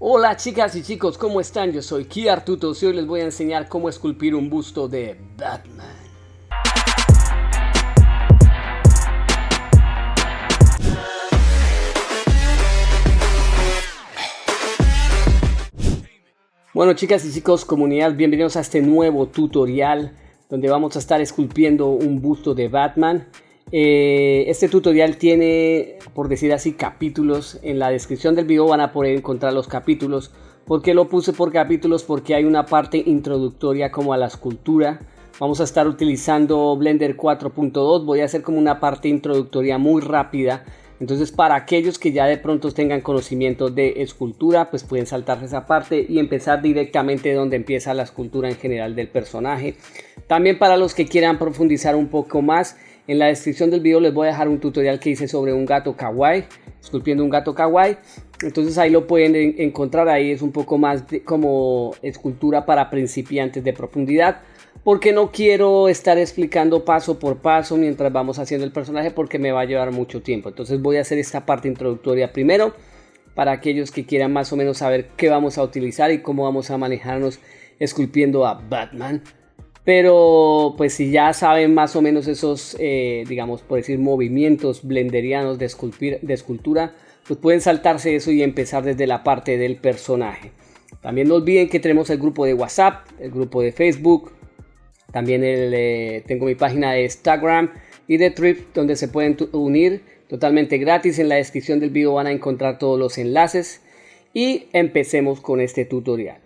Hola chicas y chicos, ¿cómo están? Yo soy Kiar Tutos y hoy les voy a enseñar cómo esculpir un busto de Batman. Bueno chicas y chicos, comunidad, bienvenidos a este nuevo tutorial donde vamos a estar esculpiendo un busto de Batman. Este tutorial tiene, por decir así, capítulos. En la descripción del video van a poder encontrar los capítulos. ¿Por qué lo puse por capítulos? Porque hay una parte introductoria como a la escultura. Vamos a estar utilizando Blender 4.2. Voy a hacer como una parte introductoria muy rápida. Entonces, para aquellos que ya de pronto tengan conocimiento de escultura, pues pueden saltarse esa parte y empezar directamente donde empieza la escultura en general del personaje. También para los que quieran profundizar un poco más, en la descripción del video les voy a dejar un tutorial que hice sobre un gato kawaii, esculpiendo un gato kawaii. Entonces ahí lo pueden encontrar, ahí es un poco más como escultura para principiantes de profundidad. Porque no quiero estar explicando paso por paso mientras vamos haciendo el personaje, porque me va a llevar mucho tiempo. Entonces voy a hacer esta parte introductoria primero, para aquellos que quieran más o menos saber qué vamos a utilizar y cómo vamos a manejarnos esculpiendo a Batman. Pero pues si ya saben más o menos esos, digamos por decir, movimientos blenderianos de escultura, pues pueden saltarse eso y empezar desde la parte del personaje. También no olviden que tenemos el grupo de WhatsApp, el grupo de Facebook, también tengo mi página de Instagram y de Thrift donde se pueden unir totalmente gratis. En la descripción del video van a encontrar todos los enlaces y empecemos con este tutorial.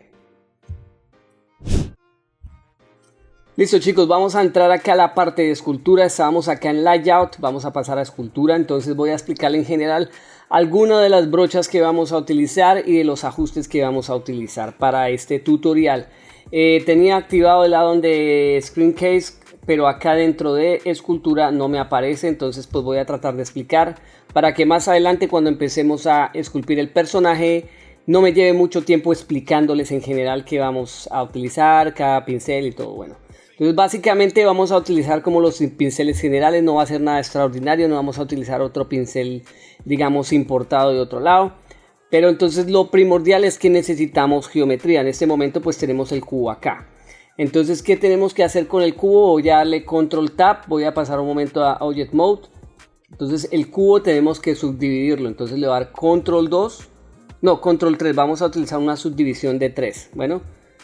Listo chicos, vamos a entrar acá a la parte de escultura. Estábamos acá en layout, vamos a pasar a escultura. Entonces voy a explicarle en general algunas de las brochas que vamos a utilizar y de los ajustes que vamos a utilizar para este tutorial. Tenía activado el addon de Screencase, pero acá dentro de escultura no me aparece. Entonces pues voy a tratar de explicar para que más adelante, cuando empecemos a esculpir el personaje, no me lleve mucho tiempo explicándoles en general qué vamos a utilizar, cada pincel y todo. Bueno, entonces básicamente vamos a utilizar como los pinceles generales, no va a ser nada extraordinario, no vamos a utilizar otro pincel, digamos, importado de otro lado. Pero entonces lo primordial es que necesitamos geometría. En este momento pues tenemos el cubo acá. Entonces, ¿qué tenemos que hacer con el cubo? Voy a darle Control Tab, voy a pasar un momento a Object Mode. Entonces el cubo tenemos que subdividirlo, entonces le voy a dar Control 2, no, Control 3, vamos a utilizar una subdivisión de 3. Bueno,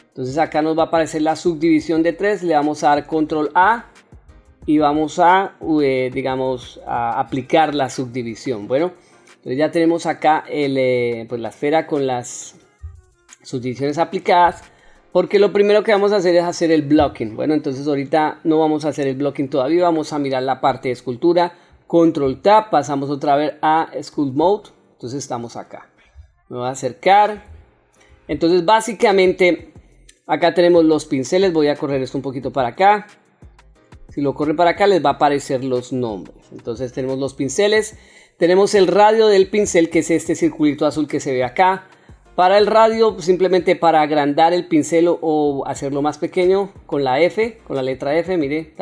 entonces acá nos va a aparecer la subdivisión de 3, le vamos a dar Control A y vamos a, digamos, a aplicar la subdivisión. Bueno, entonces ya tenemos acá pues la esfera con las subdivisiones aplicadas, porque lo primero que vamos a hacer es hacer el blocking. Bueno, entonces ahorita no vamos a hacer el blocking todavía, vamos a mirar la parte de escultura, Control Tab, pasamos otra vez a Sculpt Mode, entonces estamos acá. Me voy a acercar, entonces básicamente acá tenemos los pinceles, voy a correr esto un poquito para acá. Si lo corren para acá les va a aparecer los nombres. Entonces tenemos los pinceles. Tenemos el radio del pincel, que es este circulito azul que se ve acá. Para el radio, simplemente para agrandar el pincel o hacerlo más pequeño, con la F, con la letra F, mire.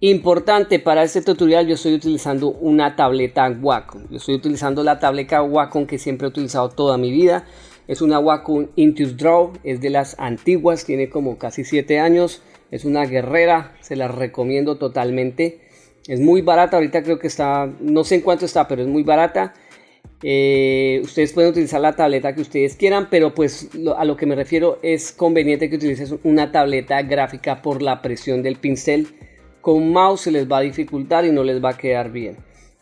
Importante para este tutorial, yo estoy utilizando una tableta Wacom. Yo estoy utilizando la tableta Wacom que siempre he utilizado toda mi vida. Es una Wacom Intuos Draw, es de las antiguas, tiene como casi 7 años. Es una guerrera, se la recomiendo totalmente. Es muy barata, ahorita creo que está, no sé en cuánto está, pero es muy barata. Ustedes pueden utilizar la tableta que ustedes quieran, pero pues a lo que me refiero es conveniente que utilices una tableta gráfica por la presión del pincel. Con mouse se les va a dificultar y no les va a quedar bien.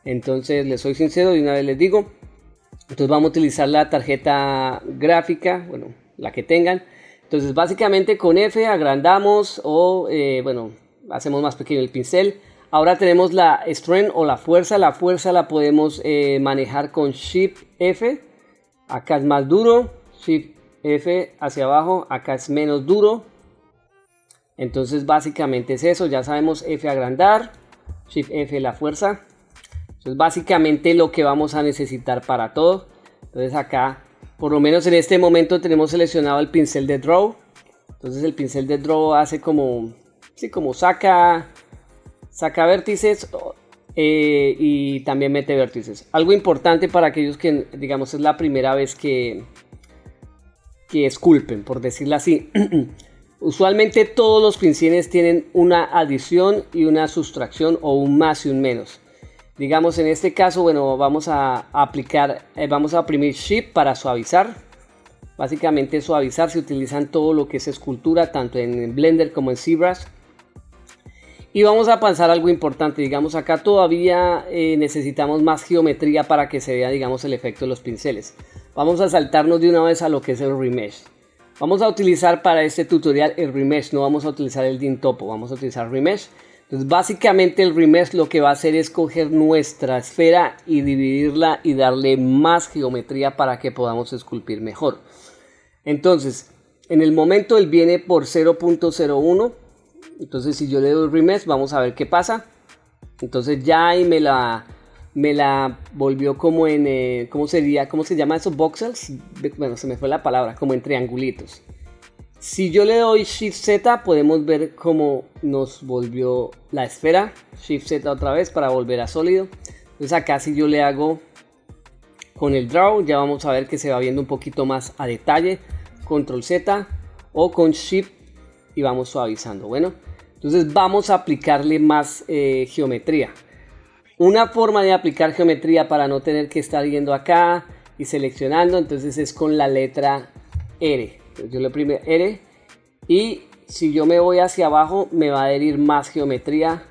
Entonces les soy sincero y una vez les digo. Entonces vamos a utilizar la tarjeta gráfica, bueno, la que tengan. Entonces básicamente con F agrandamos o bueno, hacemos más pequeño el pincel. Ahora tenemos la strength o la fuerza. La fuerza la podemos manejar con Shift F. Acá es más duro. Shift F hacia abajo. Acá es menos duro. Entonces básicamente es eso. Ya sabemos F agrandar. Shift F la fuerza. Entonces básicamente lo que vamos a necesitar para todo. Entonces acá, por lo menos en este momento, tenemos seleccionado el pincel de Draw. Entonces el pincel de Draw hace como, sí, como saca vértices y también mete vértices. Algo importante para aquellos que, digamos, es la primera vez que esculpen, por decirlo así. Usualmente todos los pinceles tienen una adición y una sustracción, o un más y un menos. Digamos, en este caso, bueno, vamos a oprimir Shift para suavizar. Básicamente suavizar, se utilizan todo lo que es escultura, tanto en Blender como en ZBrush. Y vamos a pasar algo importante, digamos, acá todavía necesitamos más geometría para que se vea, digamos, el efecto de los pinceles. Vamos a saltarnos de una vez a lo que es el Remesh. Vamos a utilizar para este tutorial el Remesh, no vamos a utilizar el Dintopo, vamos a utilizar Remesh. Entonces básicamente el Remesh lo que va a hacer es coger nuestra esfera y dividirla y darle más geometría para que podamos esculpir mejor. Entonces, en el momento él viene por 0.01. Entonces si yo le doy Remesh, vamos a ver qué pasa. Entonces ya ahí me la volvió como en, ¿cómo se llama eso? Voxels. Bueno, se me fue la palabra, como en triangulitos. Si yo le doy Shift Z, podemos ver cómo nos volvió la esfera. Shift Z otra vez para volver a sólido. Entonces acá si yo le hago con el Draw, ya vamos a ver que se va viendo un poquito más a detalle. Control Z o con Shift y vamos suavizando. Bueno, entonces vamos a aplicarle más geometría. Una forma de aplicar geometría para no tener que estar yendo acá y seleccionando, entonces es con la letra R. Entonces yo le oprimo R y si yo me voy hacia abajo me va a adherir más geometría.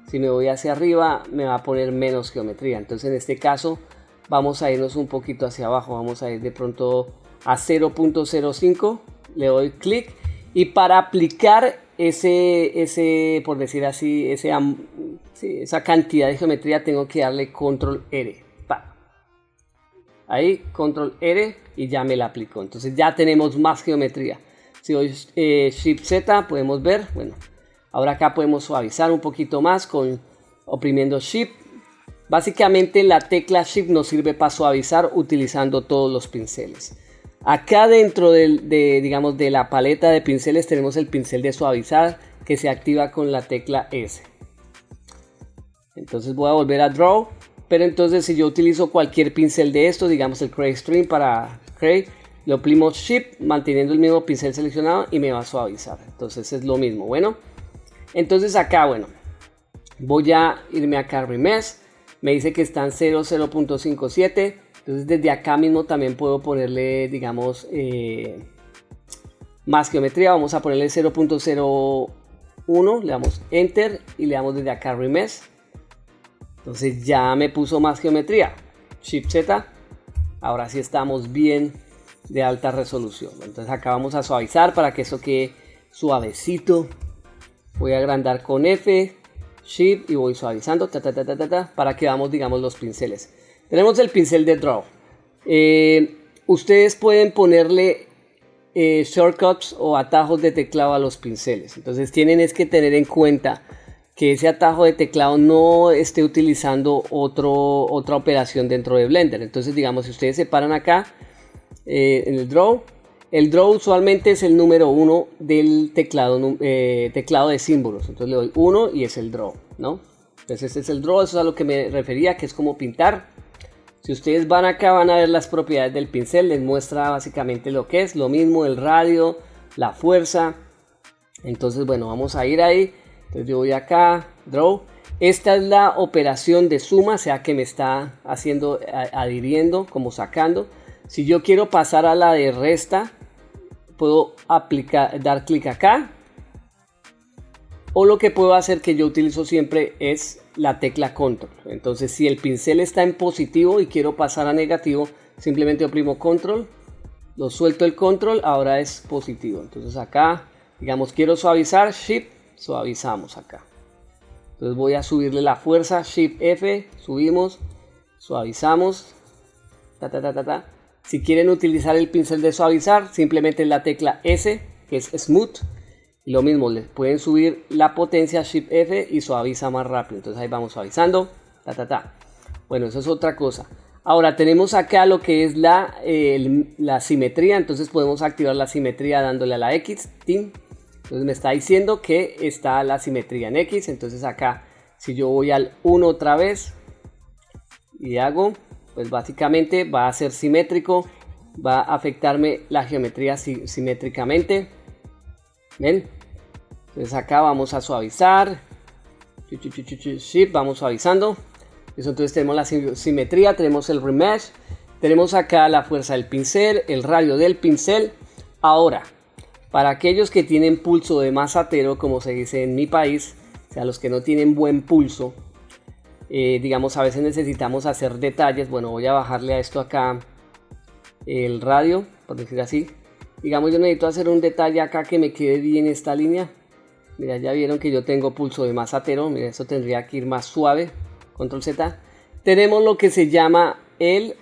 Si me voy hacia arriba me va a poner menos geometría. Entonces en este caso vamos a irnos un poquito hacia abajo. Vamos a ir de pronto a 0.05. Le doy clic. Y para aplicar por decir así, esa cantidad de geometría tengo que darle control R. Ahí, control R y ya me la aplicó. Entonces ya tenemos más geometría. Si doy Shift Z podemos ver, bueno, ahora acá podemos suavizar un poquito más oprimiendo Shift. Básicamente la tecla Shift nos sirve para suavizar utilizando todos los pinceles. Acá dentro digamos, de la paleta de pinceles tenemos el pincel de suavizar que se activa con la tecla S. Entonces voy a volver a Draw, pero entonces si yo utilizo cualquier pincel de estos, digamos el Cray Stream para Cray, le oprimo Shift manteniendo el mismo pincel seleccionado y me va a suavizar. Entonces es lo mismo. Bueno, entonces acá, bueno, voy a irme acá a Remesh, me dice que están 0.57. Entonces desde acá mismo también puedo ponerle, digamos, más geometría. Vamos a ponerle 0.01, le damos Enter y le damos desde acá Remesh. Entonces ya me puso más geometría. Shift Z. Ahora sí estamos bien de alta resolución. Entonces acá vamos a suavizar para que eso quede suavecito. Voy a agrandar con F, Shift y voy suavizando para que veamos, digamos, los pinceles. Tenemos el pincel de Draw. Ustedes pueden ponerle shortcuts o atajos de teclado a los pinceles. Entonces tienen que tener en cuenta que ese atajo de teclado no esté utilizando otra operación dentro de Blender. Entonces, digamos, si ustedes se paran acá en el Draw usualmente es el número 1 del teclado de símbolos. Entonces le doy 1 y es el Draw, ¿no? Entonces este es el Draw, eso es a lo que me refería, que es como pintar. Si ustedes van acá van a ver las propiedades del pincel, les muestra básicamente lo que es, lo mismo el radio, la fuerza. Entonces bueno, vamos a ir ahí. Entonces yo voy acá, Draw. Esta es la operación de suma, o sea que me está haciendo, adhiriendo, como sacando. Si yo quiero pasar a la de resta, puedo dar clic acá. O lo que puedo hacer, que yo utilizo siempre, es la tecla control. Entonces si el pincel está en positivo y quiero pasar a negativo, simplemente oprimo control, lo suelto el control, ahora es positivo. Entonces acá, digamos, quiero suavizar, Shift, suavizamos acá. Entonces voy a subirle la fuerza, Shift F, subimos, suavizamos. Si quieren utilizar el pincel de suavizar, simplemente la tecla S, que es Smooth. Y lo mismo, les pueden subir la potencia, Shift F, y suaviza más rápido. Entonces ahí vamos suavizando. Bueno, eso es otra cosa. Ahora tenemos acá lo que es la simetría. Entonces podemos activar la simetría dándole a la X. Entonces me está diciendo que está la simetría en X. Entonces acá, Si yo voy al 1 otra vez y hago, pues básicamente va a ser simétrico, va a afectarme la geometría simétricamente. ¿Ven? Entonces acá vamos a suavizar, vamos suavizando. Eso, entonces tenemos la simetría, tenemos el remesh, tenemos acá la fuerza del pincel, el radio del pincel. Ahora, para aquellos que tienen pulso de masatero, como se dice en mi país, o sea, los que no tienen buen pulso, digamos, a veces necesitamos hacer detalles. Bueno, voy a bajarle a esto acá el radio, por decir así. Digamos, yo necesito hacer un detalle acá que me quede bien esta línea. Mira, ya vieron que yo tengo pulso de masatero. Mira, eso tendría que ir más suave. Control Z. Tenemos lo que se llama el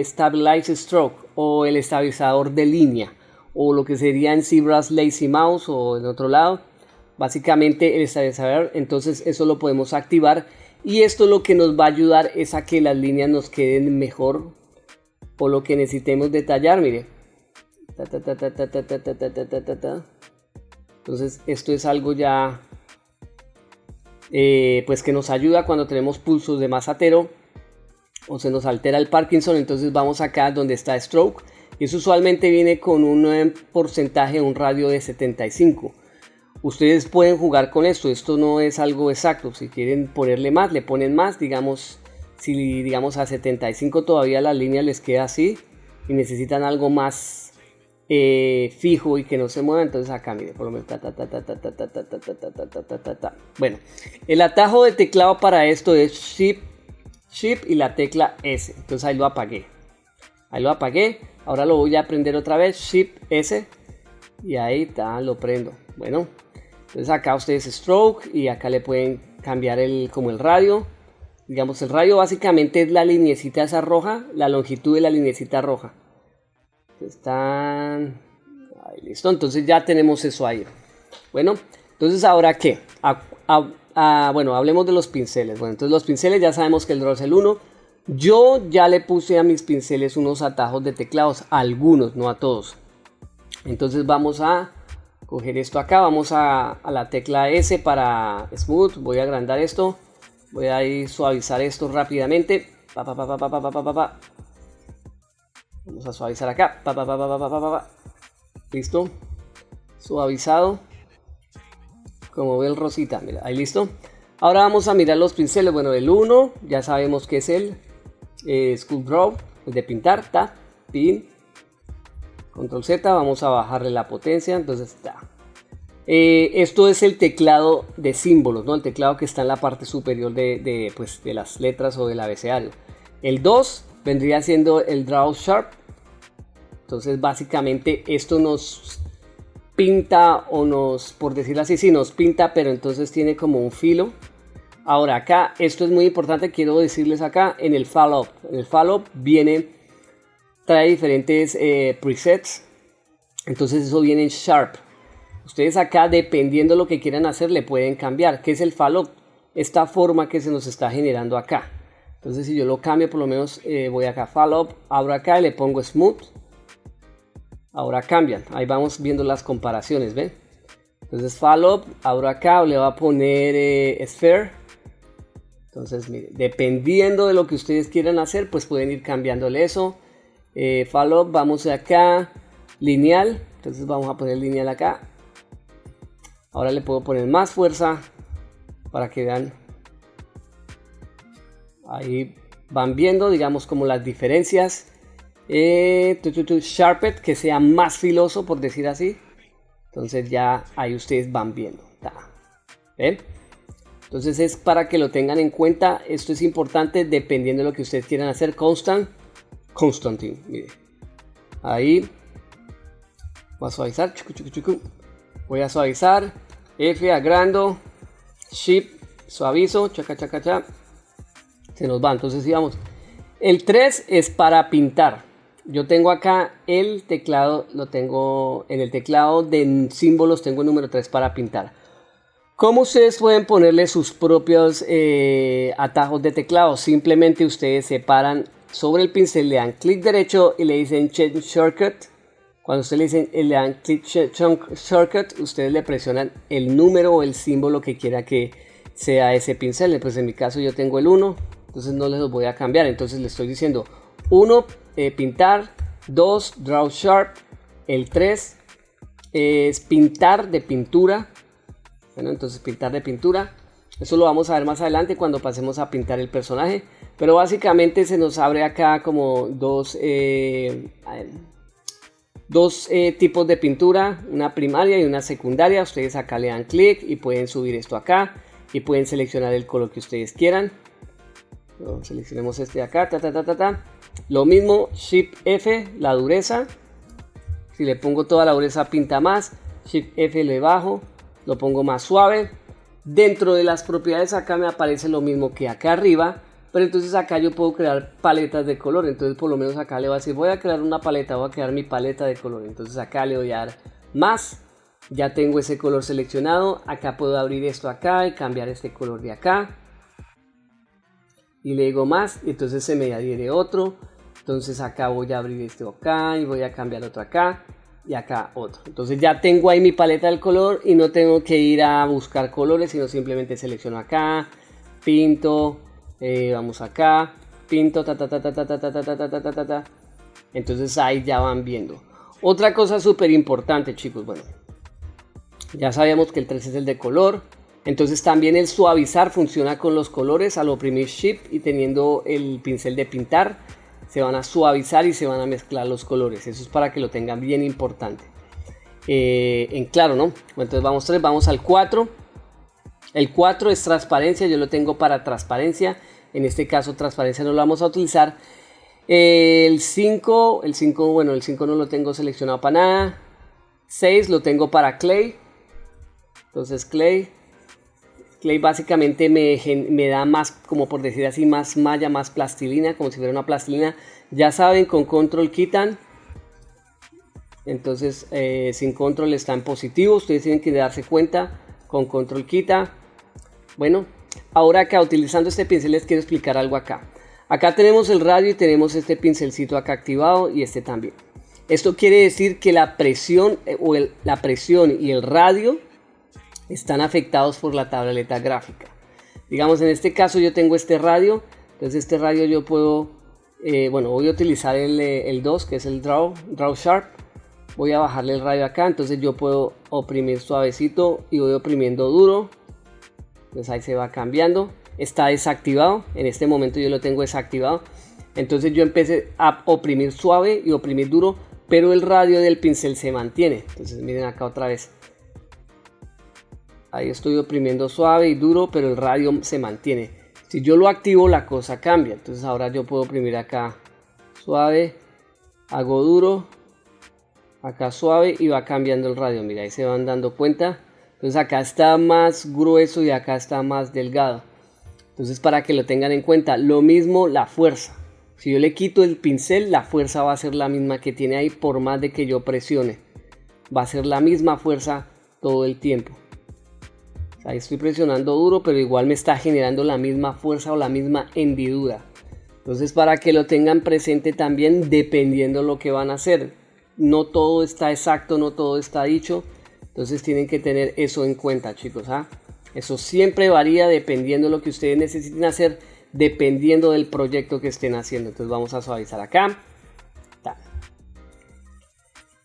Stabilize Stroke, o el estabilizador de línea, o lo que sería en Zebra's Lazy Mouse o en otro lado. Básicamente el estabilizador. Entonces eso lo podemos activar, y esto lo que nos va a ayudar es a que las líneas nos queden mejor, o lo que necesitemos detallar. Mire, entonces esto es algo ya pues que nos ayuda cuando tenemos pulsos de masatero o se nos altera el Parkinson. Entonces vamos acá donde está Stroke, y eso usualmente viene con un porcentaje, un radio de 75. Ustedes pueden jugar con esto no es algo exacto. Si quieren ponerle más, le ponen más. Digamos, si digamos a 75 todavía la línea les queda así y necesitan algo más fijo y que no se mueva, entonces acá mire, por lo menos Bueno, el atajo de teclado para esto es Shift y la tecla S. Entonces ahí lo apagué. Ahora lo voy a prender otra vez, Shift S, y ahí está, lo prendo. Bueno, entonces acá ustedes Stroke, y acá le pueden cambiar como el radio. Digamos, el radio básicamente es la linecita esa roja, la longitud de la linecita roja. Están ahí, listo. Entonces ya tenemos eso ahí. Bueno, entonces ahora qué, bueno, hablemos de los pinceles. Bueno, entonces los pinceles ya sabemos que el draw es el 1. Yo ya le puse a mis pinceles unos atajos de teclados, algunos, no a todos. Entonces vamos a coger esto acá, vamos a la tecla S para Smooth. Voy a agrandar esto, voy a ir suavizar esto rápidamente. Vamos a suavizar acá. Listo. Suavizado. Como ve el rosita. Mira, ahí listo. Ahora vamos a mirar los pinceles. Bueno, el 1 ya sabemos que es el Sculpt Draw, el de pintar. Pin. Control Z. Vamos a bajarle la potencia. Entonces está. Esto es el teclado de símbolos, ¿no? El teclado que está en la parte superior de las letras o del abecedario. El 2 vendría siendo el Draw Sharp. Entonces básicamente esto nos pinta, o nos, por decirlo así, sí nos pinta, pero entonces tiene como un filo. Ahora acá, esto es muy importante, quiero decirles acá, en el Follow Up. En el Follow Up trae diferentes presets. Entonces eso viene en Sharp. Ustedes acá, dependiendo de lo que quieran hacer, le pueden cambiar. ¿Qué es el Follow Up? Esta forma que se nos está generando acá. Entonces si yo lo cambio, por lo menos voy acá, Follow Up, abro acá y le pongo Smooth. Ahora cambian, ahí vamos viendo las comparaciones, ¿ven? Entonces Follow Up, abro acá, le voy a poner Sphere. Entonces mire, dependiendo de lo que ustedes quieran hacer, pues pueden ir cambiándole eso. Follow Up, vamos acá, lineal, entonces vamos a poner lineal acá. Ahora le puedo poner más fuerza para que vean. Ahí van viendo, digamos, como las diferencias. Sharped, que sea más filoso, por decir así. Entonces ya ahí ustedes van viendo. ¿Ven? Entonces es para que lo tengan en cuenta. Esto es importante dependiendo de lo que ustedes quieran hacer. Constantine, mire. Ahí voy a suavizar. Voy a suavizar. F, agrando. Shift, suavizo. Se nos va. Entonces sigamos. El 3 es para pintar. Yo tengo acá el teclado, lo tengo en el teclado de símbolos, tengo el número 3 para pintar. ¿Cómo ustedes pueden ponerle sus propios atajos de teclado? Simplemente ustedes se paran sobre el pincel, le dan clic derecho y le dicen Change Shortcut. Cuando ustedes le dan clic Shortcut, ustedes le presionan el número o el símbolo que quiera que sea ese pincel. Pues en mi caso yo tengo el 1, entonces no les los voy a cambiar. Entonces le estoy diciendo 1, pintar, 2, draw sharp, el 3 es pintar de pintura. Bueno, entonces pintar de pintura, eso lo vamos a ver más adelante cuando pasemos a pintar el personaje, pero básicamente se nos abre acá como dos tipos de pintura, una primaria y una secundaria. Ustedes acá le dan clic y pueden subir esto acá y pueden seleccionar el color que ustedes quieran. Seleccionemos este de acá, lo mismo, Shift F, la dureza. Si le pongo toda la dureza pinta más, Shift F le bajo, lo pongo más suave. Dentro de las propiedades acá me aparece lo mismo que acá arriba, pero entonces acá yo puedo crear paletas de color. Entonces por lo menos acá le voy a decir, voy a crear una paleta, voy a crear mi paleta de color. Entonces acá le voy a dar más, ya tengo ese color seleccionado. Acá puedo abrir esto acá y cambiar este color de acá. Y le digo más, y entonces se me adhiere otro. Entonces acá voy a abrir este acá y voy a cambiar otro acá y acá otro. Entonces ya tengo ahí mi paleta del color y no tengo que ir a buscar colores, sino simplemente selecciono acá, pinto, vamos acá, pinto, Entonces ahí ya van viendo. Otra cosa súper importante, chicos, bueno, ya sabíamos que el 3 es el de color. Entonces también el suavizar funciona con los colores. Al oprimir Shift y teniendo el pincel de pintar, se van a suavizar y se van a mezclar los colores. Eso es para que lo tengan bien importante. En claro, ¿no? Entonces vamos al 4. El 4 es transparencia, yo lo tengo para transparencia. En este caso transparencia no lo vamos a utilizar. El 5 no lo tengo seleccionado para nada. 6 lo tengo para clay. Entonces clay básicamente me da más, como por decir así, más malla, más plastilina, como si fuera una plastilina. Ya saben, con control quitan. Entonces sin control está en positivo, ustedes tienen que darse cuenta. Con control quita. Bueno, ahora acá utilizando este pincel les quiero explicar algo acá. Acá tenemos el radio y tenemos este pincelcito acá activado y este también. Esto quiere decir que la presión y el radio están afectados por la tableta gráfica. Digamos, en este caso yo tengo este radio. Entonces este radio yo puedo, voy a utilizar el 2, que es el Draw Sharp. Voy a bajarle el radio acá. Entonces yo puedo oprimir suavecito y voy oprimiendo duro. Entonces ahí se va cambiando. Está desactivado. En este momento yo lo tengo desactivado. Entonces yo empecé a oprimir suave y oprimir duro, pero el radio del pincel se mantiene. Entonces miren acá otra vez. Ahí estoy oprimiendo suave y duro, pero el radio se mantiene. Si yo lo activo, la cosa cambia. Entonces ahora yo puedo oprimir acá suave, hago duro, acá suave y va cambiando el radio. Mira, ahí se van dando cuenta. Entonces acá está más grueso y acá está más delgado. Entonces para que lo tengan en cuenta, lo mismo la fuerza. Si yo le quito el pincel, la fuerza va a ser la misma que tiene ahí por más de que yo presione. Va a ser la misma fuerza todo el tiempo. Ahí estoy presionando duro, pero igual me está generando la misma fuerza o la misma hendidura. Entonces para que lo tengan presente también, dependiendo lo que van a hacer. No todo está exacto, no todo está dicho. Entonces tienen que tener eso en cuenta, chicos. Eso siempre varía dependiendo de lo que ustedes necesiten hacer, dependiendo del proyecto que estén haciendo. Entonces vamos a suavizar acá.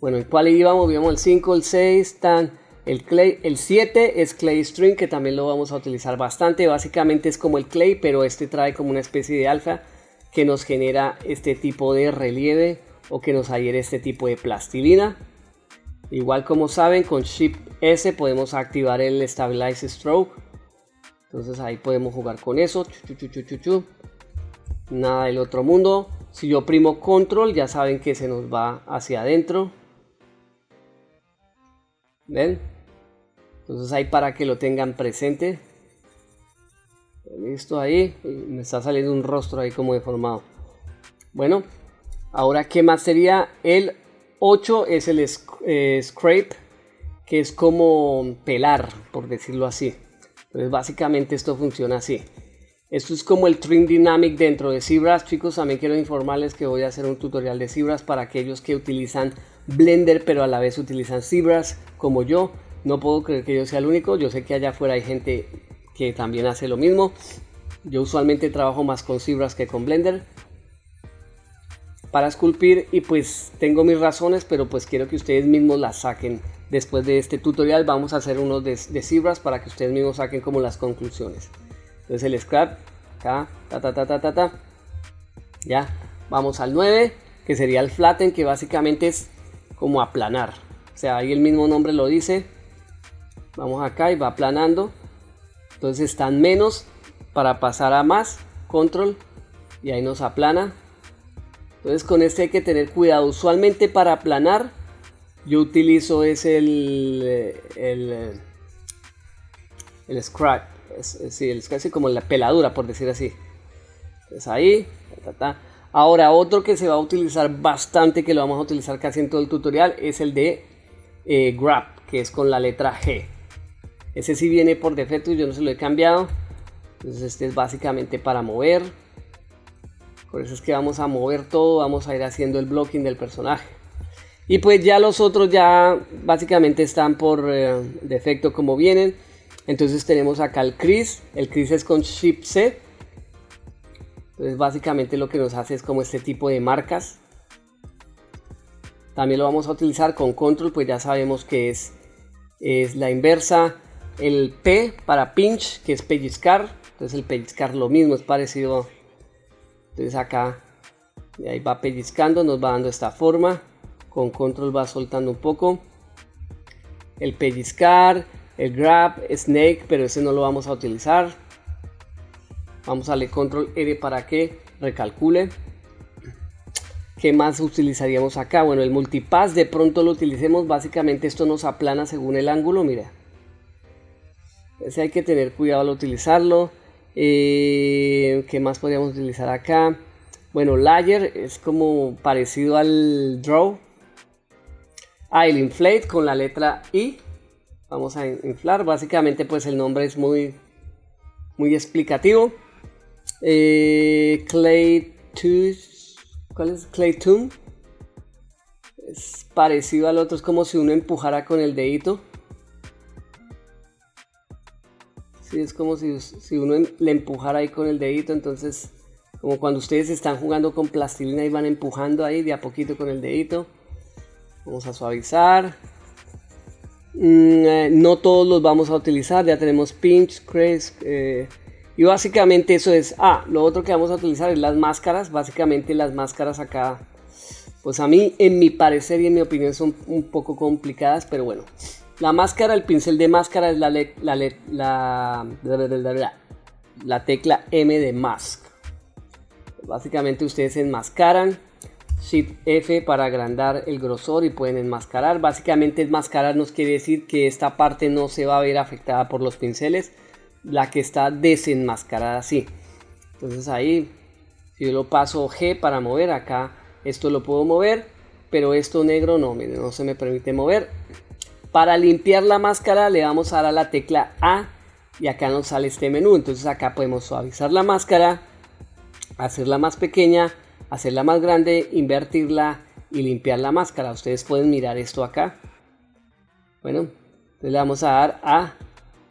Bueno, ¿en cuál íbamos? Vimos el 5, el 6, el clay, el 7 es clay string, que también lo vamos a utilizar bastante. Básicamente es como el clay, pero este trae como una especie de alfa que nos genera este tipo de relieve o que nos adhiere este tipo de plastilina. Igual, como saben, con Shift S podemos activar el Stabilize Stroke. Entonces ahí podemos jugar con eso. Nada del otro mundo. Si yo oprimo Control, ya saben que se nos va hacia adentro. ¿Ven? Entonces ahí para que lo tengan presente. Listo, ahí me está saliendo un rostro ahí como deformado. Bueno, ahora ¿qué más sería? El 8 es el scrape, que es como pelar, por decirlo así. Entonces básicamente esto funciona así. Esto es como el Trim Dynamic dentro de ZBrush, chicos. También quiero informarles que voy a hacer un tutorial de ZBrush para aquellos que utilizan Blender pero a la vez utilizan ZBrush como yo. No puedo creer que yo sea el único. Yo sé que allá afuera hay gente que también hace lo mismo. Yo usualmente trabajo más con ZBrush que con Blender para esculpir, y pues tengo mis razones, pero pues quiero que ustedes mismos las saquen. Después de este tutorial vamos a hacer uno de ZBrush para que ustedes mismos saquen como las conclusiones. Entonces el scrap acá, ya, vamos al 9, que sería el flatten, que básicamente es como aplanar, o sea, ahí el mismo nombre lo dice. Vamos acá y va aplanando, entonces están menos para pasar a más, control, y ahí nos aplana. Entonces con este hay que tener cuidado. Usualmente para aplanar yo utilizo es el scratch, es casi como la peladura, por decir así. Entonces ahí, Ahora otro que se va a utilizar bastante, que lo vamos a utilizar casi en todo el tutorial, es el de grab, que es con la letra G. Ese sí viene por defecto y yo no se lo he cambiado. Entonces este es básicamente para mover. Por eso es que vamos a mover todo, vamos a ir haciendo el blocking del personaje. Y pues ya los otros ya básicamente están por defecto como vienen. Entonces tenemos acá el crease es con Shift C. Entonces básicamente lo que nos hace es como este tipo de marcas. También lo vamos a utilizar con control, pues ya sabemos que es la inversa. El P para pinch, que es pellizcar. Entonces el pellizcar lo mismo, es parecido. Entonces acá, y ahí va pellizcando, nos va dando esta forma. Con control va soltando un poco. El pellizcar, el grab, snake, pero ese no lo vamos a utilizar. Vamos a darle control R para que recalcule. ¿Qué más utilizaríamos acá? Bueno, el multipass de pronto lo utilicemos. Básicamente esto nos aplana según el ángulo, mira. Ese hay que tener cuidado al utilizarlo. ¿Qué más podríamos utilizar acá? Bueno, layer es como parecido al draw. El inflate con la letra I. Vamos a inflar. Básicamente pues el nombre es muy explicativo. Clay Tooth. ¿Cuál es? Clay Toon. Es parecido al otro. Es como si uno empujara con el dedito. Sí, es como si uno le empujara ahí con el dedito. Entonces, como cuando ustedes están jugando con plastilina y van empujando ahí de a poquito con el dedito. Vamos a suavizar. No todos los vamos a utilizar. Ya tenemos pinch, crease. Y básicamente eso es. Lo otro que vamos a utilizar es las máscaras. Básicamente las máscaras acá, pues a mí, en mi parecer y en mi opinión, son un poco complicadas. Pero bueno. La máscara, el pincel de máscara es la tecla M de mask. Básicamente ustedes enmascaran. Shift F para agrandar el grosor y pueden enmascarar. Básicamente enmascarar nos quiere decir que esta parte no se va a ver afectada por los pinceles. La que está desenmascarada sí. Entonces ahí, si yo lo paso G para mover, acá esto lo puedo mover, pero esto negro no, miren, no se me permite mover. Para limpiar la máscara le vamos a dar a la tecla A y acá nos sale este menú. Entonces acá podemos suavizar la máscara, hacerla más pequeña, hacerla más grande, invertirla y limpiar la máscara. Ustedes pueden mirar esto acá. Bueno, entonces le vamos a dar a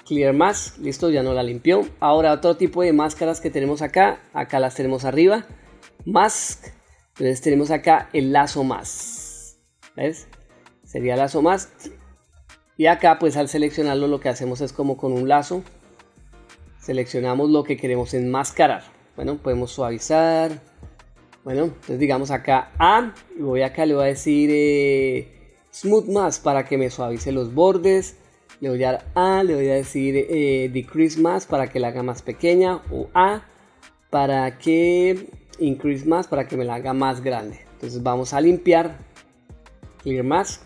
Clear Mask. Listo, ya no la limpió. Ahora otro tipo de máscaras que tenemos acá. Acá las tenemos arriba. Mask. Entonces tenemos acá el lazo más. ¿Ves? Sería lazo más. Y acá pues al seleccionarlo lo que hacemos es como con un lazo. Seleccionamos lo que queremos enmascarar. Bueno, podemos suavizar. Bueno, entonces digamos acá A. Y voy acá, le voy a decir Smooth Mask para que me suavice los bordes. Le voy a dar A, le voy a decir Decrease Mask para que la haga más pequeña. O A para que Increase Mask para que me la haga más grande. Entonces vamos a limpiar. Clear Mask.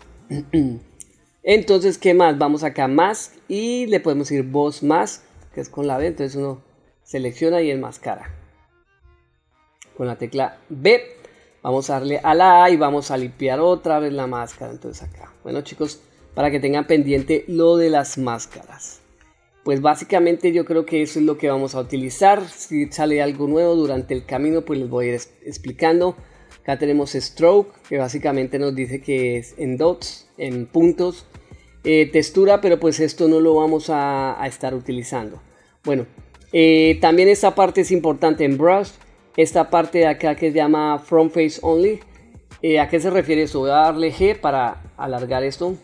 Entonces, ¿qué más? Vamos acá Mask y le podemos decir Boss Mask, que es con la B. Entonces uno selecciona y enmascara. Con la tecla B vamos a darle a la A y vamos a limpiar otra vez la máscara. Entonces acá. Bueno chicos, para que tengan pendiente lo de las máscaras. Pues básicamente yo creo que eso es lo que vamos a utilizar. Si sale algo nuevo durante el camino, pues les voy a ir explicando. Acá tenemos Stroke, que básicamente nos dice que es en dots, en puntos. Textura, pero pues esto no lo vamos a estar utilizando. Bueno, también esta parte es importante en Brush. Esta parte de acá que se llama Front Face Only. ¿A qué se refiere eso? Voy a darle G para alargar esto.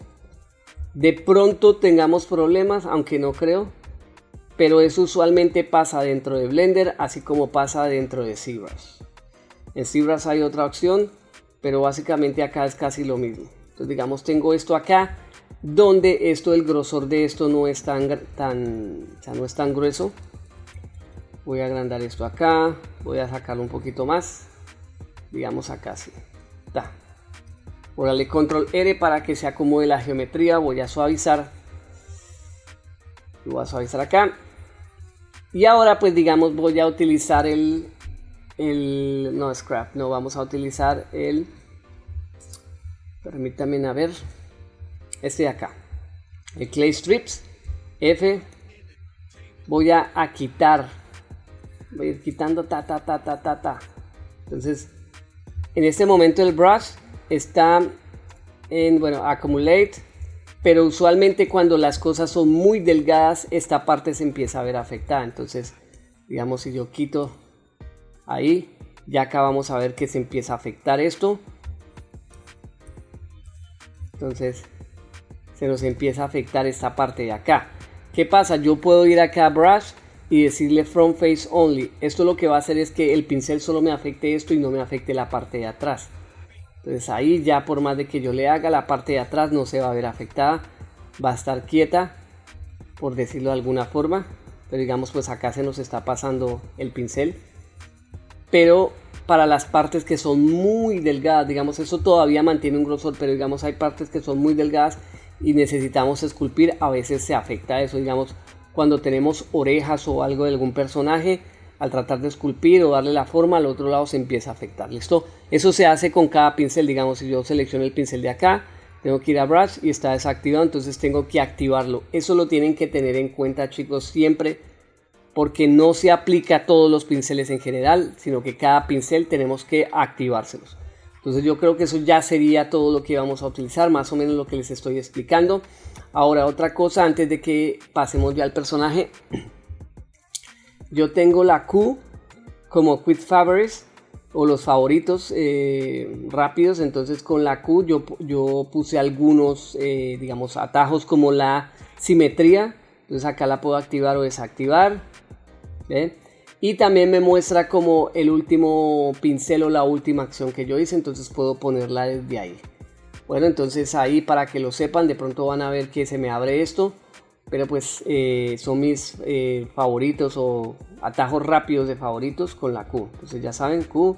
De pronto tengamos problemas, aunque no creo. Pero eso usualmente pasa dentro de Blender, así como pasa dentro de ZBrush. En ZBrush hay otra opción, pero básicamente acá es casi lo mismo. Entonces digamos tengo esto acá, donde el grosor de esto no es no es tan grueso. Voy a agrandar esto acá, voy a sacarlo un poquito más. Digamos acá sí. Voy a darle control R para que se acomode la geometría. Voy a suavizar. Lo voy a suavizar acá. Y ahora pues digamos voy a utilizar no scrap, no, vamos a utilizar permítanme a ver, este de acá, el clay strips, F, voy a quitar, voy a ir quitando entonces en este momento el brush está en, bueno, accumulate, pero usualmente cuando las cosas son muy delgadas esta parte se empieza a ver afectada. Entonces digamos si yo quito ahí, ya acá vamos a ver que se empieza a afectar esto. Entonces se nos empieza a afectar esta parte de acá. ¿Qué pasa? Yo puedo ir acá a Brush y decirle Front Face Only. Esto lo que va a hacer es que el pincel solo me afecte esto y no me afecte la parte de atrás. Entonces ahí ya por más de que yo le haga, la parte de atrás no se va a ver afectada. Va a estar quieta, por decirlo de alguna forma. Pero digamos pues acá se nos está pasando el pincel. Pero para las partes que son muy delgadas, digamos eso todavía mantiene un grosor, pero digamos hay partes que son muy delgadas y necesitamos esculpir, a veces se afecta eso. Digamos cuando tenemos orejas o algo de algún personaje, al tratar de esculpir o darle la forma, al otro lado se empieza a afectar. ¿Listo? Eso se hace con cada pincel. Digamos si yo selecciono el pincel de acá, tengo que ir a Brush y está desactivado, entonces tengo que activarlo. Eso lo tienen que tener en cuenta, chicos, siempre, porque no se aplica a todos los pinceles en general, sino que cada pincel tenemos que activárselos. Entonces yo creo que eso ya sería todo lo que vamos a utilizar, más o menos lo que les estoy explicando. Ahora otra cosa antes de que pasemos ya al personaje. Yo tengo la Q como Quick Favorites o los favoritos rápidos. Entonces con la Q yo puse algunos digamos atajos como la simetría. Entonces acá la puedo activar o desactivar. ¿Ve? Y también me muestra como el último pincel o la última acción que yo hice. Entonces puedo ponerla desde ahí. Bueno, entonces ahí para que lo sepan, de pronto van a ver que se me abre esto. Pero pues son mis favoritos o atajos rápidos de favoritos con la Q. Entonces ya saben, Q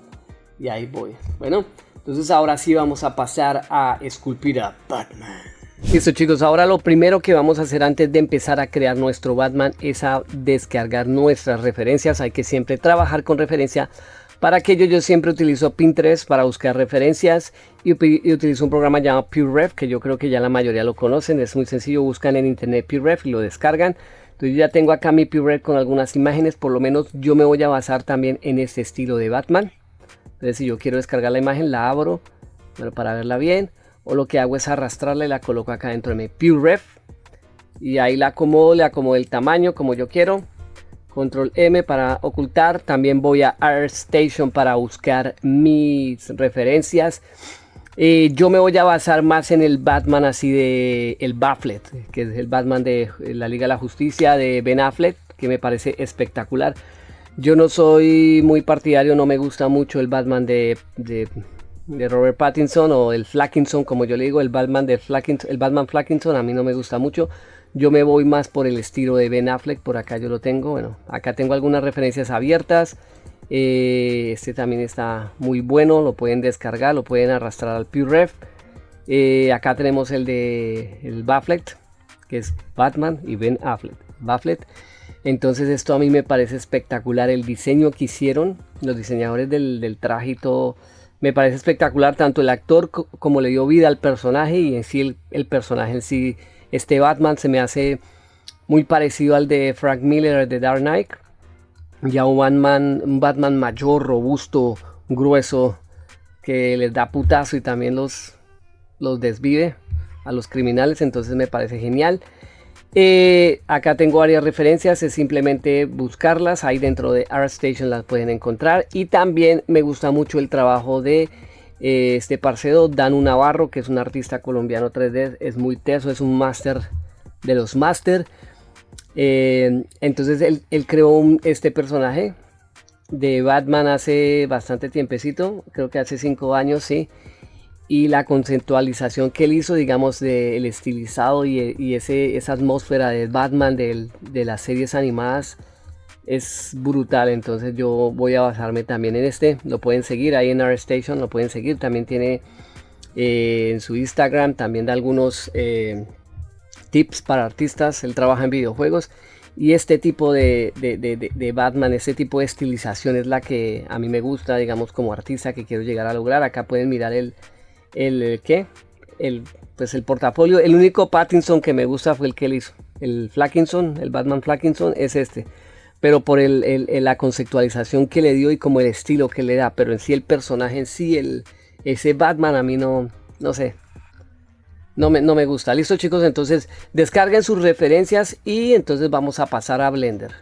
y ahí voy. Bueno, entonces ahora sí vamos a pasar a esculpir a Batman. Listo chicos, ahora lo primero que vamos a hacer antes de empezar a crear nuestro Batman es a descargar nuestras referencias. Hay que siempre trabajar con referencia. Para aquello yo siempre utilizo Pinterest para buscar referencias y utilizo un programa llamado PureRef, que yo creo que ya la mayoría lo conocen. Es muy sencillo, buscan en internet PureRef y lo descargan. Entonces yo ya tengo acá mi PureRef con algunas imágenes, por lo menos yo me voy a basar también en este estilo de Batman. Entonces si yo quiero descargar la imagen la abro, bueno, para verla bien, o lo que hago es arrastrarla y la coloco acá dentro de mi PureRef y ahí la acomodo, le acomodo el tamaño como yo quiero. Control M para ocultar. También voy a ArtStation para buscar mis referencias. Yo me voy a basar más en el Batman así de el Batfleck, que es el Batman de la Liga de la Justicia de Ben Affleck, que me parece espectacular. Yo no soy muy partidario, no me gusta mucho el Batman de Robert Pattinson o el Flakinson, como yo le digo, el Batman Flakinson a mí no me gusta mucho. Yo me voy más por el estilo de Ben Affleck, por acá yo lo tengo, bueno, acá tengo algunas referencias abiertas. Este también está muy bueno, lo pueden descargar, lo pueden arrastrar al PureRef. Acá tenemos el de el Batfleck, que es Batman y Ben Affleck, Batfleck. Entonces esto a mí me parece espectacular, el diseño que hicieron los diseñadores del traje y todo. Me parece espectacular, tanto el actor como le dio vida al personaje y en sí el personaje en sí. Este Batman se me hace muy parecido al de Frank Miller de Dark Knight. Ya un Batman mayor, robusto, grueso, que les da putazo y también los desvive a los criminales. Entonces me parece genial. Acá tengo varias referencias, es simplemente buscarlas, ahí dentro de ArtStation las pueden encontrar. Y también me gusta mucho el trabajo de este parcero Danu Navarro, que es un artista colombiano 3D, es muy teso, es un máster de los máster. Entonces él creó este personaje de Batman hace bastante tiempecito, creo que hace 5 años, sí. Y la conceptualización que él hizo, digamos, del estilizado y esa atmósfera de Batman de las series animadas es brutal. Entonces yo voy a basarme también en este. Lo pueden seguir ahí en ArtStation, lo pueden seguir. También tiene en su Instagram, también da algunos tips para artistas. Él trabaja en videojuegos. Y este tipo de Batman, este tipo de estilización es la que a mí me gusta, digamos, como artista que quiero llegar a lograr. Acá pueden mirar pues el portafolio. El único Pattinson que me gusta fue el que él hizo, el Flakinson, el Batman Flakinson es este, pero por la conceptualización que le dio y como el estilo que le da, pero en sí el personaje en sí, ese Batman a mí no sé, no me gusta. Listo, chicos, entonces descarguen sus referencias y entonces vamos a pasar a Blender.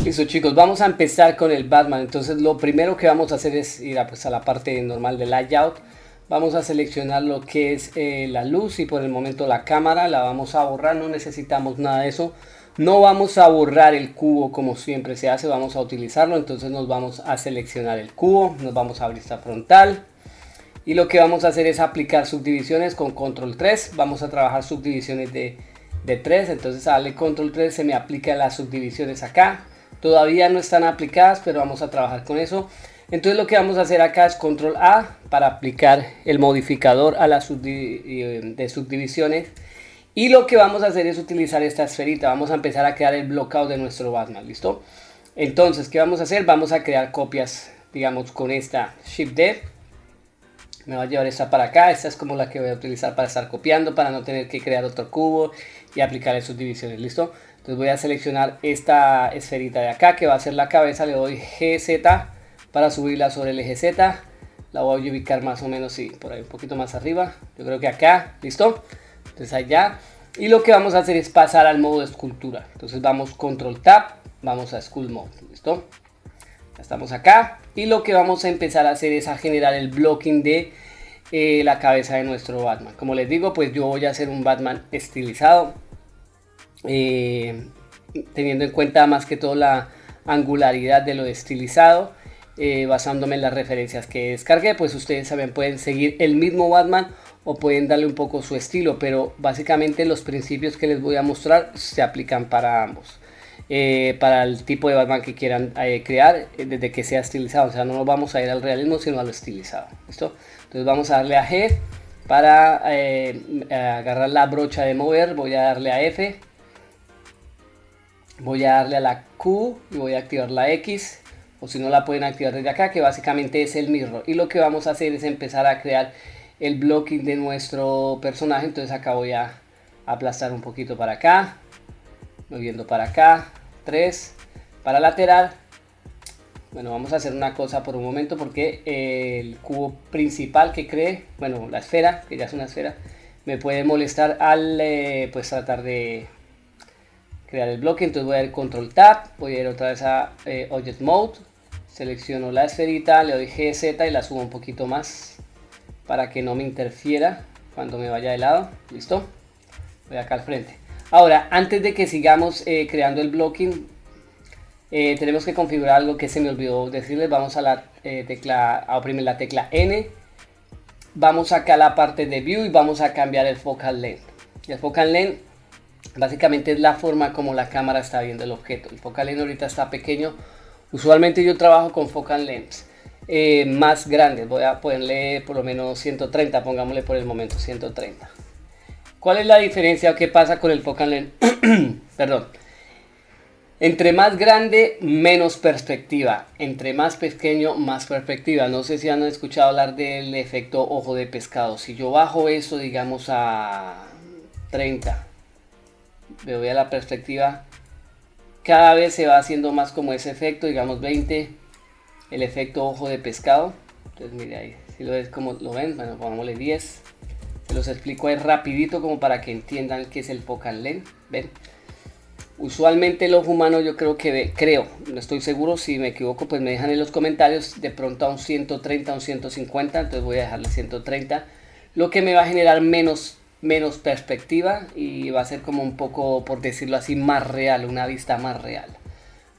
Listo, chicos, vamos a empezar con el Batman. Entonces lo primero que vamos a hacer es ir a la parte normal de layout. Vamos a seleccionar lo que es la luz y por el momento la cámara la vamos a borrar, no necesitamos nada de eso. No vamos a borrar el cubo como siempre se hace, vamos a utilizarlo. Entonces nos vamos a seleccionar el cubo, nos vamos a abrir esta frontal. Y lo que vamos a hacer es aplicar subdivisiones con control 3. Vamos a trabajar subdivisiones de 3. Entonces a darle control 3 se me aplican las subdivisiones acá. Todavía no están aplicadas, pero vamos a trabajar con eso. Entonces lo que vamos a hacer acá es control A para aplicar el modificador a las de subdivisiones. Y lo que vamos a hacer es utilizar esta esferita. Vamos a empezar a crear el blockout de nuestro Batman, ¿listo? Entonces, ¿qué vamos a hacer? Vamos a crear copias, digamos, con esta Shift D. Me va a llevar esta para acá. Esta es como la que voy a utilizar para estar copiando, para no tener que crear otro cubo y aplicar en subdivisiones, ¿listo? Entonces voy a seleccionar esta esferita de acá, que va a ser la cabeza. Le doy GZ para subirla sobre el eje Z. La voy a ubicar más o menos, sí, por ahí un poquito más arriba. Yo creo que acá, ¿listo? Entonces allá. Y lo que vamos a hacer es pasar al modo de escultura. Entonces vamos control tab, vamos a Sculpt Mode, ¿listo? Ya estamos acá. Y lo que vamos a empezar a hacer es a generar el blocking de la cabeza de nuestro Batman. Como les digo, pues yo voy a hacer un Batman estilizado. Teniendo en cuenta más que todo la angularidad de lo estilizado. Basándome en las referencias que descargué, pues ustedes saben, pueden seguir el mismo Batman o pueden darle un poco su estilo, pero básicamente los principios que les voy a mostrar se aplican para ambos, para el tipo de Batman que quieran crear, desde que sea estilizado. O sea, no nos vamos a ir al realismo sino a lo estilizado, ¿listo? Entonces vamos a darle a G para agarrar la brocha de mover. Voy a darle a F, voy a darle a la Q y voy a activar la X. O si no, la pueden activar desde acá, que básicamente es el mirror. Y lo que vamos a hacer es empezar a crear el blocking de nuestro personaje. Entonces acá voy a aplastar un poquito para acá, moviendo para acá, 3 para lateral. Bueno, vamos a hacer una cosa por un momento, porque el cubo principal que creé, bueno, la esfera, que ya es una esfera, me puede molestar al pues tratar de crear el bloque. Entonces voy a dar control tab, voy a ir otra vez a object mode, selecciono la esferita, le doy GZ y la subo un poquito más para que no me interfiera cuando me vaya de lado. Listo, voy acá al frente. Ahora, antes de que sigamos creando el blocking, tenemos que configurar algo que se me olvidó decirles. Vamos a la a oprimir la tecla N, vamos acá a la parte de view y vamos a cambiar el focal length. El focal length básicamente es la forma como la cámara está viendo el objeto. El focal length ahorita está pequeño. Usualmente yo trabajo con focal lengths más grandes. Voy a ponerle por lo menos 130, pongámosle por el momento 130. ¿Cuál es la diferencia? ¿Qué pasa con el focal length? Perdón. Entre más grande, menos perspectiva. Entre más pequeño, más perspectiva. No sé si han escuchado hablar del efecto ojo de pescado. Si yo bajo eso, digamos, a 30, me voy a la perspectiva, cada vez se va haciendo más como ese efecto. Digamos 20, el efecto ojo de pescado. Entonces mire ahí, si lo ves como lo ven, bueno, pongámosle 10. Se los explico ahí rapidito como para que entiendan qué es el focal length. ¿Ven? Usualmente el ojo humano yo creo que creo, no estoy seguro, si me equivoco pues me dejan en los comentarios, de pronto a un 130, a un 150, entonces voy a dejarle 130, lo que me va a generar menos perspectiva y va a ser como un poco, por decirlo así, más real, una vista más real.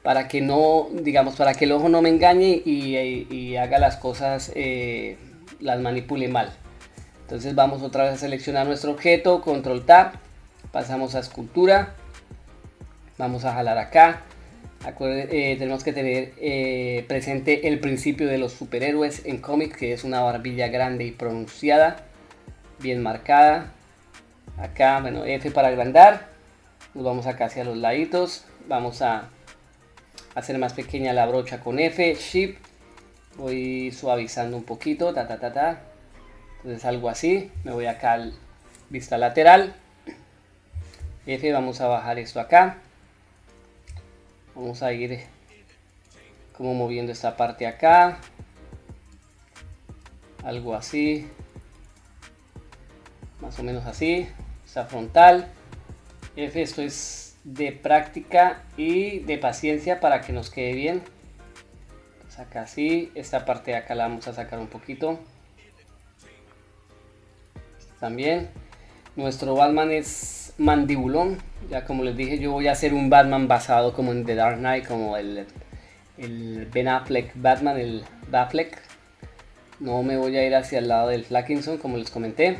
Para que no, digamos, para que el ojo no me engañe y haga las cosas, las manipule mal. Entonces vamos otra vez a seleccionar nuestro objeto, control tab, pasamos a escultura, vamos a jalar acá. Tenemos que tener presente el principio de los superhéroes en cómics, que es una barbilla grande y pronunciada, bien marcada. Acá, bueno, F para agrandar, nos vamos acá hacia los laditos, vamos a hacer más pequeña la brocha con F, Shift, voy suavizando un poquito, entonces algo así, me voy acá al vista lateral, F, vamos a bajar esto acá, vamos a ir como moviendo esta parte acá, algo así, más o menos así, esta frontal, F, esto es de práctica y de paciencia para que nos quede bien. Pues acá así, esta parte de acá la vamos a sacar un poquito. También nuestro Batman es mandibulón, ya como les dije yo voy a hacer un Batman basado como en The Dark Knight, como el Ben Affleck Batman, el Batfleck. No me voy a ir hacia el lado del Flakinson como les comenté.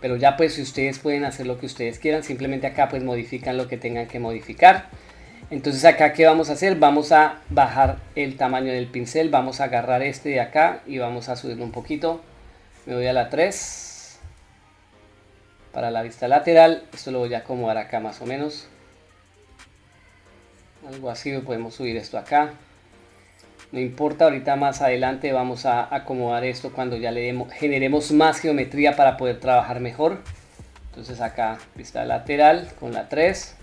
Pero ya pues si ustedes pueden hacer lo que ustedes quieran, simplemente acá pues modifican lo que tengan que modificar. Entonces acá ¿qué vamos a hacer? Vamos a bajar el tamaño del pincel, vamos a agarrar este de acá y vamos a subirlo un poquito. Me voy a la 3. Para la vista lateral, esto lo voy a acomodar acá más o menos. Algo así, podemos subir esto acá. No importa, ahorita más adelante vamos a acomodar esto cuando ya generemos más geometría para poder trabajar mejor. Entonces acá vista lateral con la 3.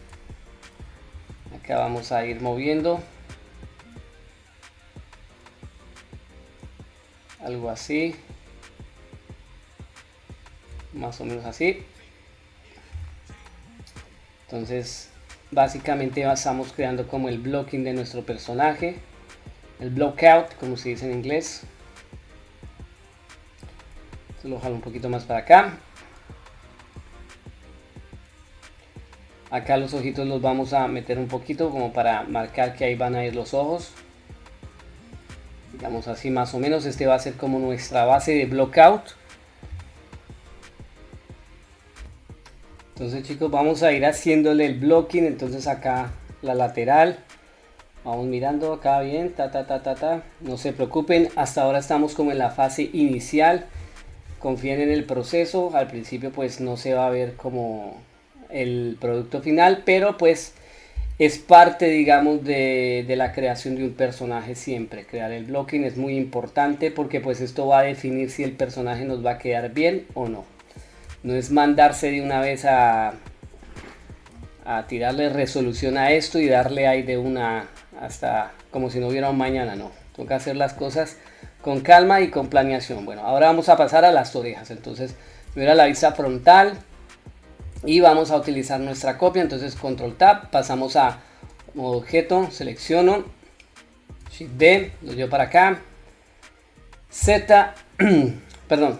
Acá vamos a ir moviendo. Algo así. Más o menos así. Entonces básicamente estamos creando como el blocking de nuestro personaje. El blockout, como se dice en inglés. Lo jalo un poquito más para acá. Acá los ojitos los vamos a meter un poquito como para marcar que ahí van a ir los ojos. Digamos así más o menos. Este va a ser como nuestra base de blockout. Entonces chicos, vamos a ir haciéndole el blocking. Entonces acá la lateral. Vamos mirando acá bien, no se preocupen, hasta ahora estamos como en la fase inicial, confíen en el proceso, al principio pues no se va a ver como el producto final, pero pues es parte digamos de la creación de un personaje siempre, crear el blocking es muy importante porque pues esto va a definir si el personaje nos va a quedar bien o no, no es mandarse de una vez a tirarle resolución a esto y darle ahí de una hasta como si no hubiera un mañana, no. Toca hacer las cosas con calma y con planeación. Bueno, ahora vamos a pasar a las orejas. Entonces, voy a ir a la vista frontal y vamos a utilizar nuestra copia. Entonces, control tab, pasamos a modo objeto, selecciono, shift D, lo llevo para acá, Z, perdón,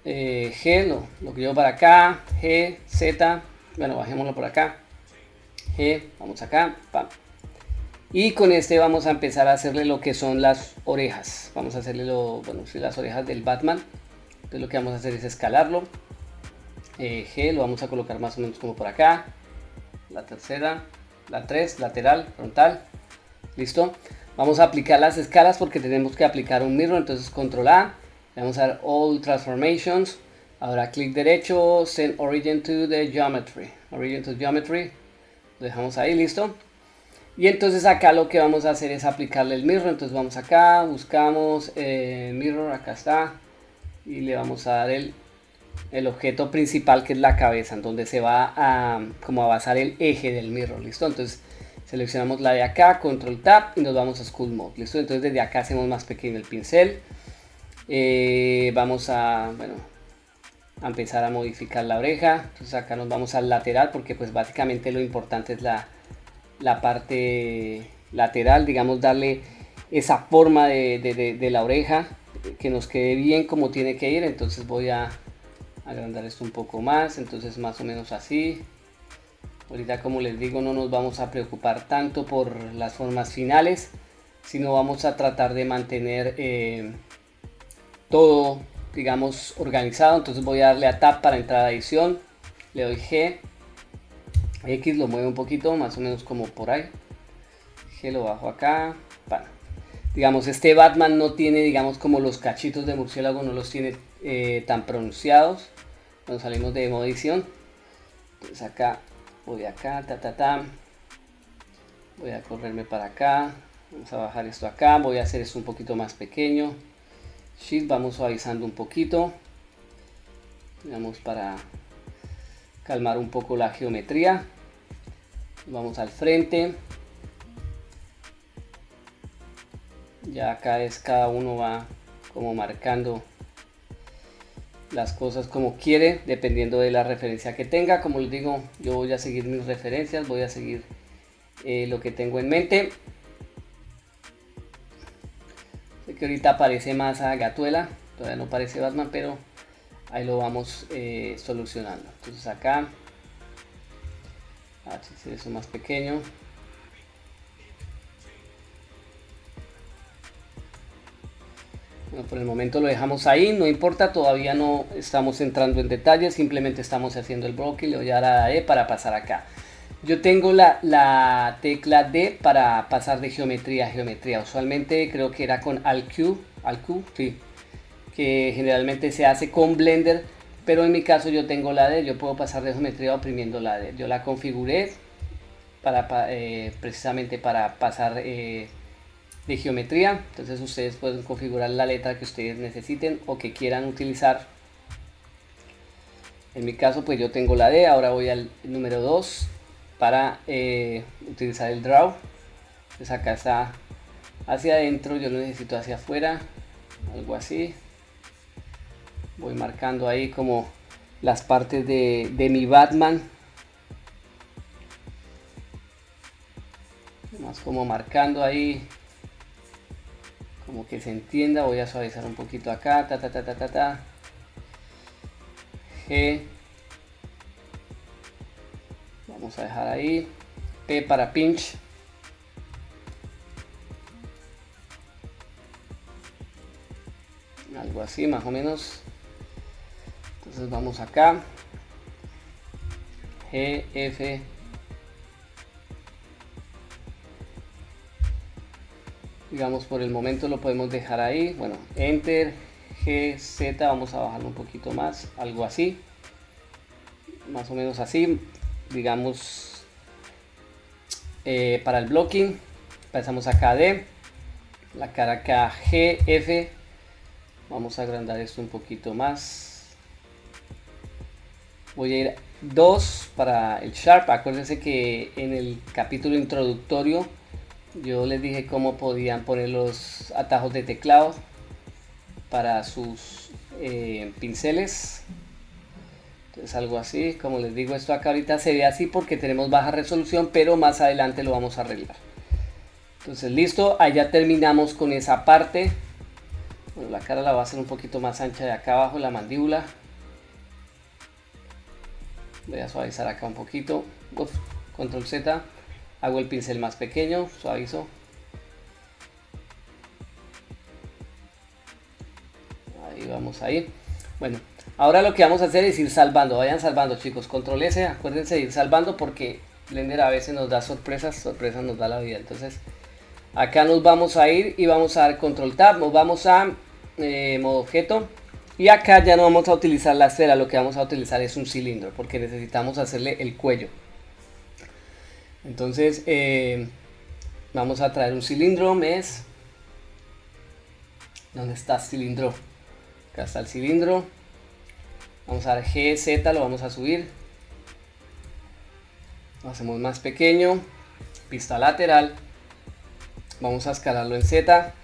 G, lo que llevo para acá, G, Z, bueno, bajémoslo por acá, G, vamos acá, pam. Y con este vamos a empezar a hacerle lo que son las orejas. Vamos a hacerle las orejas del Batman. Entonces lo que vamos a hacer es escalarlo. G lo vamos a colocar más o menos como por acá. La tercera, la 3, lateral, frontal. Listo. Vamos a aplicar las escalas porque tenemos que aplicar un mirror. Entonces control A. Le vamos a dar All Transformations. Ahora clic derecho, Send Origin to the Geometry. Origin to Geometry. Lo dejamos ahí, listo. Y entonces acá lo que vamos a hacer es aplicarle el mirror. Entonces vamos acá, buscamos mirror, acá está. Y le vamos a dar el objeto principal que es la cabeza, en donde se va a basar el eje del mirror, listo. Entonces seleccionamos la de acá, control tab y nos vamos a School Mode, listo. Entonces desde acá hacemos más pequeño el pincel. Vamos a, bueno, a empezar a modificar la oreja. Entonces acá nos vamos al lateral, porque pues básicamente lo importante es la parte lateral, digamos, darle esa forma de la oreja, que nos quede bien como tiene que ir. Entonces voy a agrandar esto un poco más, entonces más o menos así. Ahorita, como les digo, no nos vamos a preocupar tanto por las formas finales, sino vamos a tratar de mantener todo, digamos, organizado. Entonces voy a darle a Tab para entrar a edición, le doy G, X lo muevo un poquito, más o menos como por ahí, G lo bajo acá. Bueno, digamos, este Batman no tiene, digamos, como los cachitos de murciélago, no los tiene tan pronunciados cuando salimos de modo edición. Entonces acá voy acá, voy a correrme para acá, vamos a bajar esto acá, voy a hacer esto un poquito más pequeño, Shift, vamos suavizando un poquito, digamos, para calmar un poco la geometría. Vamos al frente, ya acá es, cada uno va como marcando las cosas como quiere, dependiendo de la referencia que tenga. Como les digo, yo voy a seguir mis referencias, voy a seguir lo que tengo en mente. Sé que ahorita parece más a Gatuela, todavía no parece Batman, pero ahí lo vamos solucionando. Entonces acá, a hacer eso más pequeño. Bueno, por el momento lo dejamos ahí, no importa, todavía no estamos entrando en detalles, simplemente estamos haciendo el bloque. Le voy a dar a E para pasar acá. Yo tengo la tecla D para pasar de geometría a geometría. Usualmente creo que era con Alt Q, sí, que generalmente se hace con Blender, pero en mi caso yo tengo la D. Yo puedo pasar de geometría oprimiendo la D. Yo la configuré precisamente para pasar de geometría. Entonces ustedes pueden configurar la letra que ustedes necesiten o que quieran utilizar. En mi caso pues yo tengo la D. Ahora voy al número 2 para utilizar el draw. Entonces acá está hacia adentro, yo lo necesito hacia afuera, algo así. Voy marcando ahí como las partes de mi Batman, más como marcando ahí, como que se entienda. Voy a suavizar un poquito acá, G, vamos a dejar ahí, P para pinch, algo así más o menos. Entonces vamos acá, G, F, digamos, por el momento lo podemos dejar ahí. Bueno, Enter, G, Z, vamos a bajarlo un poquito más, algo así, más o menos así, digamos. Para el blocking pasamos acá D, la cara acá G, F, vamos a agrandar esto un poquito más. Voy a ir 2 para el Sharp. Acuérdense que en el capítulo introductorio yo les dije cómo podían poner los atajos de teclado para sus pinceles. Entonces algo así, como les digo, esto acá ahorita se ve así porque tenemos baja resolución, pero más adelante lo vamos a arreglar. Entonces listo, allá terminamos con esa parte. Bueno, la cara la voy a hacer un poquito más ancha de acá abajo, la mandíbula. Voy a suavizar acá un poquito. Control Z, hago el pincel más pequeño, suavizo. Ahí vamos ahí. Bueno, ahora lo que vamos a hacer es ir salvando. Vayan salvando, chicos. Control S, acuérdense de ir salvando porque Blender a veces nos da sorpresas nos da la vida. Entonces acá nos vamos a ir y vamos a dar Control Tab. Nos vamos a modo objeto. Y acá ya no vamos a utilizar la esfera, lo que vamos a utilizar es un cilindro porque necesitamos hacerle el cuello. Entonces vamos a traer un cilindro, mes. ¿Dónde está el cilindro? Acá está el cilindro. Vamos a dar G, Z, lo vamos a subir. Lo hacemos más pequeño. Pista lateral. Vamos a escalarlo en Z.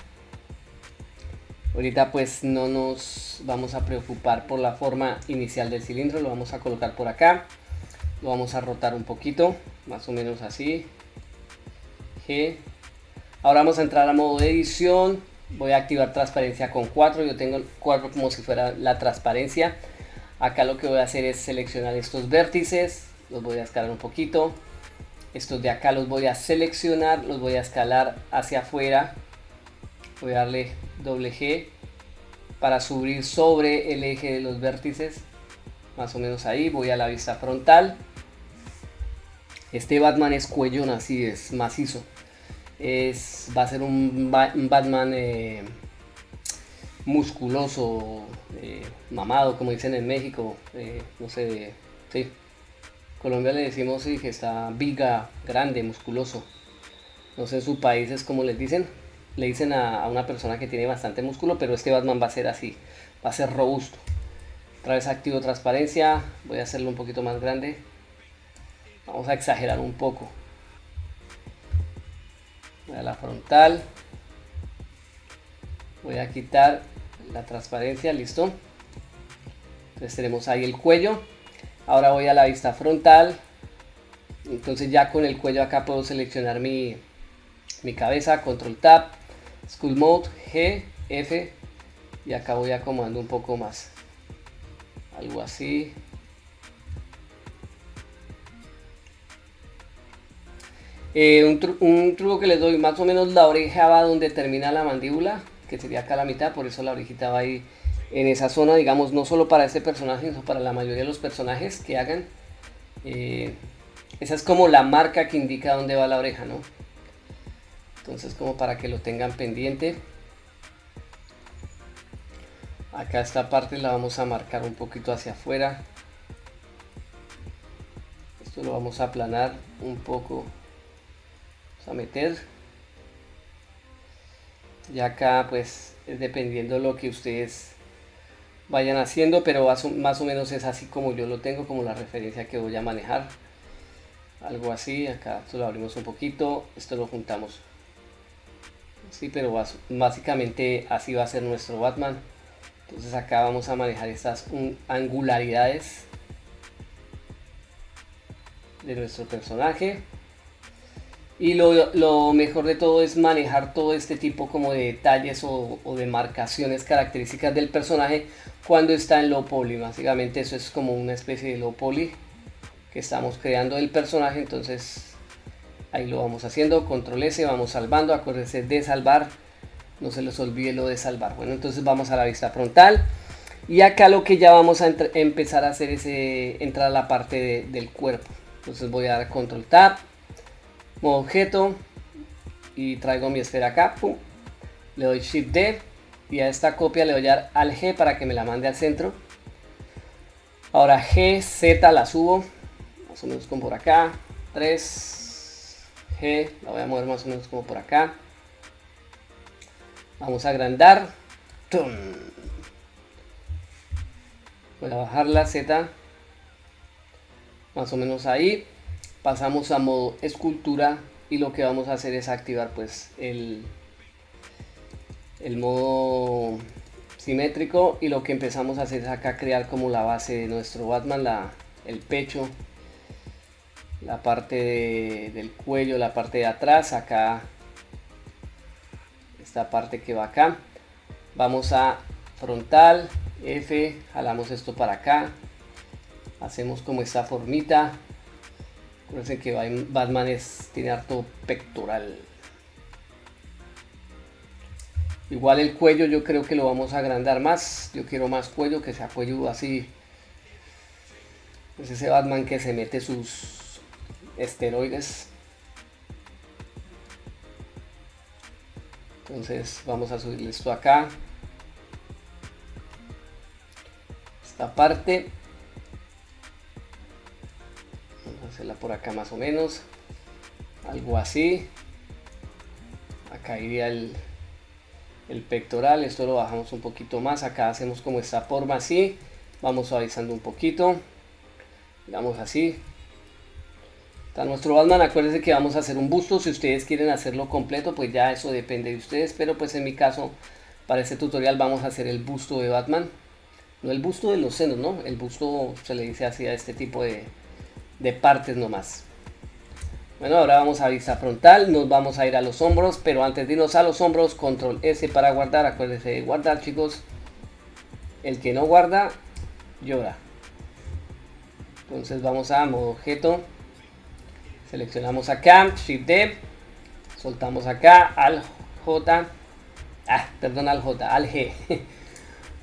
Ahorita pues no nos vamos a preocupar por la forma inicial del cilindro, lo vamos a colocar por acá, lo vamos a rotar un poquito, más o menos así. G. Ahora vamos a entrar a modo de edición, voy a activar transparencia con 4, yo tengo el 4 como si fuera la transparencia. Acá lo que voy a hacer es seleccionar estos vértices, los voy a escalar un poquito. Estos de acá los voy a seleccionar, los voy a escalar hacia afuera. Voy a darle doble G para subir sobre el eje de los vértices, más o menos ahí. Voy a la vista frontal. Este Batman es cuellón, así es macizo. Va a ser un Batman musculoso, mamado, como dicen en México. No sé, sí. Colombia le decimos sí, que está viga, grande, musculoso. No sé en su país es como les dicen. Le dicen a una persona que tiene bastante músculo, pero este Batman va a ser así, va a ser robusto. Otra vez activo transparencia, voy a hacerlo un poquito más grande. Vamos a exagerar un poco. Voy a la frontal. Voy a quitar la transparencia, listo. Entonces tenemos ahí el cuello. Ahora voy a la vista frontal. Entonces ya con el cuello acá puedo seleccionar mi cabeza, control tab. Skull Mode, G, F, y acá voy acomodando un poco más, algo así. Un truco que les doy, más o menos la oreja va donde termina la mandíbula, que sería acá a la mitad, por eso la orejita va ahí en esa zona, digamos, no solo para este personaje, sino para la mayoría de los personajes que hagan. Esa es como la marca que indica dónde va la oreja, ¿no? Entonces, como para que lo tengan pendiente. Acá esta parte la vamos a marcar un poquito hacia afuera. Esto lo vamos a aplanar un poco. Vamos a meter. Y acá pues es dependiendo de lo que ustedes vayan haciendo, pero más o menos es así como yo lo tengo, como la referencia que voy a manejar. Algo así, acá esto lo abrimos un poquito, esto lo juntamos. Sí, pero básicamente así va a ser nuestro Batman. Entonces acá vamos a manejar estas angularidades de nuestro personaje. Y lo mejor de todo es manejar todo este tipo como de detalles o de marcaciones características del personaje cuando está en low poly. Básicamente eso es como una especie de low poly que estamos creando del personaje. Entonces ahí lo vamos haciendo, control S, vamos salvando, acuérdense de salvar, no se les olvide lo de salvar. Bueno, entonces vamos a la vista frontal y acá lo que ya vamos a empezar a hacer es entrar a la parte del cuerpo. Entonces voy a dar control tab, modo objeto y traigo mi esfera acá, pum. Le doy shift D y a esta copia le voy a dar al G para que me la mande al centro. Ahora G, Z la subo, más o menos como por acá, 3, G, la voy a mover más o menos como por acá. Vamos a agrandar. ¡Tum! Voy a bajar la Z, más o menos ahí. Pasamos a modo escultura y lo que vamos a hacer es activar pues el modo simétrico, y lo que empezamos a hacer es acá crear como la base de nuestro Batman, el pecho, la parte del cuello, la parte de atrás, acá esta parte que va acá. Vamos a frontal, F, jalamos esto para acá, hacemos como esta formita. Acuérdense que Batman tiene harto pectoral. Igual el cuello yo creo que lo vamos a agrandar más. Yo quiero más cuello, que sea cuello así. Es ese Batman que se mete sus esteroides. Entonces vamos a subir esto acá. Esta parte. Vamos a hacerla por acá más o menos. Algo así. Acá iría el pectoral. Esto lo bajamos un poquito más. Acá hacemos como esta forma así. Vamos suavizando un poquito. Digamos así. Está nuestro Batman. Acuérdense que vamos a hacer un busto. Si ustedes quieren hacerlo completo, pues ya eso depende de ustedes. Pero pues en mi caso Para este tutorial vamos a hacer el busto de Batman. No el busto de los senos, ¿no? El busto se le dice así a este tipo de partes nomás. Bueno, ahora vamos a vista frontal, nos vamos a ir a los hombros, pero antes de irnos a los hombros, control S para guardar, acuérdense de guardar, chicos. El que no guarda, llora. Entonces vamos a modo objeto, seleccionamos acá, Shift D, soltamos acá al J, al G.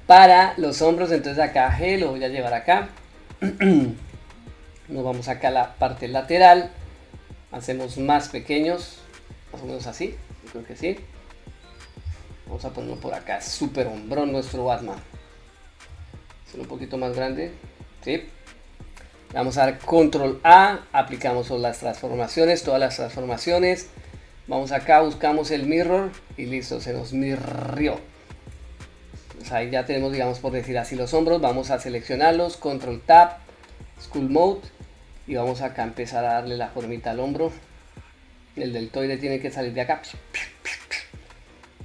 Para los hombros, entonces acá G lo voy a llevar acá. Nos vamos acá a la parte lateral, hacemos más pequeños, más o menos así, yo creo que sí. Vamos a ponerlo por acá, súper hombrón nuestro Batman. Hacerlo un poquito más grande, ¿sí? Vamos a dar control A, aplicamos las transformaciones, todas las transformaciones. Vamos acá, buscamos el mirror y listo, se nos mirrió. Pues ahí ya tenemos, digamos, por decir así, los hombros. Vamos a seleccionarlos, control tab, school mode, y vamos acá a empezar a darle la formita al hombro. El deltoide tiene que salir de acá,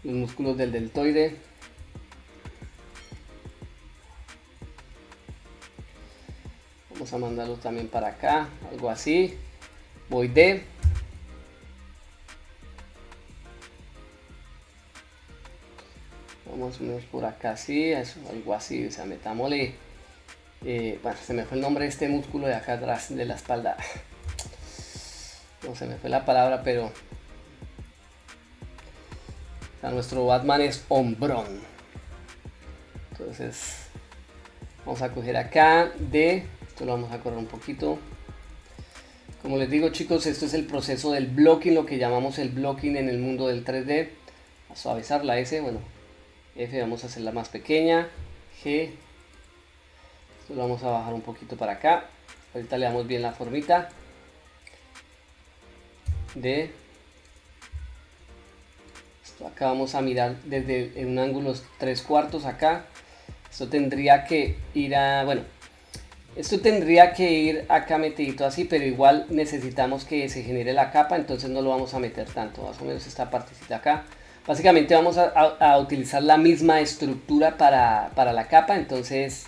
los músculos del deltoide. Vamos a mandarlo también para acá, algo así. Voy de vamos a menos por acá, así, eso, algo así, o sea, metámosle. Bueno, se me fue el nombre de este músculo de acá atrás de la espalda. No se me fue la palabra, pero o sea, nuestro Batman es hombrón. Entonces vamos a coger acá de esto, lo vamos a correr un poquito. Como les digo, chicos, esto es el proceso del blocking, lo que llamamos el blocking en el mundo del 3D. A suavizar la S, bueno, F vamos a hacerla más pequeña, G, esto lo vamos a bajar un poquito para acá. Ahorita le damos bien la formita. D, esto acá vamos a mirar desde un ángulo 3/4 acá. Esto tendría que ir a, bueno, esto tendría que ir acá metidito así, pero igual necesitamos que se genere la capa, entonces no lo vamos a meter tanto, más o menos esta partecita acá. Básicamente vamos a utilizar la misma estructura para la capa, entonces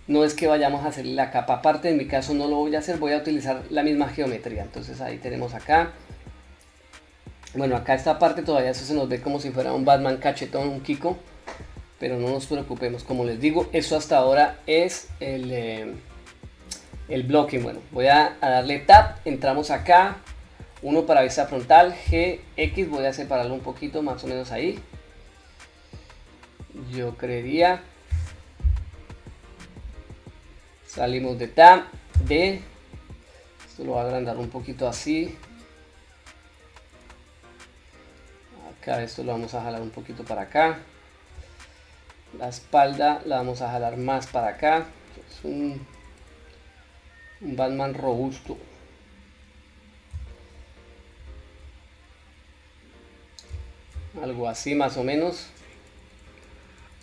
no es que vayamos a hacerle la capa aparte. En mi caso no lo voy a hacer, voy a utilizar la misma geometría. Entonces ahí tenemos acá, bueno, acá esta parte todavía eso se nos ve como si fuera un Batman cachetón, un Kiko, pero no nos preocupemos. Como les digo, eso hasta ahora es el blocking. Bueno, voy a darle tab, entramos acá, uno para vista frontal, G, X, voy a separarlo un poquito, más o menos ahí, yo creería. Salimos de tab, D, esto lo voy a agrandar un poquito así. Acá esto lo vamos a jalar un poquito para acá. La espalda la vamos a jalar más para acá. Es un Batman robusto. Algo así más o menos.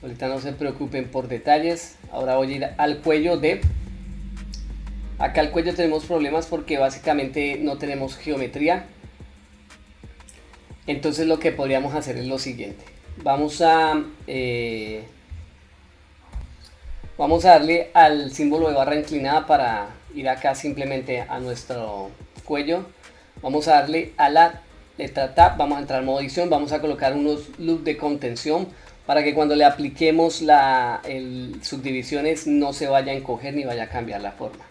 Ahorita no se preocupen por detalles. Ahora voy a ir al cuello de... Acá al cuello tenemos problemas porque básicamente no tenemos geometría. Entonces lo que podríamos hacer es lo siguiente. Vamos a darle al símbolo de barra inclinada para ir acá simplemente a nuestro cuello. Vamos a darle a la letra Tab, vamos a entrar en modo edición, vamos a colocar unos loops de contención para que cuando le apliquemos subdivisiones no se vaya a encoger ni vaya a cambiar la forma.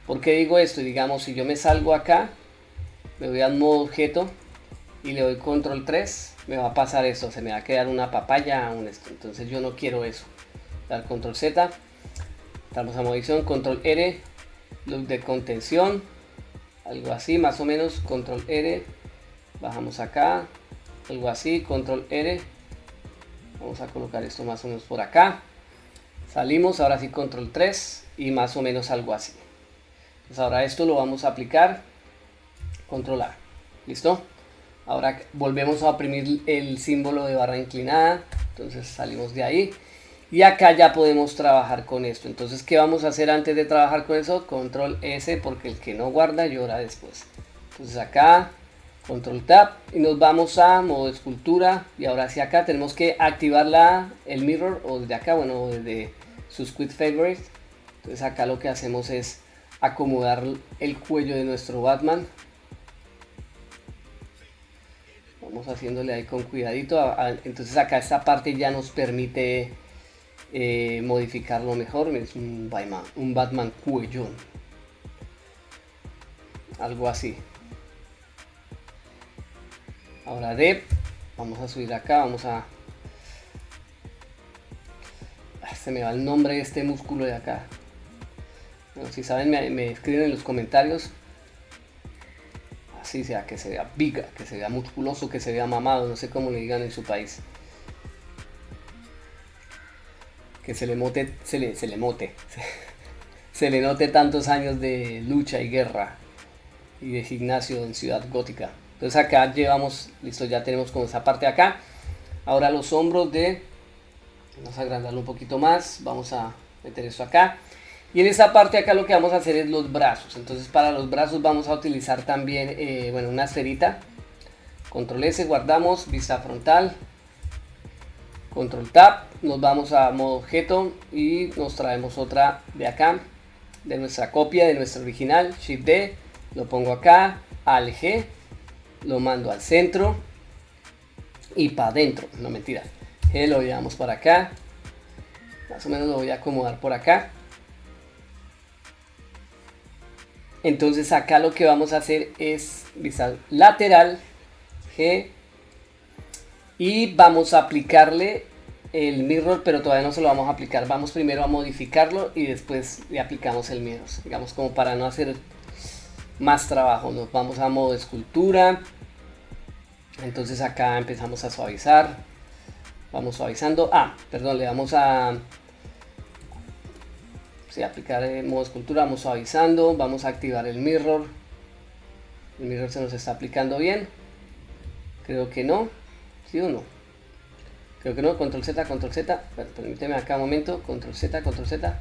¿Por qué digo esto? Digamos, si yo me salgo acá, me voy al modo objeto y le doy control 3, me va a pasar esto, se me va a quedar una papaya, entonces yo no quiero eso. Dar control Z, estamos a modo edición, control R, loop de contención, algo así más o menos, control R, bajamos acá, algo así, control R, vamos a colocar esto más o menos por acá, salimos, ahora sí control 3 y más o menos algo así. Pues ahora esto lo vamos a aplicar, control A, ¿listo? Ahora volvemos a oprimir el símbolo de barra inclinada, entonces salimos de ahí y acá ya podemos trabajar con esto. Entonces, ¿qué vamos a hacer antes de trabajar con eso? Control S, porque el que no guarda llora después. Entonces acá Control Tab y nos vamos a modo escultura. Y ahora sí, acá tenemos que activar el mirror, o desde acá, bueno, desde sus Quick Favorites. Entonces acá lo que hacemos es acomodar el cuello de nuestro Batman. Vamos haciéndole ahí con cuidadito. Entonces acá esta parte ya nos permite modificarlo mejor. Es un Batman cuellón, algo así. Ahora vamos a subir acá, se me va el nombre de este músculo de acá. Bueno, si saben me escriben en los comentarios. Así sea, que se vea viga, que se vea musculoso, que se vea mamado, no sé cómo le digan en su país. Que se le note tantos años de lucha y guerra y de gimnasio en Ciudad Gótica. Entonces acá llevamos, listo, ya tenemos como esa parte acá. Ahora los hombros vamos a agrandarlo un poquito más, vamos a meter esto acá. Y en esta parte acá lo que vamos a hacer es los brazos. Entonces para los brazos vamos a utilizar también, una esferita. Control S, guardamos, vista frontal. Control Tab, nos vamos a modo objeto y nos traemos otra de acá, de nuestra copia, de nuestro original. Shift D, lo pongo acá, Alt G, lo mando al centro y para adentro, no mentiras. G lo llevamos para acá, más o menos lo voy a acomodar por acá. Entonces acá lo que vamos a hacer es vista lateral, G, y vamos a aplicarle el mirror, pero todavía no se lo vamos a aplicar. Vamos primero a modificarlo y después le aplicamos el mirror, digamos, como para no hacer más trabajo. Nos vamos a modo escultura. Entonces acá empezamos a suavizar, vamos suavizando. Le vamos a aplicar el modo escultura, vamos suavizando, vamos a activar el mirror. El mirror se nos está aplicando bien, creo que no. ¿Sí o no? Creo que no. Control Z, Control Z. Permíteme acá un momento. Control Z, Control Z.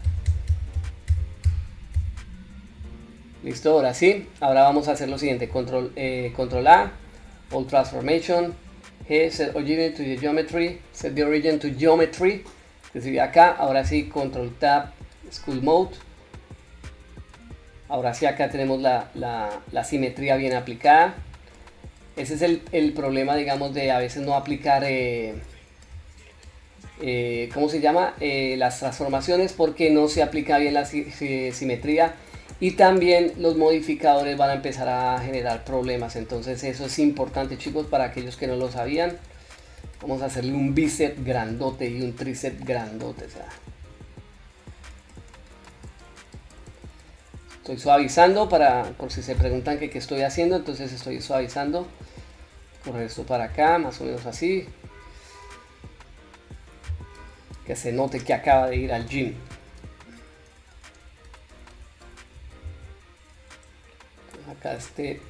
Listo, ahora sí. Ahora vamos a hacer lo siguiente. Control A. All Transformation. G. Set Origin to Geometry. Set the Origin to Geometry. Que sería acá. Ahora sí. Control Tab. School Mode. Ahora sí, acá tenemos la simetría bien aplicada. Ese es el problema, digamos, de a veces no aplicar, ¿cómo se llama? Las transformaciones, porque no se aplica bien la simetría, y también los modificadores van a empezar a generar problemas. Entonces eso es importante, chicos, para aquellos que no lo sabían. Vamos a hacerle un bíceps grandote y un tríceps grandote. O sea, estoy suavizando por si se preguntan qué estoy haciendo. Entonces estoy suavizando. Correr esto para acá, más o menos así. Que se note que acaba de ir al gym. Entonces acá este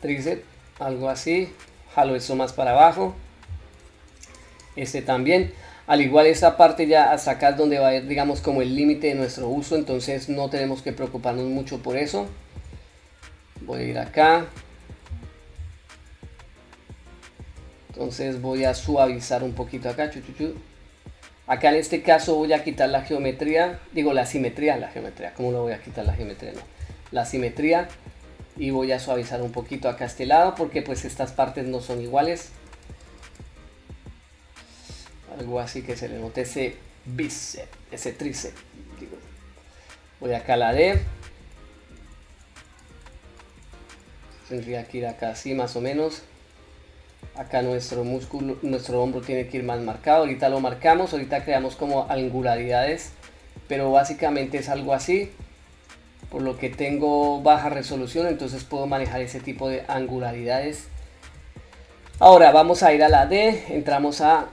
tríceps, algo así. Jalo eso más para abajo. Este también. Al igual esta parte ya hasta acá es donde va a ir, digamos, como el límite de nuestro uso. Entonces no tenemos que preocuparnos mucho por eso. Voy a ir acá. Entonces voy a suavizar un poquito acá. Acá en este caso voy a quitar la geometría. Digo la geometría. ¿Cómo no voy a quitar la geometría? No. La simetría. Y voy a suavizar un poquito acá a este lado, porque pues estas partes no son iguales. Algo así que se le note ese bíceps, ese tríceps. Voy acá a la D. Tendría que ir acá así más o menos. Acá nuestro músculo, nuestro hombro tiene que ir más marcado. Ahorita lo marcamos, ahorita creamos como angularidades, pero básicamente es algo así. Por lo que tengo baja resolución, entonces puedo manejar ese tipo de angularidades. Ahora vamos a ir a la D, entramos a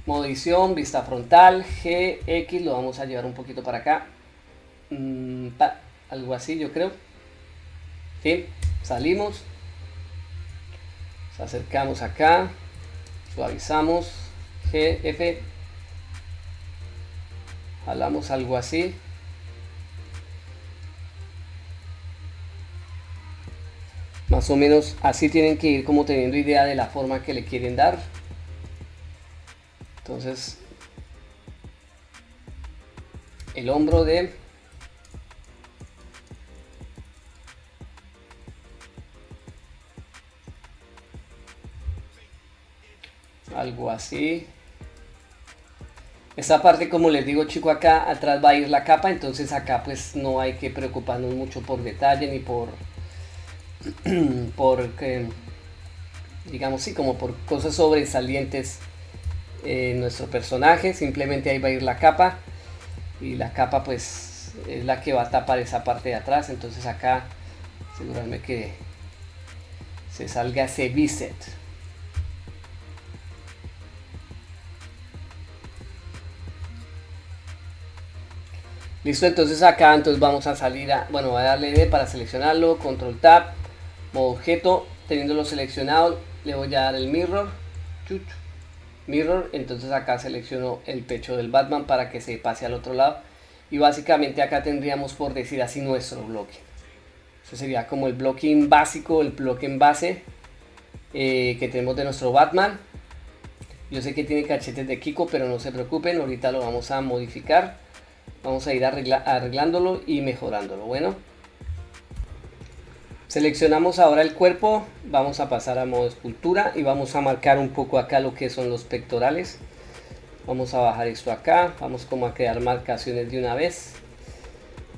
modo edición, vista frontal, G, X, lo vamos a llevar un poquito para acá. Algo así yo creo. ¿Sí? Salimos. Nos acercamos acá, suavizamos, G, F, jalamos algo así. Más o menos así tienen que ir como teniendo idea de la forma que le quieren dar. Entonces el hombro de algo así. Esta parte, como les digo, chico, acá atrás va a ir la capa, entonces acá pues no hay que preocuparnos mucho por detalle ni por digamos, sí, como por cosas sobresalientes en nuestro personaje. Simplemente ahí va a ir la capa, y la capa pues es la que va a tapar esa parte de atrás. Entonces acá asegurarme que se salga ese bíceps. Listo, entonces acá entonces vamos a salir a, bueno, voy a darle D para seleccionarlo, control tab, modo objeto, teniéndolo seleccionado le voy a dar el mirror, mirror. Entonces acá selecciono el pecho del Batman para que se pase al otro lado, y básicamente acá tendríamos, por decir así, nuestro bloque. Eso sería como el blocking básico, el blocking base que tenemos de nuestro Batman. Yo sé que tiene cachetes de Kiko, pero no se preocupen, ahorita lo vamos a modificar. Vamos a ir arreglándolo y mejorándolo. Bueno, seleccionamos ahora el cuerpo, vamos a pasar a modo escultura y vamos a marcar un poco acá lo que son los pectorales. Vamos a bajar esto acá, vamos como a crear marcaciones de una vez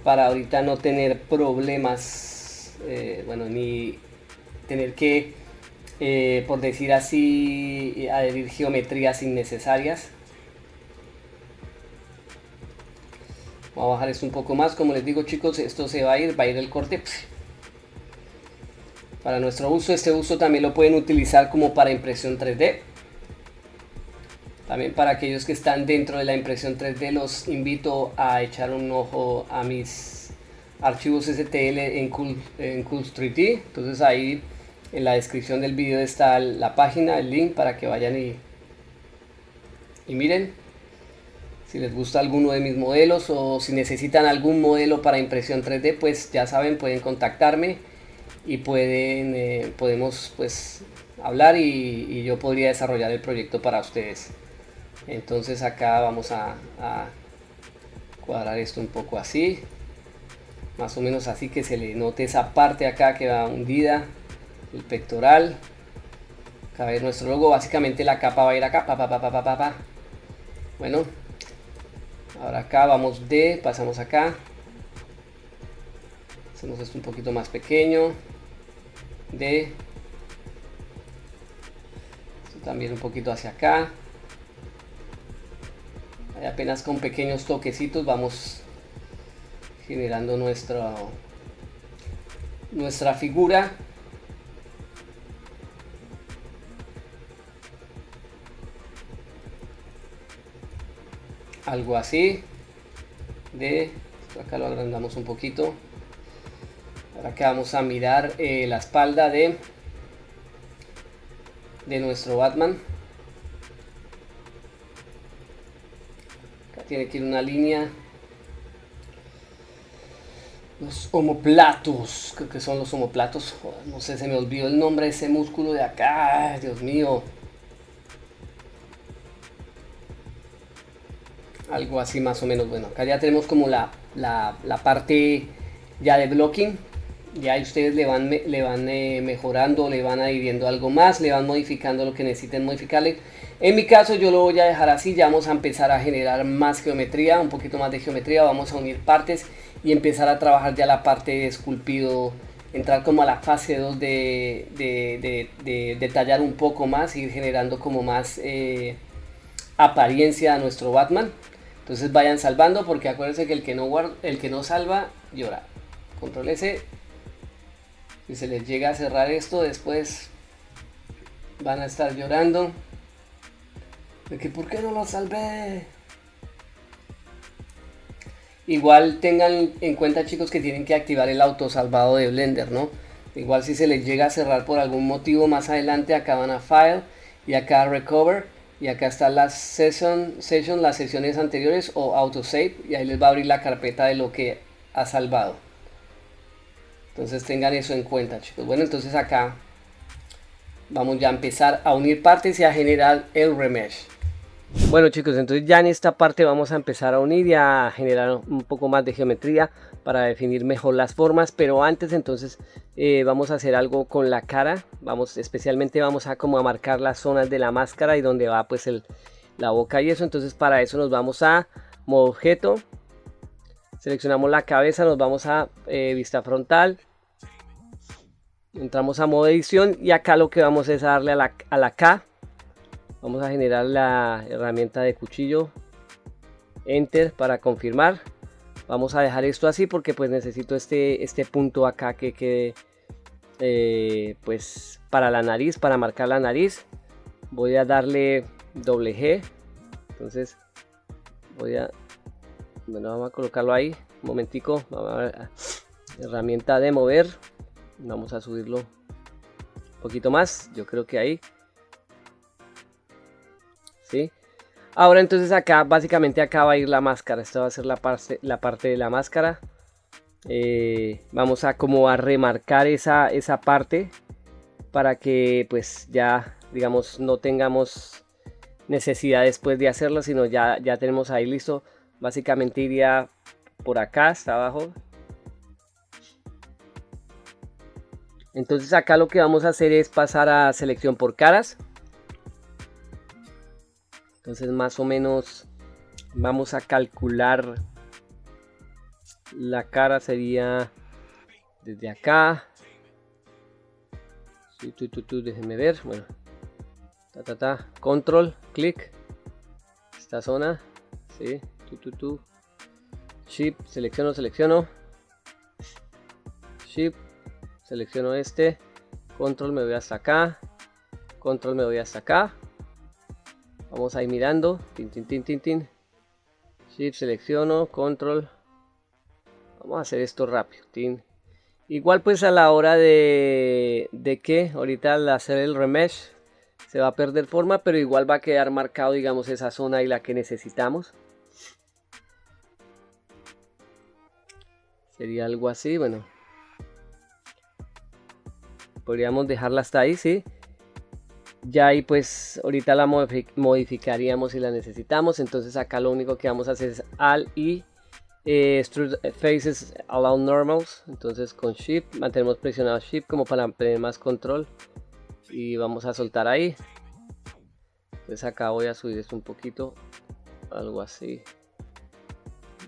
para ahorita no tener problemas, bueno, ni tener que, por decir así, adherir geometrías innecesarias. Voy a bajar esto un poco más. Como les digo, chicos, esto va a ir el corte para nuestro uso. Este uso también lo pueden utilizar como para impresión 3D. También para aquellos que están dentro de la impresión 3D, los invito a echar un ojo a mis archivos STL en Cool 3D. Entonces ahí en la descripción del video está la página, el link para que vayan y miren. Si les gusta alguno de mis modelos o si necesitan algún modelo para impresión 3D, pues ya saben, pueden contactarme y podemos pues hablar y yo podría desarrollar el proyecto para ustedes. Entonces acá vamos a cuadrar esto un poco así, más o menos así, que se le note esa parte acá que va hundida, el pectoral. Acá ver nuestro logo, básicamente la capa va a ir acá, Bueno, ahora acá vamos pasamos acá, hacemos esto un poquito más pequeño, esto también un poquito hacia acá. Ahí apenas con pequeños toquecitos vamos generando nuestra figura. Algo así. Acá lo agrandamos un poquito. Ahora que vamos a mirar la espalda de nuestro Batman. Acá tiene que ir una línea. Los omoplatos, creo que son los omoplatos. Joder, no sé, se me olvidó el nombre de ese músculo de acá. Ay, Dios mío. Algo así más o menos. Bueno, acá ya tenemos como la parte ya de blocking. Ya ustedes le van mejorando, le van adhiriendo algo más, le van modificando lo que necesiten modificarle. En mi caso yo lo voy a dejar así. Ya vamos a empezar a generar más geometría, un poquito más de geometría. Vamos a unir partes y empezar a trabajar ya la parte de esculpido, entrar como a la fase 2 de detallar un poco más, ir generando como más apariencia a nuestro Batman. Entonces vayan salvando, porque acuérdense que el que no salva llora. Control S. Si se les llega a cerrar esto, después van a estar llorando de que ¿por qué no lo salvé? Igual tengan en cuenta, chicos, que tienen que activar el autosalvado de Blender, ¿no? Igual si se les llega a cerrar por algún motivo más adelante, acá van a File y acá a Recover, y acá está la session, las sesiones anteriores, o autosave, y ahí les va a abrir la carpeta de lo que ha salvado. Entonces tengan eso en cuenta, chicos. Bueno, entonces acá vamos ya a empezar a unir partes y a generar el remesh. Bueno, chicos, entonces ya en esta parte vamos a empezar a unir y a generar un poco más de geometría para definir mejor las formas, pero antes entonces vamos a hacer algo con la cara. Especialmente vamos a como a marcar las zonas de la máscara y donde va pues la boca y eso. Entonces para eso nos vamos a modo objeto, seleccionamos la cabeza, nos vamos a vista frontal, entramos a modo edición y acá lo que vamos es a darle a la K. Vamos a generar la herramienta de cuchillo, enter para confirmar. Vamos a dejar esto así porque pues necesito este punto acá que quede pues para la nariz, para marcar la nariz. Voy a darle doble G, entonces vamos a colocarlo ahí, un momentico. Vamos a ver, herramienta de mover, vamos a subirlo un poquito más, yo creo que ahí. ¿Sí? Ahora entonces acá básicamente acá va a ir la máscara. Esta va a ser la parte de la máscara. Vamos a como a remarcar esa parte para que pues ya digamos no tengamos necesidad después de hacerlo, sino ya tenemos ahí listo. Básicamente iría por acá hasta abajo. Entonces acá lo que vamos a hacer es pasar a selección por caras. Entonces más o menos vamos a calcular la cara, sería desde acá. Sí, déjenme ver. Bueno, control, clic, esta zona, sí, shift, selecciono, shift, selecciono este, control, me voy hasta acá, control, me voy hasta acá. Vamos a ir mirando, shift, selecciono, control. Vamos a hacer esto rápido. Igual pues a la hora de que ahorita al hacer el remesh se va a perder forma, pero igual va a quedar marcado digamos esa zona y la que necesitamos. Sería algo así, bueno. Podríamos dejarla hasta ahí, sí. Ya ahí pues ahorita la modificaríamos si la necesitamos. Entonces acá lo único que vamos a hacer es Alt y Extrude Faces Allow Normals. Entonces con Shift mantenemos presionado Shift como para tener más control. Y vamos a soltar ahí. Entonces acá voy a subir esto un poquito. Algo así.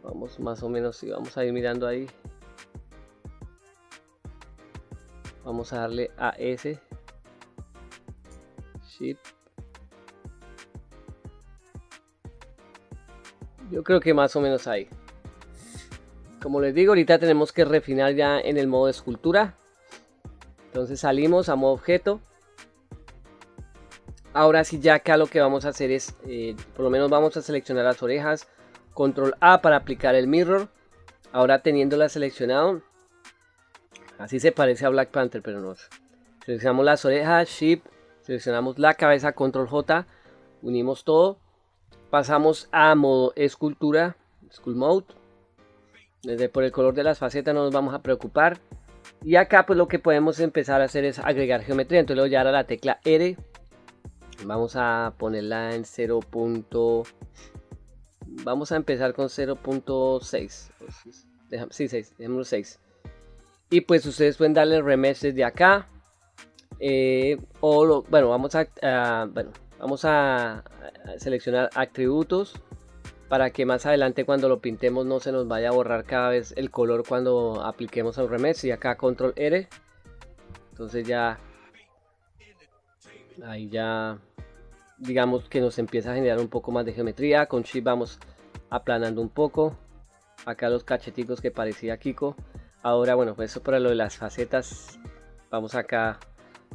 Vamos más o menos y vamos a ir mirando ahí. Vamos a darle a S. Shift. Yo creo que más o menos ahí. Como les digo, ahorita tenemos que refinar ya en el modo de escultura. Entonces salimos a modo objeto. Ahora sí, ya acá lo que vamos a hacer es, por lo menos vamos a seleccionar las orejas. Control A para aplicar el mirror. Ahora teniéndola seleccionado. Así se parece a Black Panther, pero no. Seleccionamos las orejas, Shift. Seleccionamos la cabeza, Control J. Unimos todo. Pasamos a modo escultura, Skull Mode. Desde por el color de las facetas no nos vamos a preocupar. Y acá pues lo que podemos empezar a hacer es agregar geometría. Entonces le voy a dar a la tecla R. Vamos a ponerla en 0. Vamos a empezar con 0.6. Sí, 6. Dejémoslo 6. Y pues ustedes pueden darle remesh desde acá. Bueno, vamos a seleccionar atributos para que más adelante cuando lo pintemos no se nos vaya a borrar cada vez el color cuando apliquemos el remesh. Y acá control R. Entonces ya ahí ya digamos que nos empieza a generar un poco más de geometría. Con Shift vamos aplanando un poco. Acá los cacheticos que parecía Kiko. Ahora bueno, pues eso para lo de las facetas. Vamos acá,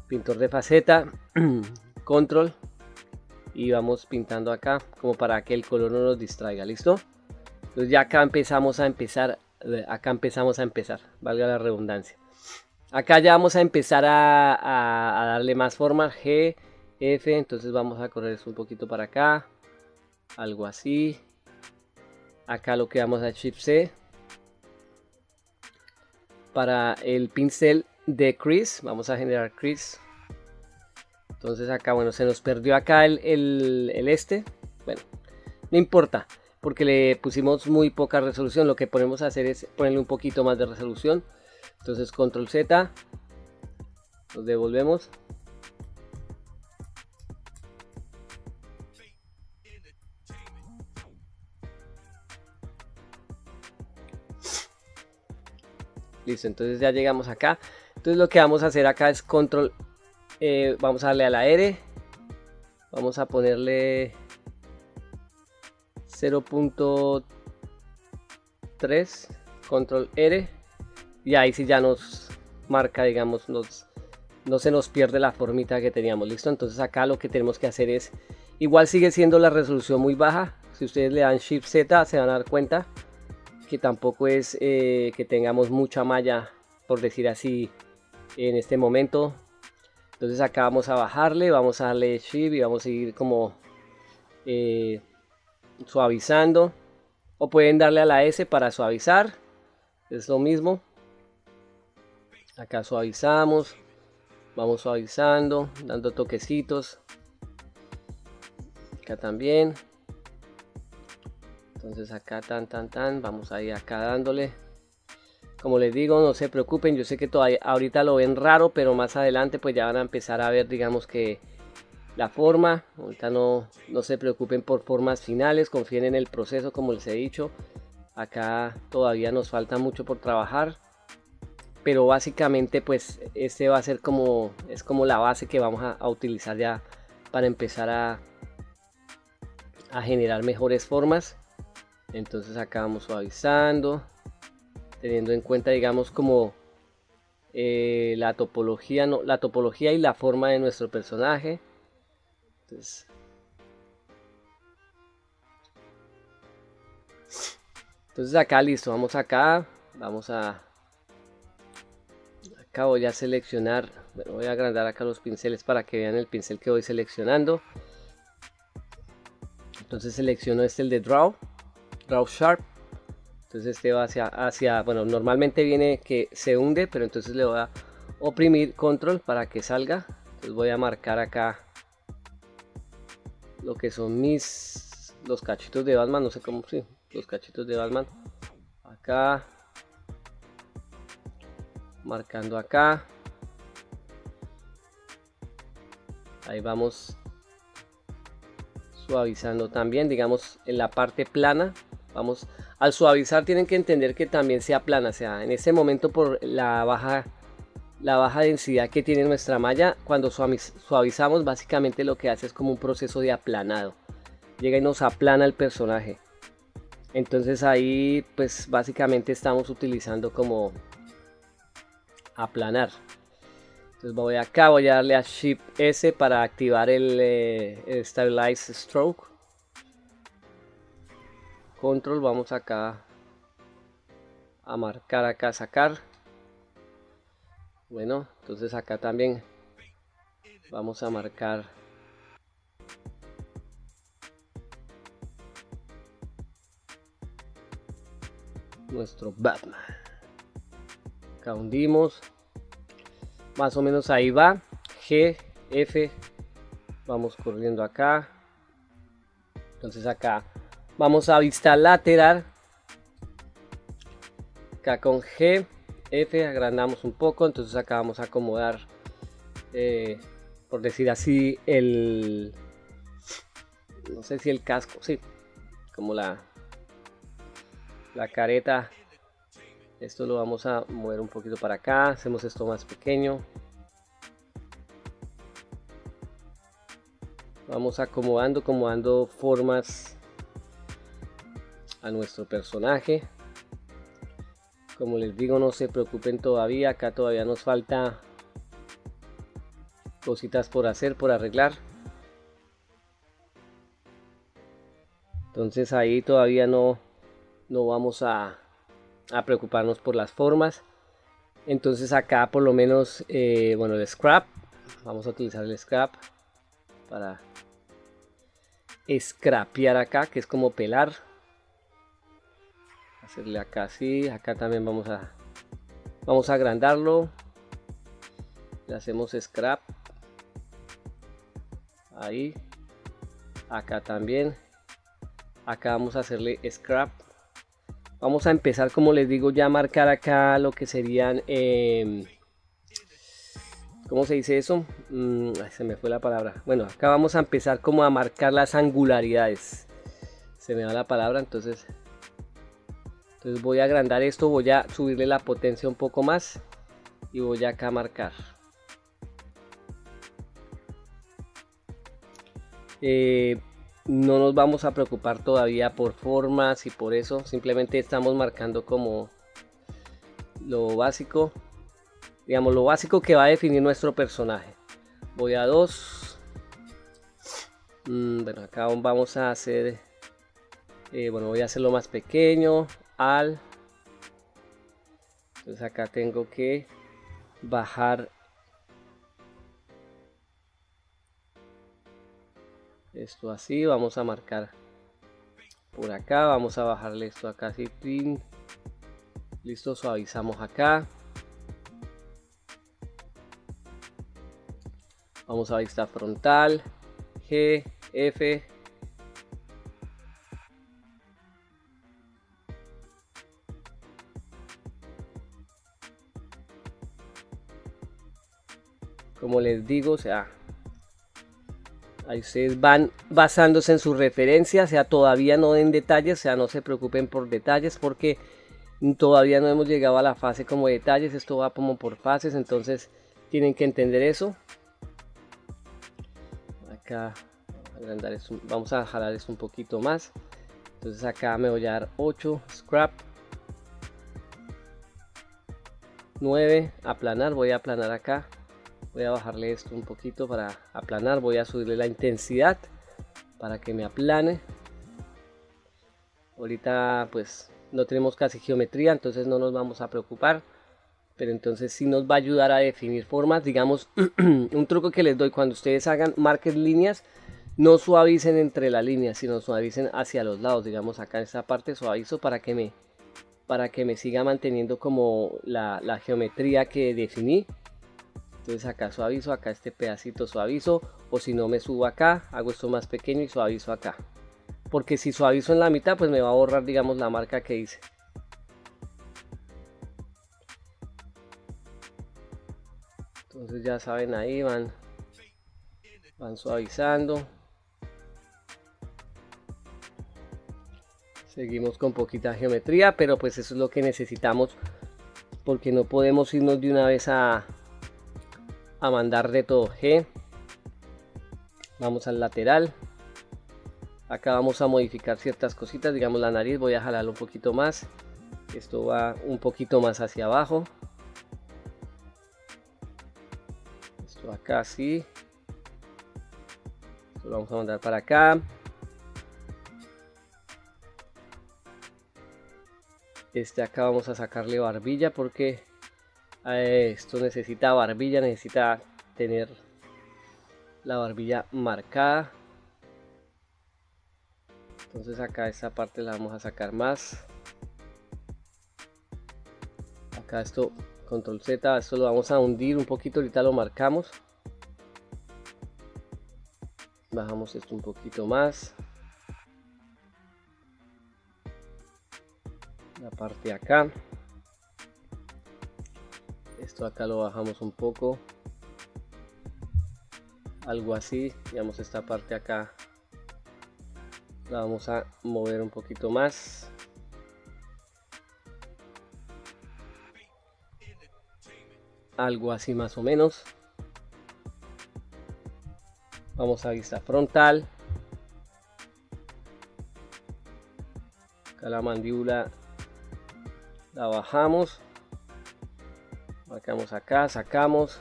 pintor de faceta, control, y vamos pintando acá como para que el color no nos distraiga. ¿Listo? Entonces ya acá empezamos a empezar, valga la redundancia. Acá ya vamos a empezar a darle más forma. G, F, entonces vamos a correr esto un poquito para acá, algo así. Acá lo que vamos a Shift C para el pincel de crease. Vamos a generar crease. Entonces acá, bueno, se nos perdió acá bueno, no importa, porque le pusimos muy poca resolución. Lo que podemos hacer es ponerle un poquito más de resolución. Entonces control Z, nos devolvemos. Listo, entonces ya llegamos acá. Entonces lo que vamos a hacer acá es control, vamos a darle a la R, vamos a ponerle 0.3, control R, y ahí sí ya nos marca, digamos, no se nos pierde la formita que teníamos. Listo, entonces acá lo que tenemos que hacer es, igual sigue siendo la resolución muy baja. Si ustedes le dan Shift Z se van a dar cuenta que tampoco es que tengamos mucha malla, por decir así, en este momento. Entonces acá vamos a bajarle, vamos a darle Shift y vamos a ir como suavizando, o pueden darle a la S para suavizar, es lo mismo. Acá suavizamos, vamos suavizando, dando toquecitos, acá también. Entonces acá tan, vamos a ir acá dándole. Como les digo, no se preocupen, yo sé que todavía ahorita lo ven raro, pero más adelante pues ya van a empezar a ver, digamos, que la forma. Ahorita no se preocupen por formas finales, confíen en el proceso, como les he dicho. Acá todavía nos falta mucho por trabajar, pero básicamente pues este va a ser como, es como la base que vamos a utilizar ya para empezar a generar mejores formas. Entonces acá vamos suavizando, teniendo en cuenta, digamos, como la topología y la forma de nuestro personaje. Entonces acá listo, vamos acá, acá voy a seleccionar, bueno, voy a agrandar acá los pinceles para que vean el pincel que voy seleccionando. Entonces selecciono el de Draw Sharp. Entonces este va hacia, bueno, normalmente viene que se hunde, pero entonces le voy a oprimir control para que salga. Entonces voy a marcar acá lo que son los cachitos de Batman, no sé cómo, sí, los cachitos de Batman. Acá, marcando acá. Ahí vamos suavizando también, digamos, en la parte plana. Vamos, al suavizar tienen que entender que también sea plana, o sea, en este momento por la baja densidad que tiene nuestra malla, cuando suavizamos básicamente lo que hace es como un proceso de aplanado, llega y nos aplana el personaje. Entonces ahí pues básicamente estamos utilizando como aplanar. Entonces voy acá, voy a darle a Shift S para activar el Stabilize Stroke. Control, vamos acá a marcar, acá sacar. Bueno, entonces acá también vamos a marcar nuestro Batman. Acá hundimos, más o menos ahí va. G, F, vamos corriendo acá. Entonces acá vamos a vista lateral. Acá con G, F agrandamos un poco. Entonces acá vamos a acomodar, por decir así, no sé si el casco, sí, como la careta. Esto lo vamos a mover un poquito para acá, hacemos esto más pequeño. Vamos acomodando formas a nuestro personaje. Como les digo, no se preocupen todavía, acá todavía nos falta cositas por hacer, por arreglar. Entonces ahí todavía no vamos a preocuparnos por las formas. Entonces acá por lo menos, bueno, el scrap, vamos a utilizar el scrap para scrapear acá, que es como pelar. Hacerle acá así, acá también vamos a Vamos a agrandarlo, le hacemos scrap, ahí, acá también, acá vamos a hacerle scrap. Vamos a empezar, como les digo, ya a marcar acá lo que serían, ¿cómo se dice eso? Se me fue la palabra. Bueno, acá vamos a empezar como a marcar las angularidades. Se me va la palabra, entonces voy a agrandar esto, voy a subirle la potencia un poco más y voy acá a marcar. No nos vamos a preocupar todavía por formas y por eso, simplemente estamos marcando como lo básico, digamos lo básico que va a definir nuestro personaje. Voy a 2. Bueno, acá vamos a hacer, bueno, voy a hacerlo más pequeño, entonces acá tengo que bajar esto así, vamos a marcar por acá, vamos a bajarle esto acá así, listo, suavizamos acá, vamos a vista frontal, G, F, como les digo, o sea, ahí ustedes van basándose en su referencia, o sea, todavía no den detalles, o sea, no se preocupen por detalles porque todavía no hemos llegado a la fase como de detalles, esto va como por fases, entonces tienen que entender eso. Acá agrandar esto, vamos a jalar esto un poquito más, entonces acá me voy a dar 8, scrap, 9, aplanar, voy a aplanar acá. Voy a bajarle esto un poquito para aplanar, voy a subirle la intensidad para que me aplane. Ahorita pues no tenemos casi geometría, entonces no nos vamos a preocupar, pero entonces sí nos va a ayudar a definir formas. Digamos, un truco que les doy: cuando ustedes marquen líneas, no suavicen entre las líneas, sino suavicen hacia los lados. Digamos, acá en esta parte suavizo para que me siga manteniendo como la geometría que definí. Entonces acá suavizo, acá este pedacito suavizo, o si no me subo acá, hago esto más pequeño y suavizo acá, porque si suavizo en la mitad pues me va a borrar, digamos, la marca que hice. Entonces ya saben, ahí van suavizando. Seguimos con poquita geometría, pero pues eso es lo que necesitamos, porque no podemos irnos de una vez a mandar de todo. G, vamos al lateral, acá vamos a modificar ciertas cositas, digamos la nariz, voy a jalarlo un poquito más, esto va un poquito más hacia abajo, esto acá sí, esto lo vamos a mandar para acá, este acá vamos a sacarle barbilla porque esto necesita barbilla, necesita tener la barbilla marcada. Entonces acá esta parte la vamos a sacar más. Acá esto, control Z, esto lo vamos a hundir un poquito, ahorita lo marcamos. Bajamos esto un poquito más. La parte de acá. Esto acá lo bajamos un poco. Algo así, digamos esta parte acá la vamos a mover un poquito más. Algo así más o menos. Vamos a vista frontal. Acá la mandíbula la bajamos. Marcamos acá, sacamos.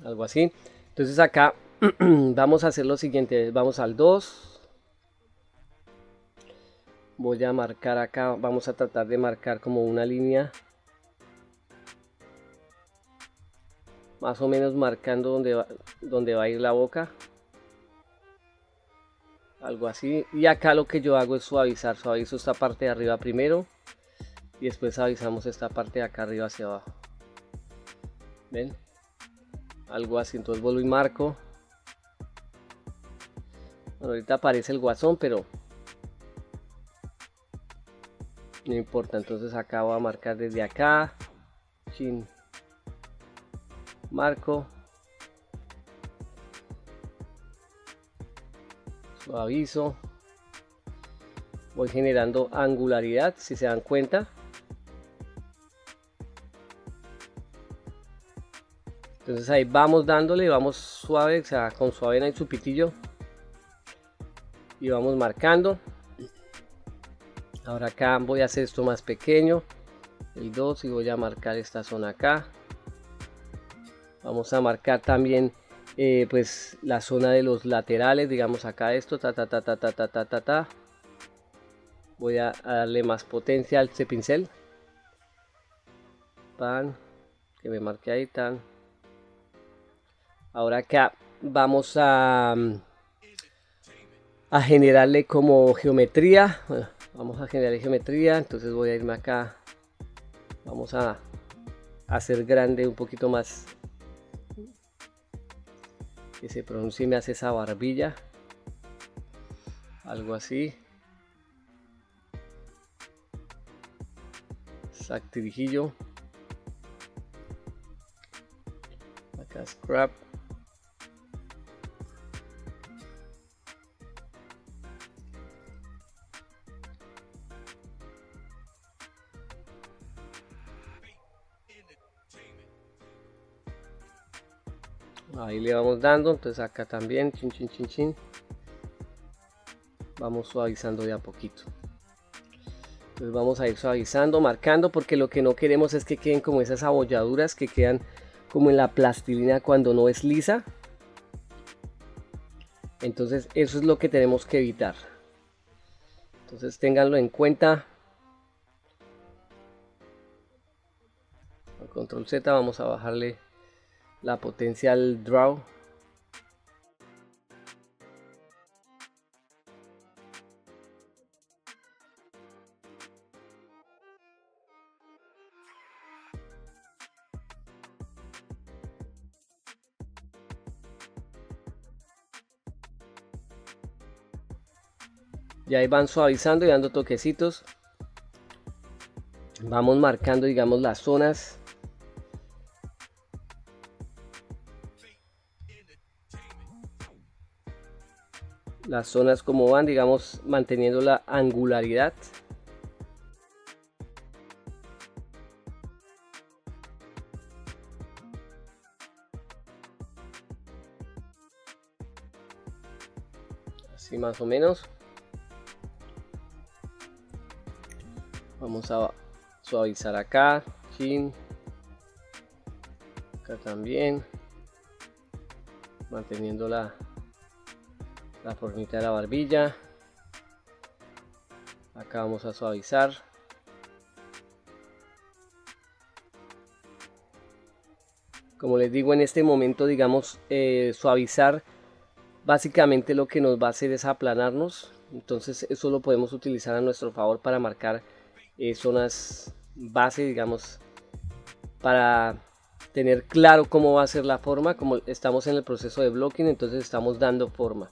Algo así. Entonces acá vamos a hacer lo siguiente, vamos al 2, voy a marcar acá, vamos a tratar de marcar como una línea, más o menos marcando donde va a ir la boca. algo así. Y acá lo que yo hago es suavizar, suavizo esta parte de arriba primero y después suavizamos esta parte de acá arriba hacia abajo. ¿Ven? Algo así, entonces vuelvo y marco. Bueno, ahorita aparece el guasón, pero no importa. Entonces acá voy a marcar desde acá, chin, marco, suavizo, voy generando angularidad, si se dan cuenta. Entonces ahí vamos dándole, vamos suave, o sea, con suave en el chupitillo y vamos marcando. Ahora acá voy a hacer esto más pequeño, el 2, y voy a marcar esta zona acá. Vamos a marcar también pues la zona de los laterales, digamos acá esto, ta. Voy a darle más potencia a este pincel. Pan, que me marque ahí, tan. Ahora acá vamos a generarle como geometría. Bueno, vamos a generar geometría, entonces voy a irme acá. Vamos a hacer grande un poquito más, que se pronuncie, me hace esa barbilla, algo así. Sactirijillo. Acá scrap. Ahí le vamos dando, entonces acá también, chin. Vamos suavizando de a poquito. Entonces vamos a ir suavizando, marcando, porque lo que no queremos es que queden como esas abolladuras que quedan como en la plastilina cuando no es lisa. Entonces eso es lo que tenemos que evitar. Entonces ténganlo en cuenta. Con control Z vamos a bajarle la potencia al draw. Y ahí van suavizando y dando toquecitos. Vamos marcando, digamos, las zonas. Las zonas como van, digamos, manteniendo la angularidad. Así más o menos. Vamos a suavizar acá, chin, acá también, manteniendo la formita de la barbilla. Acá vamos a suavizar. Como les digo, en este momento, digamos, suavizar básicamente lo que nos va a hacer es aplanarnos. Entonces eso lo podemos utilizar a nuestro favor para marcar zonas base, digamos, para tener claro cómo va a ser la forma. Como estamos en el proceso de blocking, entonces estamos dando forma.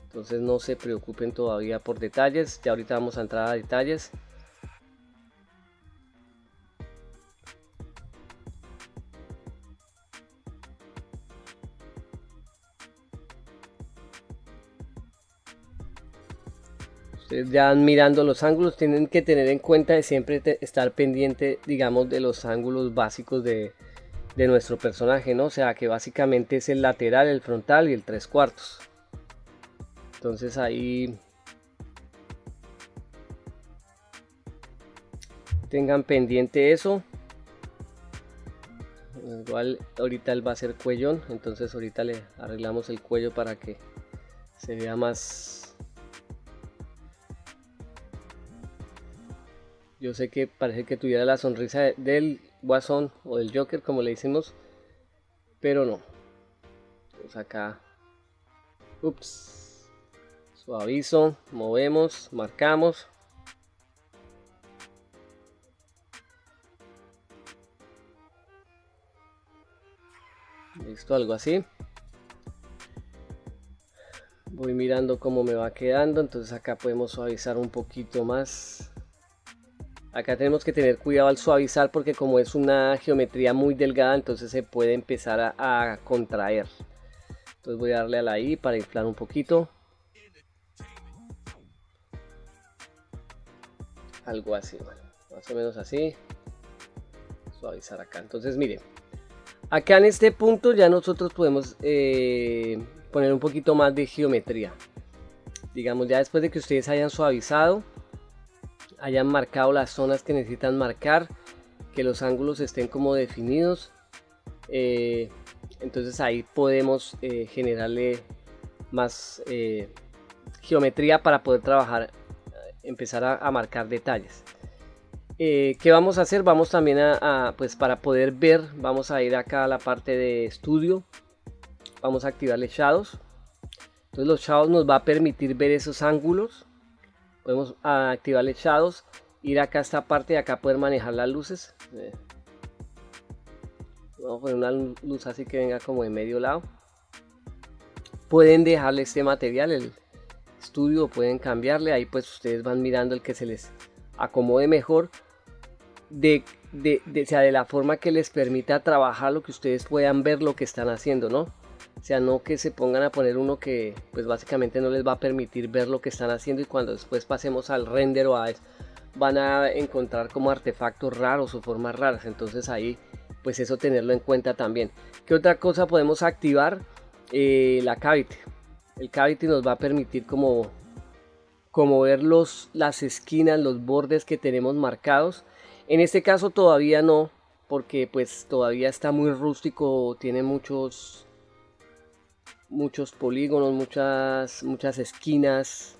Entonces no se preocupen todavía por detalles, ya ahorita vamos a entrar a detalles. Ustedes ya mirando los ángulos, tienen que tener en cuenta de siempre estar pendiente, digamos, de los ángulos básicos de nuestro personaje, ¿no? O sea, que básicamente es el lateral, el frontal y el 3/4. Entonces ahí tengan pendiente eso. Igual ahorita él va a ser cuellón, entonces ahorita le arreglamos el cuello para que se vea más. Yo sé que parece que tuviera la sonrisa del Guasón o del Joker, como le decimos, pero no. Entonces acá, ups, Suavizo, movemos, marcamos. Listo, algo así. Voy mirando cómo me va quedando, entonces acá podemos suavizar un poquito más. Acá tenemos que tener cuidado al suavizar porque como es una geometría muy delgada, entonces se puede empezar a contraer. Entonces voy a darle a la I para inflar un poquito. Algo así, bueno, más o menos así. Suavizar acá. Entonces miren, acá en este punto ya nosotros podemos poner un poquito más de geometría. Digamos, ya después de que ustedes hayan suavizado, hayan marcado las zonas que necesitan marcar, que los ángulos estén como definidos, entonces ahí podemos generarle más geometría para poder trabajar, empezar a marcar detalles. ¿Qué vamos a hacer? Vamos también pues para poder ver, vamos a ir acá a la parte de estudio, vamos a activarle shadows. Entonces los shadows nos va a permitir ver esos ángulos. Podemos activarle shadows, ir acá a esta parte y acá poder manejar las luces. Vamos a poner una luz así que venga como de medio lado. Pueden dejarle este material, el estudio, pueden cambiarle. Ahí pues ustedes van mirando el que se les acomode mejor. De la forma que les permita trabajar, lo que ustedes puedan ver lo que están haciendo, ¿no? O sea, no que se pongan a poner uno que pues básicamente no les va a permitir ver lo que están haciendo, y cuando después pasemos al render o a eso, van a encontrar como artefactos raros o formas raras. Entonces ahí pues eso tenerlo en cuenta también. ¿Qué otra cosa podemos activar? La cavity. El cavity nos va a permitir como ver las esquinas, los bordes que tenemos marcados. En este caso todavía no, porque pues todavía está muy rústico, tiene muchos polígonos, muchas esquinas.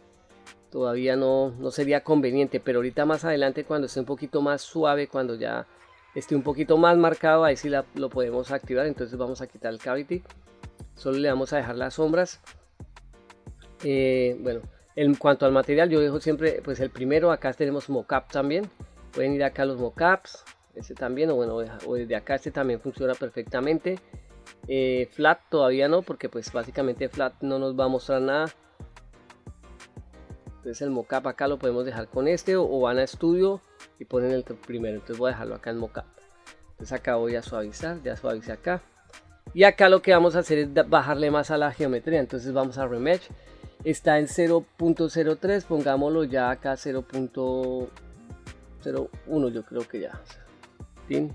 Todavía no sería conveniente, pero ahorita más adelante, cuando esté un poquito más suave, cuando ya esté un poquito más marcado, ahí sí lo podemos activar. Entonces vamos a quitar el cavity, solo le vamos a dejar las sombras. Bueno, en cuanto al material, yo dejo siempre pues el primero. Acá tenemos mockup también, pueden ir acá a los mockups, este también, o bueno, o desde acá este también funciona perfectamente. Flat todavía no, porque pues básicamente flat no nos va a mostrar nada. Entonces el mockup acá lo podemos dejar con este, o van a estudio y ponen el primero. Entonces voy a dejarlo acá en mockup. Entonces acá voy a suavizar, ya suavicé acá, y acá lo que vamos a hacer es bajarle más a la geometría. Entonces vamos a remesh, está en 0.03, pongámoslo ya acá 0.01, yo creo que ya, fin,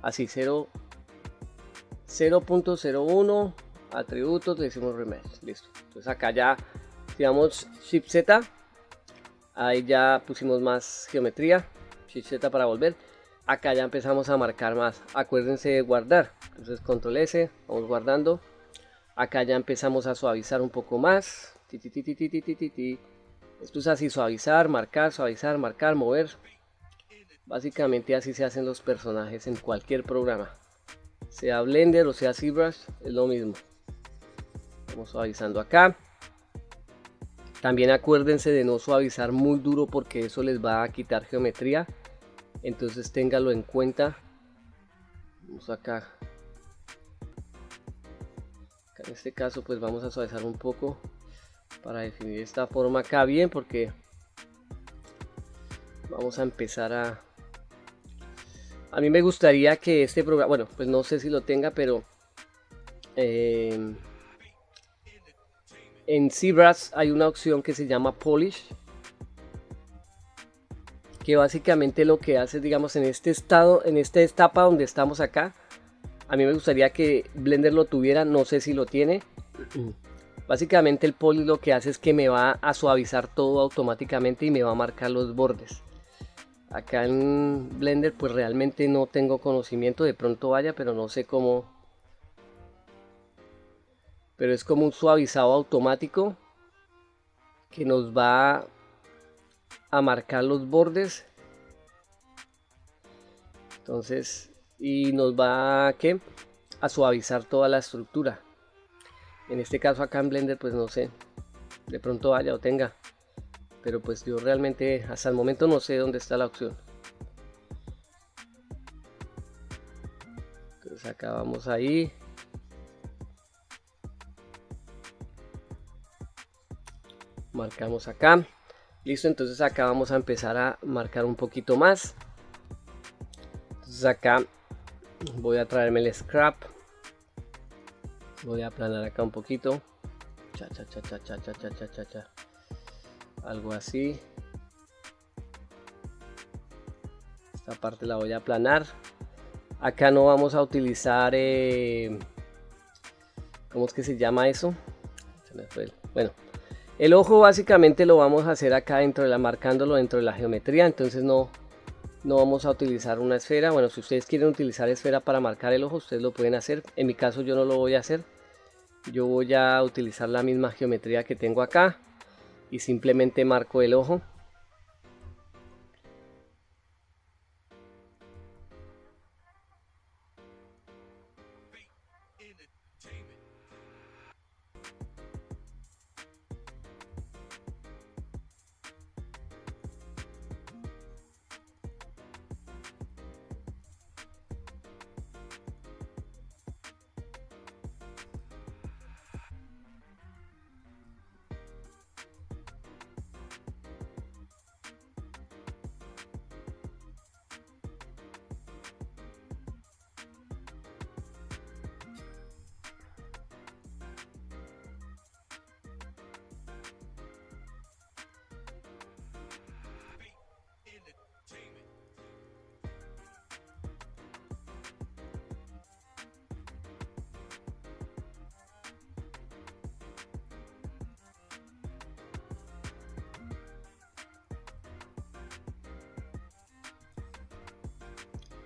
así 0.01, atributos, le decimos remesh, listo. Entonces acá ya, si damos Shift Z, ahí ya pusimos más geometría, Shift Z para volver. Acá ya empezamos a marcar más. Acuérdense de guardar, entonces control S, vamos guardando. Acá ya empezamos a suavizar un poco más. Esto es así: suavizar, marcar, mover. Básicamente así se hacen los personajes en cualquier programa, sea Blender o sea ZBrush, es lo mismo. Vamos suavizando acá. También acuérdense de no suavizar muy duro, porque eso les va a quitar geometría. Entonces téngalo en cuenta. Vamos acá. En este caso pues vamos a suavizar un poco para definir esta forma acá bien, porque vamos a empezar a mí me gustaría que este programa, bueno, pues no sé si lo tenga, pero en ZBrush hay una opción que se llama Polish, que básicamente lo que hace, digamos, en este estado, en esta etapa donde estamos acá, a mí me gustaría que Blender lo tuviera, no sé si lo tiene. Básicamente el Polish lo que hace es que me va a suavizar todo automáticamente y me va a marcar los bordes. Acá en Blender pues realmente no tengo conocimiento, de pronto vaya, pero no sé cómo. Pero es como un suavizado automático que nos va a marcar los bordes. Entonces, y nos va a suavizar toda la estructura. En este caso acá en Blender pues no sé. de pronto haya o tenga, pero pues yo realmente hasta el momento no sé dónde está la opción. Entonces acá vamos ahí, marcamos acá, listo. Entonces acá vamos a empezar a marcar un poquito más. Entonces acá voy a traerme el scrap, voy a aplanar acá un poquito, algo así. Esta parte la voy a aplanar. Acá no vamos a utilizar ¿cómo es que se llama eso? Se me fue. Bueno, el ojo básicamente lo vamos a hacer acá dentro de la, marcándolo dentro de la geometría. Entonces no vamos a utilizar una esfera. Bueno, si ustedes quieren utilizar esfera para marcar el ojo, ustedes lo pueden hacer. En mi caso yo no lo voy a hacer. Yo voy a utilizar la misma geometría que tengo acá y simplemente marco el ojo.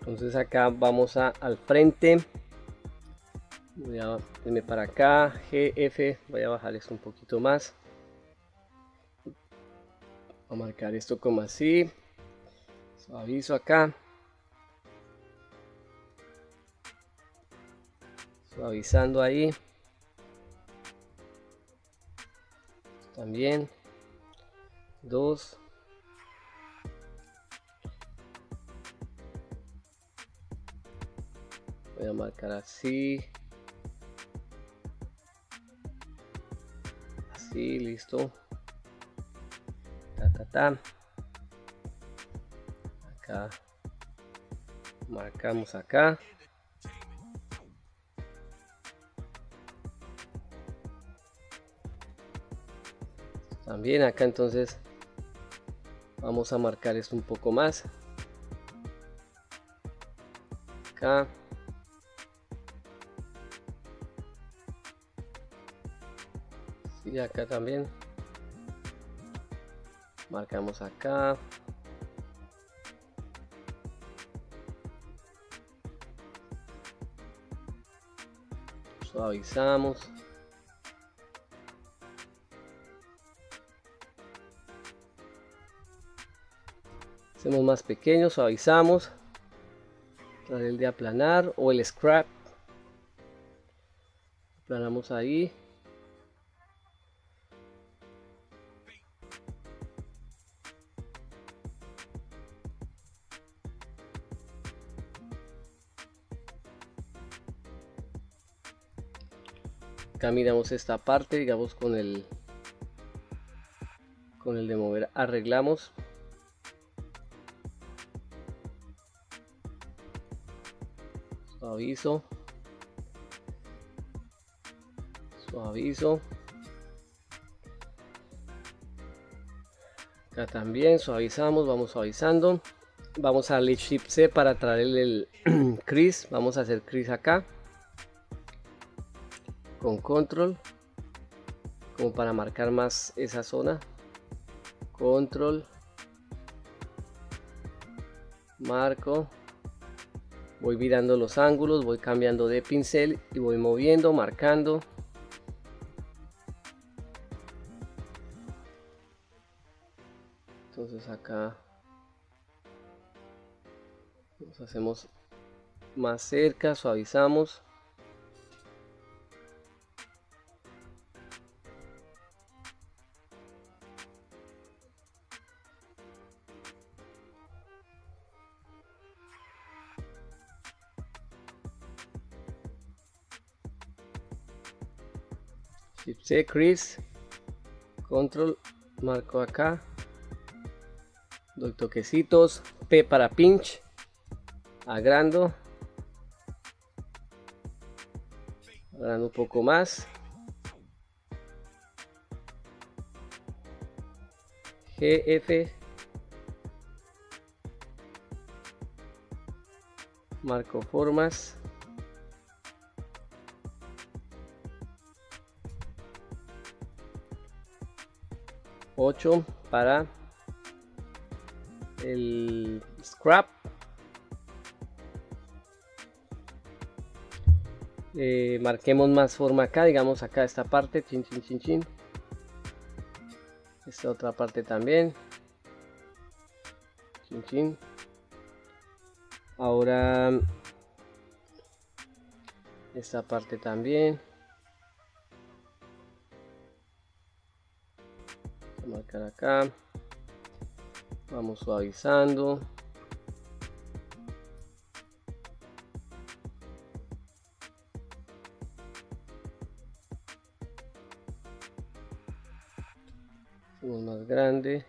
Entonces acá vamos al frente, voy a irme para acá, GF, voy a bajar esto un poquito más, voy a marcar esto como así, suavizo acá, suavizando ahí, también, 2, voy a marcar así, así, listo, acá, marcamos acá, también acá. Entonces vamos a marcar esto un poco más, acá, y acá también marcamos acá, suavizamos, hacemos más pequeño, suavizamos, traer el de aplanar o el scrap, aplanamos ahí, acá miramos esta parte, digamos con el de mover, arreglamos, suavizo, suavizo, acá también suavizamos, vamos suavizando, vamos a darle Shift C para traer el crease, vamos a hacer crease acá, con control, como para marcar más esa zona, control, marco, voy mirando los ángulos, voy cambiando de pincel y voy moviendo, marcando. Entonces acá nos hacemos más cerca, suavizamos. Shift C, crease, control, marco acá, doy toquecitos, P para pinch, agrando un poco más, GF, marco formas, $8 para el scrap, marquemos más forma acá, digamos acá esta parte, chin chin chin chin, esta otra parte también, chin chin. Ahora esta parte también, voy a marcar acá, vamos suavizando. Hacemos más grande.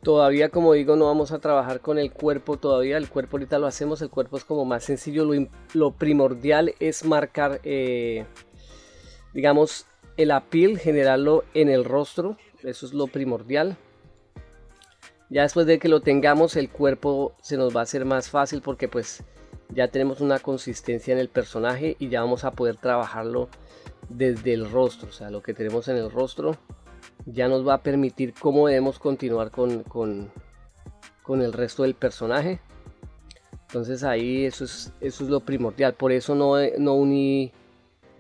Todavía, como digo, no vamos a trabajar con el cuerpo todavía. El cuerpo ahorita lo hacemos, el cuerpo es como más sencillo. Lo primordial es marcar, digamos, el appeal, generarlo en el rostro. Eso es lo primordial. Ya después de que lo tengamos, el cuerpo se nos va a hacer más fácil porque pues ya tenemos una consistencia en el personaje y ya vamos a poder trabajarlo desde el rostro. O sea, lo que tenemos en el rostro ya nos va a permitir cómo debemos continuar con el resto del personaje. Entonces ahí eso es lo primordial. Por eso no uní,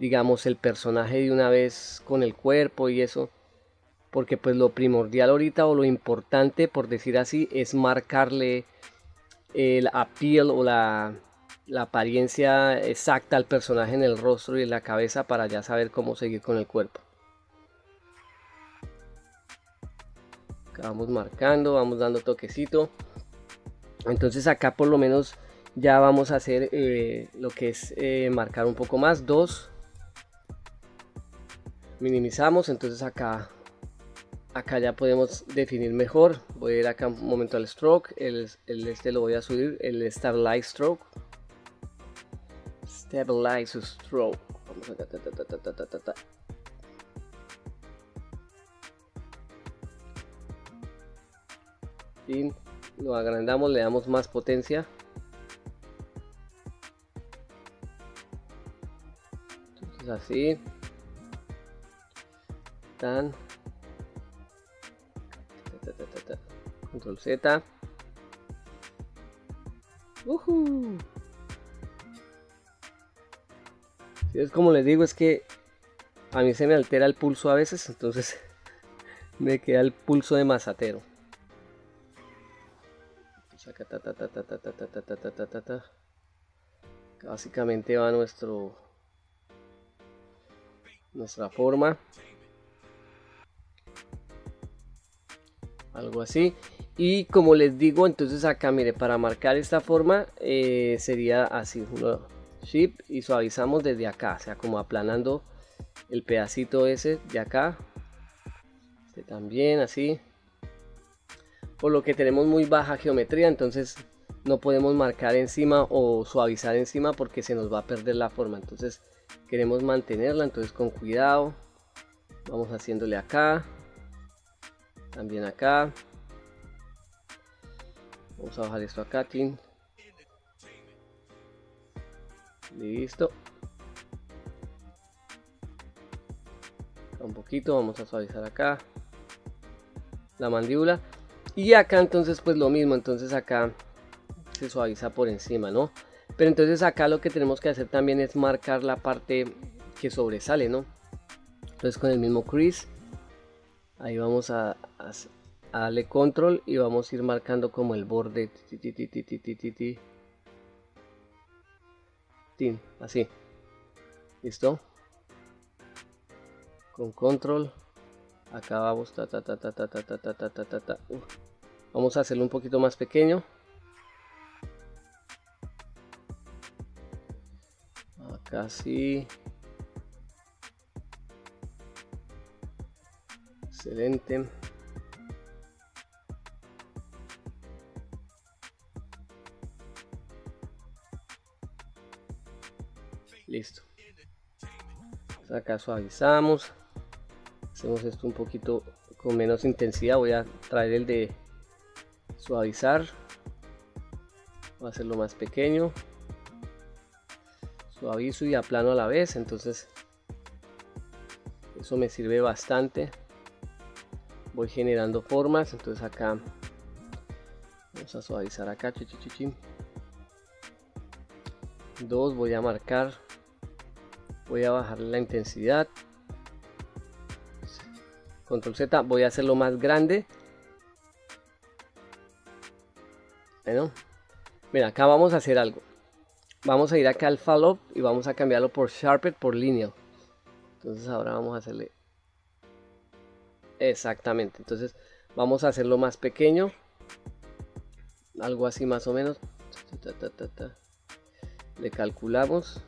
digamos, el personaje de una vez con el cuerpo y eso, porque pues lo primordial ahorita, o lo importante por decir así, es marcarle el appeal o la apariencia exacta al personaje en el rostro y en la cabeza para ya saber cómo seguir con el cuerpo. Acá vamos marcando, vamos dando toquecito. Entonces acá por lo menos ya vamos a hacer lo que es marcar un poco más, 2, minimizamos. Entonces acá ya podemos definir mejor. Voy a ir acá un momento al stroke, este lo voy a subir, el stabilize stroke, vamos acá, y lo agrandamos, le damos más potencia. Entonces así, tan, control Z. Si es como les digo, es que a mí se me altera el pulso a veces, entonces me queda el pulso de mazatero. Básicamente va nuestra forma, algo así. Y como les digo, entonces acá mire, para marcar esta forma sería así, shift y suavizamos desde acá, o sea, como aplanando el pedacito ese de acá, este también así, por lo que tenemos muy baja geometría, entonces no podemos marcar encima o suavizar encima porque se nos va a perder la forma. Entonces queremos mantenerla, entonces con cuidado vamos haciéndole acá, también acá. Vamos a bajar esto acá, tin. Listo. Un poquito, vamos a suavizar acá la mandíbula. Y acá entonces pues lo mismo, entonces acá se suaviza por encima, ¿no? Pero entonces acá lo que tenemos que hacer también es marcar la parte que sobresale, ¿no? Entonces con el mismo crease, ahí vamos a darle control y vamos a ir marcando como el borde, así, listo, con control, acá vamos, vamos a hacerlo un poquito más pequeño, acá sí. Excelente. Listo. Acá suavizamos. Hacemos esto un poquito con menos intensidad. Voy a traer el de suavizar. Voy a hacerlo más pequeño. Suavizo y aplano a la vez. Entonces eso me sirve bastante. Voy generando formas. Entonces acá vamos a suavizar acá. 2. Voy a marcar. Voy a bajar la intensidad. Control Z, voy a hacerlo más grande. Bueno, mira, acá vamos a hacer algo. Vamos a ir acá al Fall y vamos a cambiarlo por Sharpen por Lineal. Entonces ahora vamos a hacerle exactamente. Entonces vamos a hacerlo más pequeño. Algo así más o menos. Le calculamos.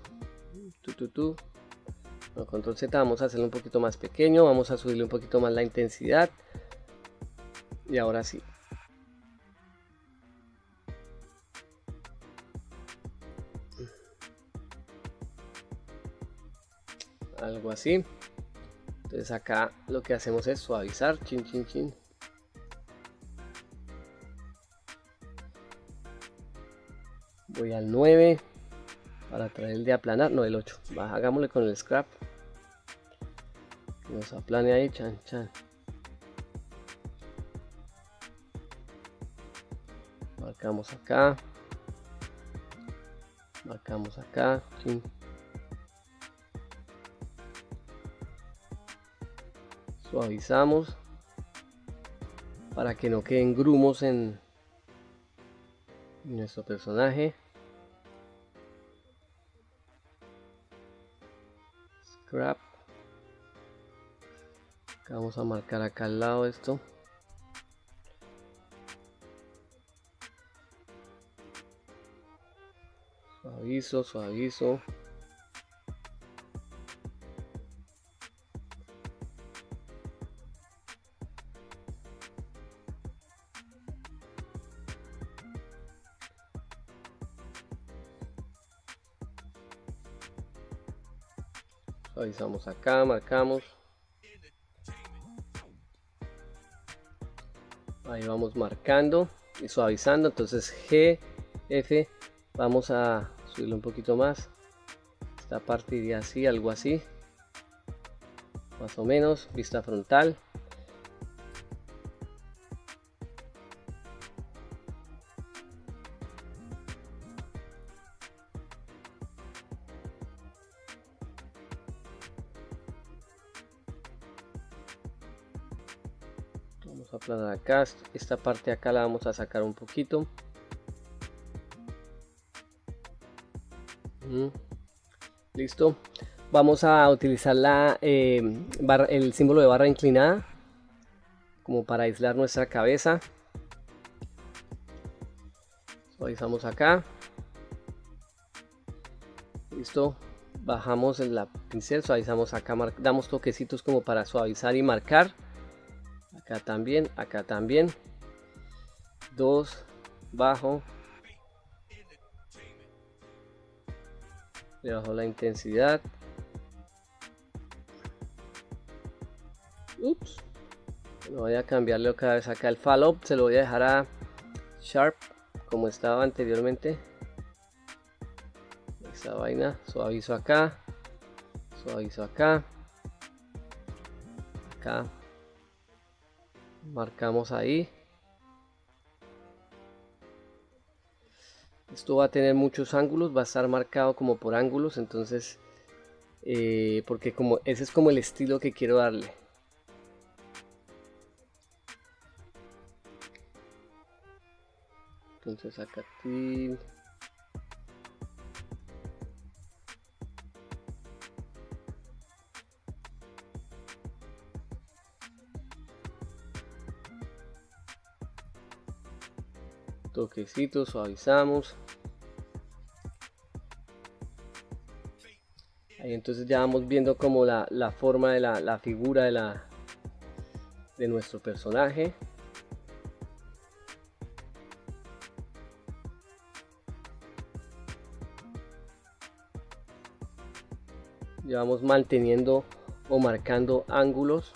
Con control Z vamos a hacerlo un poquito más pequeño, vamos a subirle un poquito más la intensidad y ahora sí. Algo así. Entonces acá lo que hacemos es suavizar, chin chin chin. Voy al 9 para traer el de aplanar, no el 8. Hagámosle con el scrap. Nos aplane ahí, chan chan. Marcamos acá. Marcamos acá. Chin. Suavizamos para que no queden grumos en nuestro personaje. Scrap. Vamos a marcar acá al lado esto. Suavizo, suavizo. Suavizamos acá, marcamos. Ahí vamos marcando y suavizando. Entonces G, F, vamos a subirlo un poquito más. Esta parte iría así, algo así. Más o menos, vista frontal. Vamos a aplanar acá, esta parte de acá la vamos a sacar un poquito. Listo. Vamos a utilizar el símbolo de barra inclinada como para aislar nuestra cabeza. Suavizamos acá. Listo. Bajamos en la pincel, suavizamos acá, damos toquecitos como para suavizar y marcar. Acá también, acá también. 2, bajo. Le bajo la intensidad. Ups. No voy a cambiarle otra vez acá el follow. Se lo voy a dejar a Sharp como estaba anteriormente. Esta vaina. Suavizo acá. Suavizo acá. Acá. Marcamos ahí. Esto va a tener muchos ángulos, va a estar marcado como por ángulos, entonces porque como ese es como el estilo que quiero darle. Entonces acá toquecitos, suavizamos. Ahí entonces ya vamos viendo como la forma de la figura de nuestro personaje. Ya vamos manteniendo o marcando ángulos.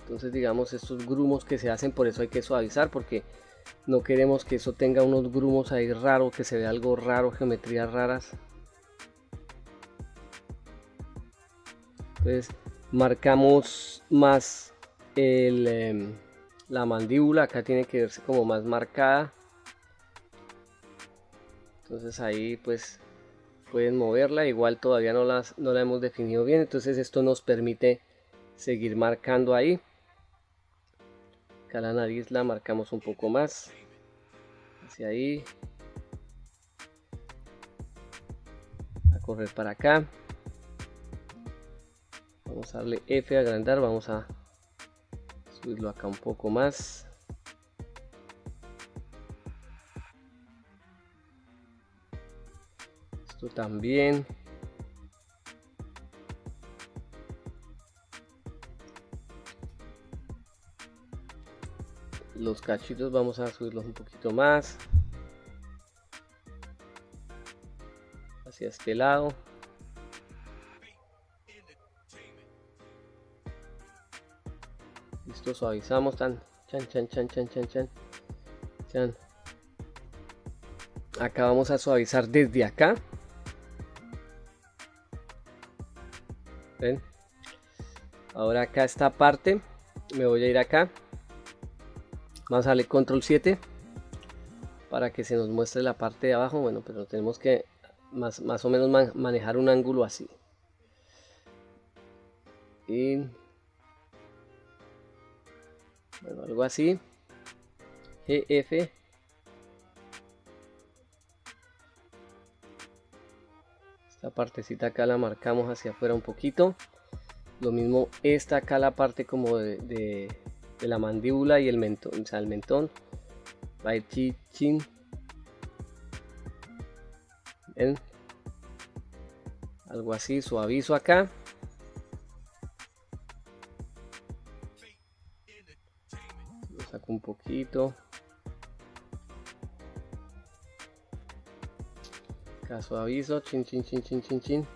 Entonces digamos estos grumos que se hacen, por eso hay que suavizar, porque no queremos que eso tenga unos grumos ahí raros, que se vea algo raro, geometrías raras. Entonces marcamos más la mandíbula, acá tiene que verse como más marcada. Entonces ahí pues pueden moverla, igual todavía no la hemos definido bien, entonces esto nos permite seguir marcando ahí. Acá la nariz la marcamos un poco más hacia ahí, a correr para acá. Vamos a darle F a agrandar, vamos a subirlo acá un poco más. Esto también. Los cachitos vamos a subirlos un poquito más hacia este lado. Listo, suavizamos tan chan. Acá vamos a suavizar desde acá. ¿Ven? Ahora acá esta parte me voy a ir acá. Vamos a darle control 7 para que se nos muestre la parte de abajo. Bueno, pero tenemos que más o menos manejar un ángulo así. Y bueno, algo así. GF. Esta partecita acá la marcamos hacia afuera un poquito. Lo mismo esta acá, la parte como de la mandíbula y el mentón, o sea, el mentón va a ir chin. ¿Ven? Algo así, suavizo acá. Lo saco un poquito. Acá suavizo, chin.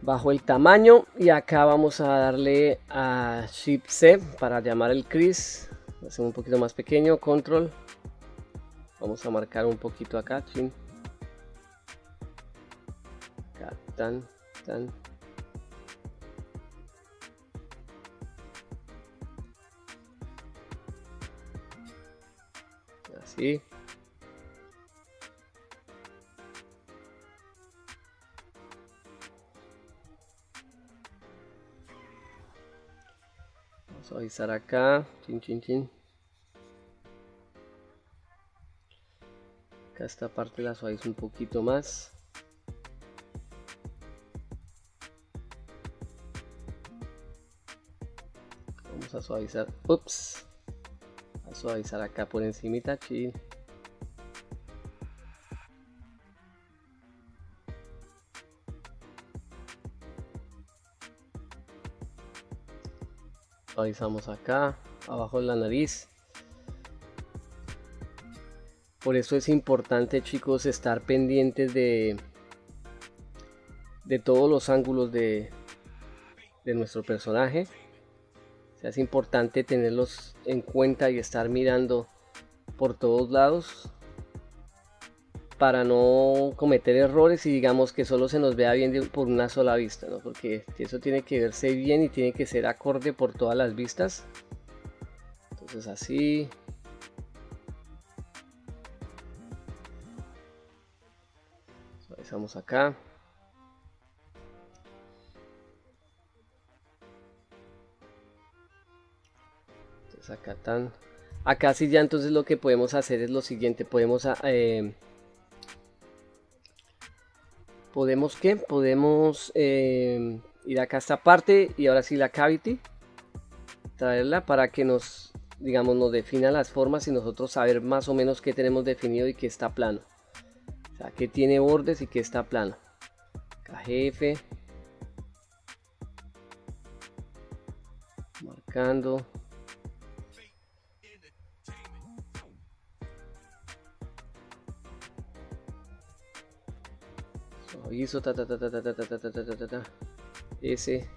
Bajo el tamaño y acá vamos a darle a Shift C para llamar el crease. Lo hacemos un poquito más pequeño, control. Vamos a marcar un poquito acá, chin. Acá, tan. Así. Suavizar acá, chin. Acá esta parte la suavizo un poquito más. Vamos a suavizar, a suavizar acá por encimita, chin. Suavizamos acá, abajo de la nariz. Por eso es importante, chicos, estar pendientes de todos los ángulos de nuestro personaje. O sea, es importante tenerlos en cuenta y estar mirando por todos lados para no cometer errores y digamos que solo se nos vea bien por una sola vista, ¿no? Porque eso tiene que verse bien y tiene que ser acorde por todas las vistas. Entonces así. Suavizamos acá. Entonces acá sí ya entonces lo que podemos hacer es lo siguiente, podemos ir acá a esta parte y ahora sí la cavity, traerla para que nos defina las formas y nosotros saber más o menos qué tenemos definido y qué está plano. sea, que tiene bordes y que está plano. Acá jefe. Marcando. Suavizo, ta ta ta ta ta ta ta ta ta ta ta ta. Ese.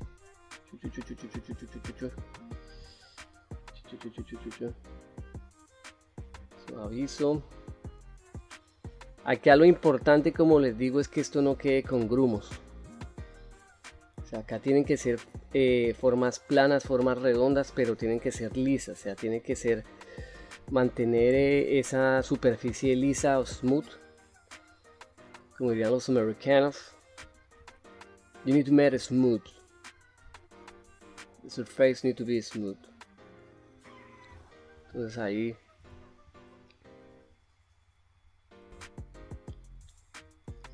Suavizo. Acá lo importante, como les digo, es que esto no quede con grumos. O sea, acá tienen que ser formas planas, formas redondas, pero tienen que ser lisas. O sea, tiene que ser mantener esa superficie lisa o smooth, como dirían los americanos. You need to make it smooth. The surface need to be smooth. Entonces ahí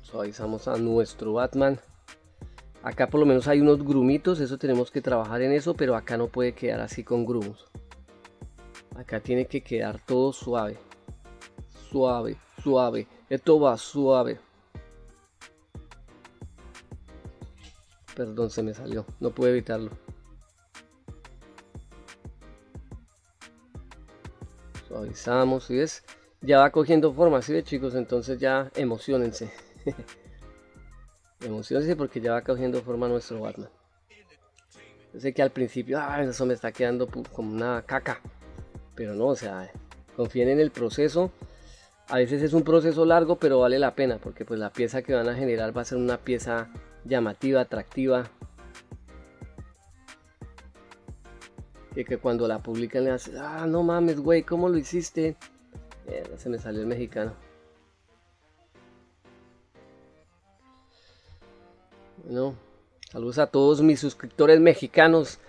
suavizamos a nuestro Batman. Acá por lo menos hay unos grumitos, eso tenemos que trabajar en eso, pero acá no puede quedar así con grumos. Acá tiene que quedar todo suave. Suave, suave. Esto va suave. Perdón, se me salió. No pude evitarlo. Suavizamos, ¿sí ves? Ya va cogiendo forma, ¿sí ves, chicos? Entonces ya emocionense. Emocionense porque ya va cogiendo forma nuestro Batman. Yo sé que al principio, eso me está quedando como una caca. Pero no, o sea, confíen en el proceso. A veces es un proceso largo, pero vale la pena, porque pues la pieza que van a generar va a ser una pieza llamativa, atractiva, que cuando la publican le hacen, no mames, güey, ¿cómo lo hiciste? Se me salió el mexicano. Bueno, saludos a todos mis suscriptores mexicanos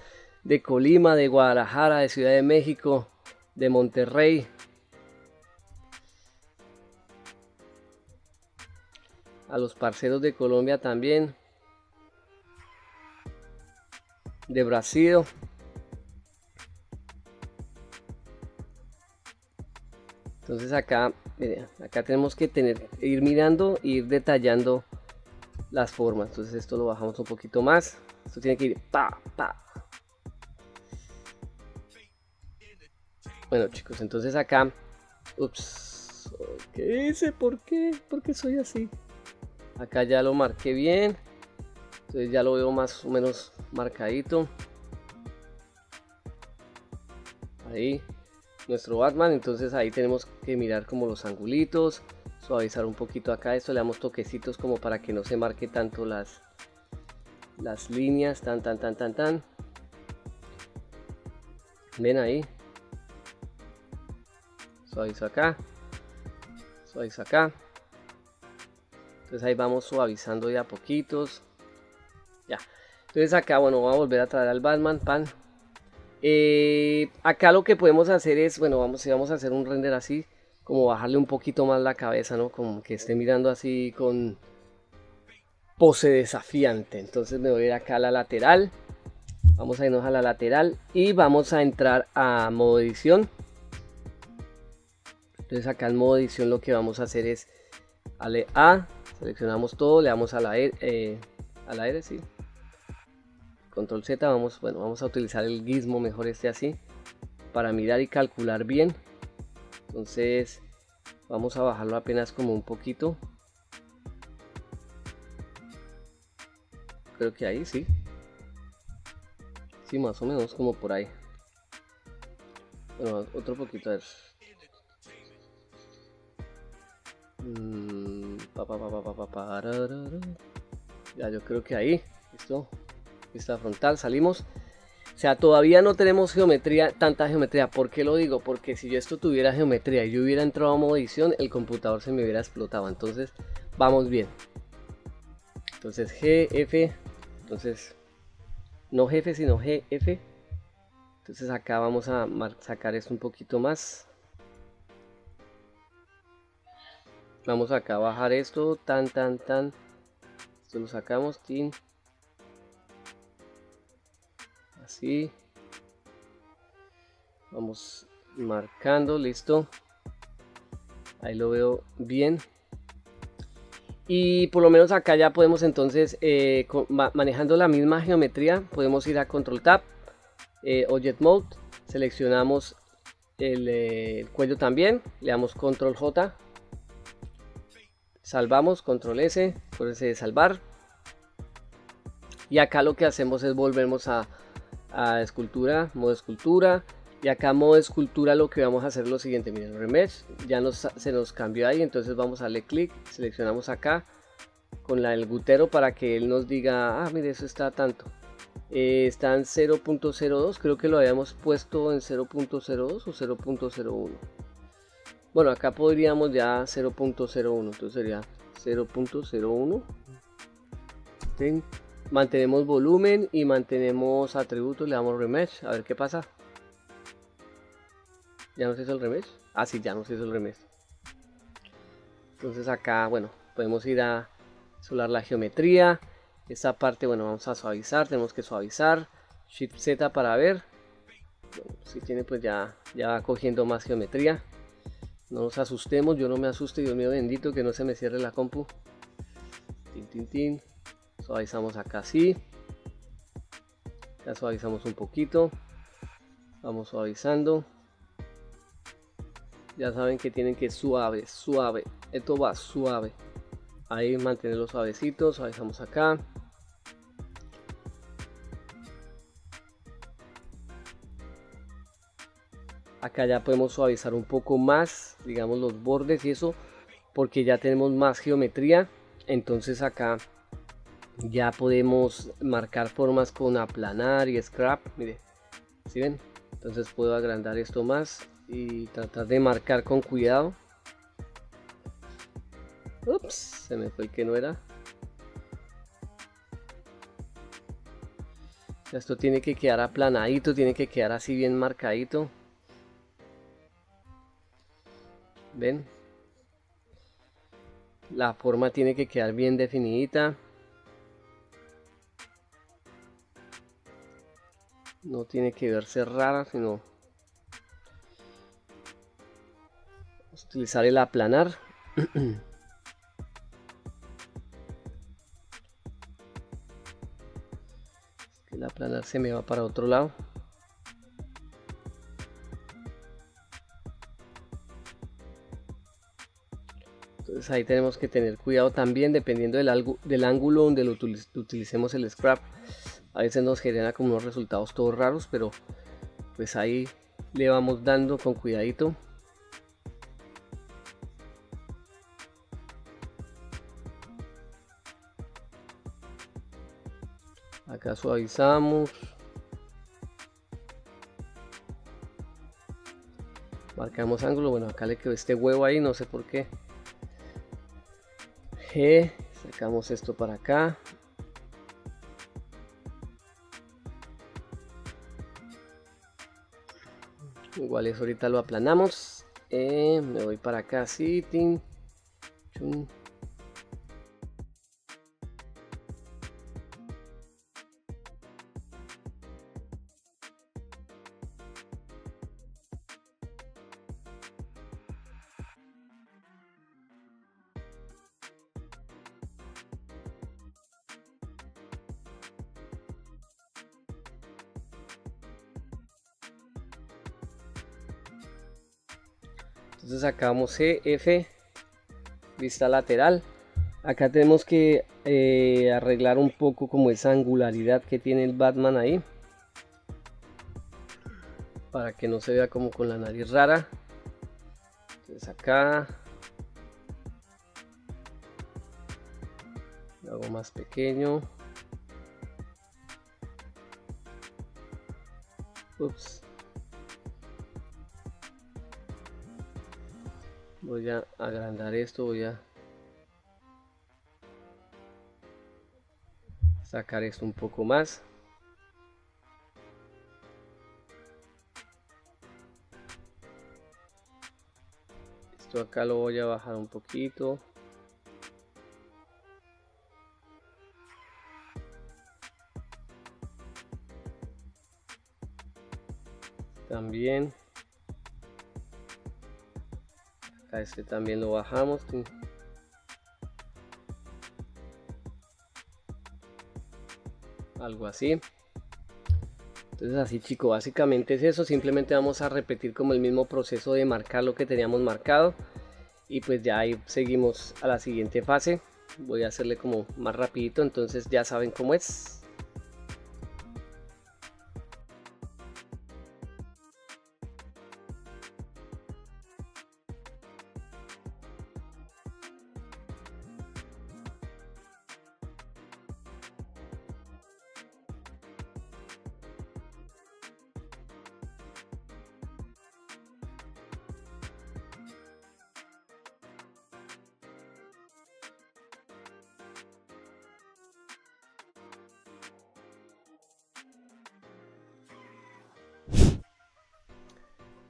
de Colima, de Guadalajara, de Ciudad de México, de Monterrey. A los parceros de Colombia también, de Brasil. Entonces acá, miren, acá tenemos que ir mirando e ir detallando las formas. Entonces esto lo bajamos un poquito más. Esto tiene que ir pa, pa. Bueno, chicos, entonces acá, ups, ¿qué hice? ¿Por qué? ¿Por qué soy así? Acá ya lo marqué bien, entonces ya lo veo más o menos marcadito. Ahí, nuestro Batman. Entonces ahí tenemos que mirar como los angulitos, suavizar un poquito acá. Esto le damos toquecitos como para que no se marque tanto las líneas, tan. Ven ahí. Suavizo acá, suavizo acá. Entonces ahí vamos suavizando de a poquitos. Ya. Entonces acá, bueno, vamos a volver a traer al Batman, pan. Acá lo que podemos hacer es, bueno, vamos a hacer un render así, como bajarle un poquito más la cabeza, ¿no? Como que esté mirando así con pose desafiante. Entonces me voy a ir acá a la lateral. Vamos a irnos a la lateral y vamos a entrar a modo edición. Entonces acá en modo edición lo que vamos a hacer es darle A, seleccionamos todo, le damos a la R, sí. Control Z, vamos a utilizar el gizmo mejor así, para mirar y calcular bien. Entonces vamos a bajarlo apenas como un poquito. Creo que ahí sí. Sí, más o menos como por ahí. Bueno, otro poquito, a ver. Ya, yo creo que ahí, listo. Vista frontal, salimos. O sea, todavía no tenemos geometría, tanta geometría. ¿Por qué lo digo? Porque si yo esto tuviera geometría y yo hubiera entrado a modo edición, el computador se me hubiera explotado. Entonces, vamos bien. Entonces, GF. Entonces, no jefe, sino GF. Entonces acá vamos a sacar esto un poquito más. Vamos acá a bajar esto, tan. Esto lo sacamos, tin. Así. Vamos marcando, listo. Ahí lo veo bien. Y por lo menos acá ya podemos entonces, manejando la misma geometría, podemos ir a Control Tab, Object Mode, seleccionamos el cuello también, le damos Control J, salvamos, Control S, acuérdense de salvar. Y acá lo que hacemos es volvemos a escultura, modo escultura. Y acá modo escultura lo que vamos a hacer es lo siguiente, miren, Remesh, ya se nos cambió ahí, entonces vamos a darle clic, seleccionamos acá con el gutero para que él nos diga, ah, mire, eso está tanto. Está en 0.02, creo que lo habíamos puesto en 0.02 o 0.01. Bueno, acá podríamos ya 0.01, entonces sería 0.01. Mantenemos volumen y mantenemos atributos, le damos remesh, a ver qué pasa. ¿Ya nos hizo el remesh? Ah, sí, ya nos hizo el remesh. Entonces acá, bueno, podemos ir a solar la geometría. Esta parte, bueno, vamos a suavizar, tenemos que suavizar. Shift Z para ver. Bueno, si tiene, pues ya va cogiendo más geometría. No nos asustemos, yo no me asuste, Dios mío bendito, que no se me cierre la compu. Tin, tin, tin. Suavizamos acá así. Acá suavizamos un poquito. Vamos suavizando. Ya saben que tienen que suave, suave. Esto va suave. Ahí mantenerlo suavecito. Suavizamos acá. Acá ya podemos suavizar un poco más, digamos, los bordes y eso, porque ya tenemos más geometría. Entonces acá ya podemos marcar formas con aplanar y scrap. Mire, ¿sí ven? Entonces puedo agrandar esto más y tratar de marcar con cuidado. Ups, se me fue el que no era. Esto tiene que quedar aplanadito, tiene que quedar así bien marcadito. ¿Ven? La forma tiene que quedar bien definidita. No tiene que verse rara, sino utilizar el aplanar. El aplanar se me va para otro lado. Entonces ahí tenemos que tener cuidado también, dependiendo del ángulo donde lo utilicemos el scrap. A veces nos genera como unos resultados todos raros, pero pues ahí le vamos dando con cuidadito. Acá suavizamos. Marcamos ángulo. Bueno, acá le quedó este huevo ahí, no sé por qué. Sacamos esto para acá. Igual eso ahorita lo aplanamos. Me voy para acá, sí, tin, chun. Entonces sacamos CF, vista lateral. Acá tenemos que arreglar un poco como esa angularidad que tiene el Batman ahí, para que no se vea como con la nariz rara. Entonces acá lo hago más pequeño. Ups. Voy a agrandar esto, voy a sacar esto un poco más. Esto acá lo voy a bajar un poquito. También. Acá este también lo bajamos. algo así. Entonces así, chicos, básicamente es eso. Simplemente vamos a repetir como el mismo proceso de marcar lo que teníamos marcado, y pues ya ahí seguimos a la siguiente fase. Voy a hacerle como más rapidito, entonces ya saben cómo es.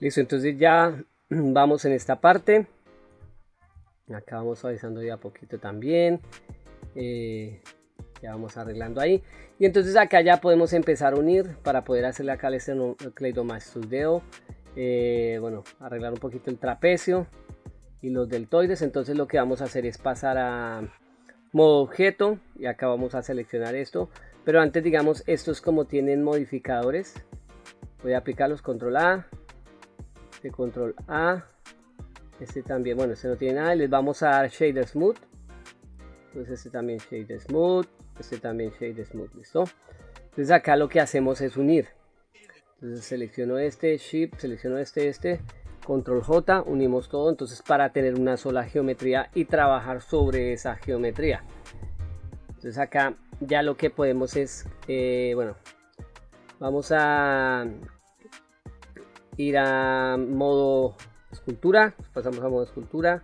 Listo, entonces ya vamos en esta parte. Acá vamos suavizando ya a poquito también. Ya vamos arreglando ahí. Y entonces acá ya podemos empezar a unir para poder hacerle acá el cleidomastoideo. Bueno, arreglar un poquito el trapecio y los deltoides. Entonces lo que vamos a hacer es pasar a modo objeto. Y acá vamos a seleccionar esto. Pero antes, digamos, estos como tienen modificadores, voy a aplicarlos, control A. De control A, este también, bueno, este no tiene nada, les vamos a dar shader smooth, entonces este también shader smooth, este también shader smooth, listo. Entonces acá lo que hacemos es unir, entonces selecciono este, shift, selecciono este, control J, unimos todo, entonces para tener una sola geometría y trabajar sobre esa geometría. Entonces acá ya lo que podemos es, bueno, vamos a ir a modo escultura, pasamos a modo escultura.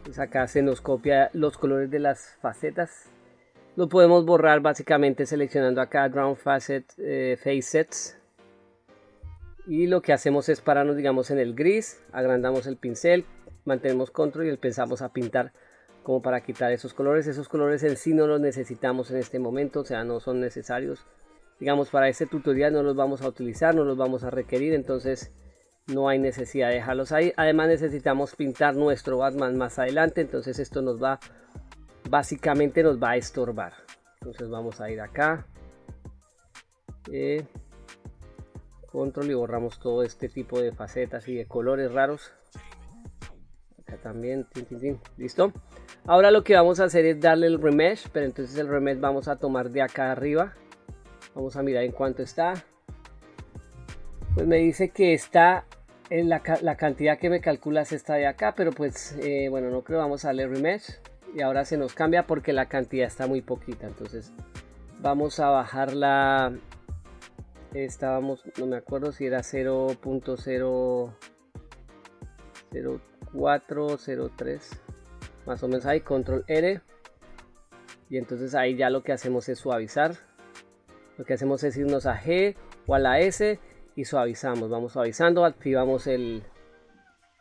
Pues acá se nos copia los colores de las facetas, lo podemos borrar básicamente seleccionando acá Ground Facet Facets, y lo que hacemos es pararnos, digamos, en el gris, agrandamos el pincel, mantenemos control y empezamos a pintar como para quitar esos colores en sí no los necesitamos en este momento, o sea, no son necesarios. Digamos, para este tutorial no los vamos a utilizar, no los vamos a requerir, entonces no hay necesidad de dejarlos ahí. Además necesitamos pintar nuestro Batman más adelante, entonces esto nos va, básicamente nos va a estorbar. Entonces vamos a ir acá, control, y borramos todo este tipo de facetas y de colores raros. Acá también, listo. Ahora lo que vamos a hacer es darle el remesh, pero entonces el remesh vamos a tomar de acá arriba. Vamos a mirar en cuánto está. Pues me dice que está en la cantidad que me calcula es esta de acá, pero pues bueno, no creo. Vamos a darle remesh y ahora se nos cambia porque la cantidad está muy poquita. Entonces vamos a bajarla. Estábamos, no me acuerdo si era 0.0403 más o menos ahí, control R, y entonces ahí ya lo que hacemos es suavizar. Lo que hacemos es irnos a G o a la S y suavizamos, vamos suavizando, activamos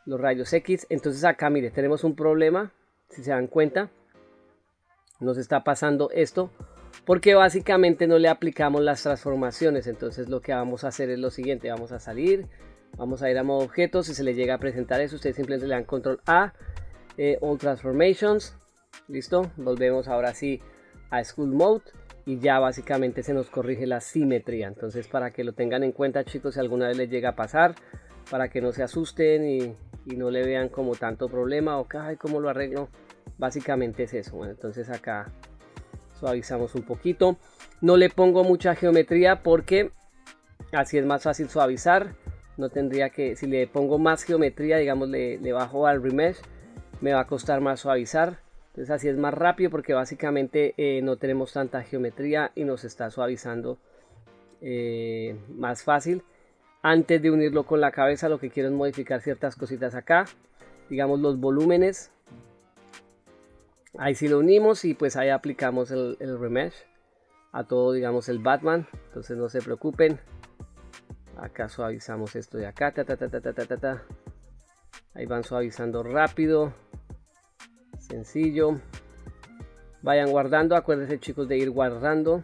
los rayos X. Entonces acá, mire, tenemos un problema, si se dan cuenta, nos está pasando esto porque básicamente no le aplicamos las transformaciones. Entonces lo que vamos a hacer es lo siguiente, vamos a salir, vamos a ir a modo objeto. Si se le llega a presentar eso, ustedes simplemente le dan control A, All Transformations, listo, volvemos ahora sí a School Mode. Y ya básicamente se nos corrige la simetría. Entonces, para que lo tengan en cuenta, chicos, si alguna vez les llega a pasar, para que no se asusten y no le vean como tanto problema o que, ay, ¿cómo lo arreglo? Básicamente es eso. Bueno, entonces acá suavizamos un poquito. No le pongo mucha geometría porque así es más fácil suavizar. No tendría que, si le pongo más geometría, digamos, le bajo al remesh, me va a costar más suavizar. Entonces así es más rápido porque básicamente no tenemos tanta geometría y nos está suavizando más fácil. Antes de unirlo con la cabeza, lo que quiero es modificar ciertas cositas acá, digamos los volúmenes. Ahí sí lo unimos y pues ahí aplicamos el remesh a todo, digamos, el Batman. Entonces no se preocupen, acá suavizamos esto de acá, ahí van suavizando rápido, sencillo. Vayan guardando, acuérdense, chicos, de ir guardando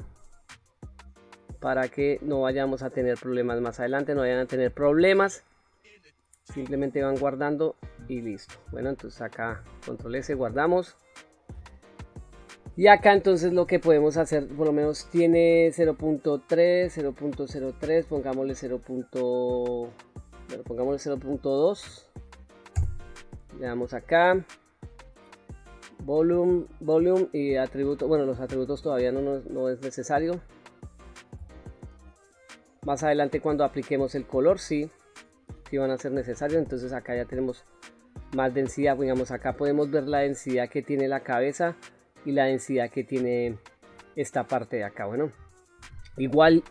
para que no vayamos a tener problemas más adelante, no vayan a tener problemas, simplemente van guardando y listo. Bueno, entonces acá control S, guardamos Y acá entonces lo que podemos hacer, por lo menos tiene 0.3, 0.03, pongámosle 0.2. Le damos acá, volume y atributo. Bueno, los atributos todavía no es necesario. Más adelante cuando apliquemos el color, sí van a ser necesarios. Entonces acá ya tenemos más densidad. Digamos, acá podemos ver la densidad que tiene la cabeza y la densidad que tiene esta parte de acá. Bueno, igual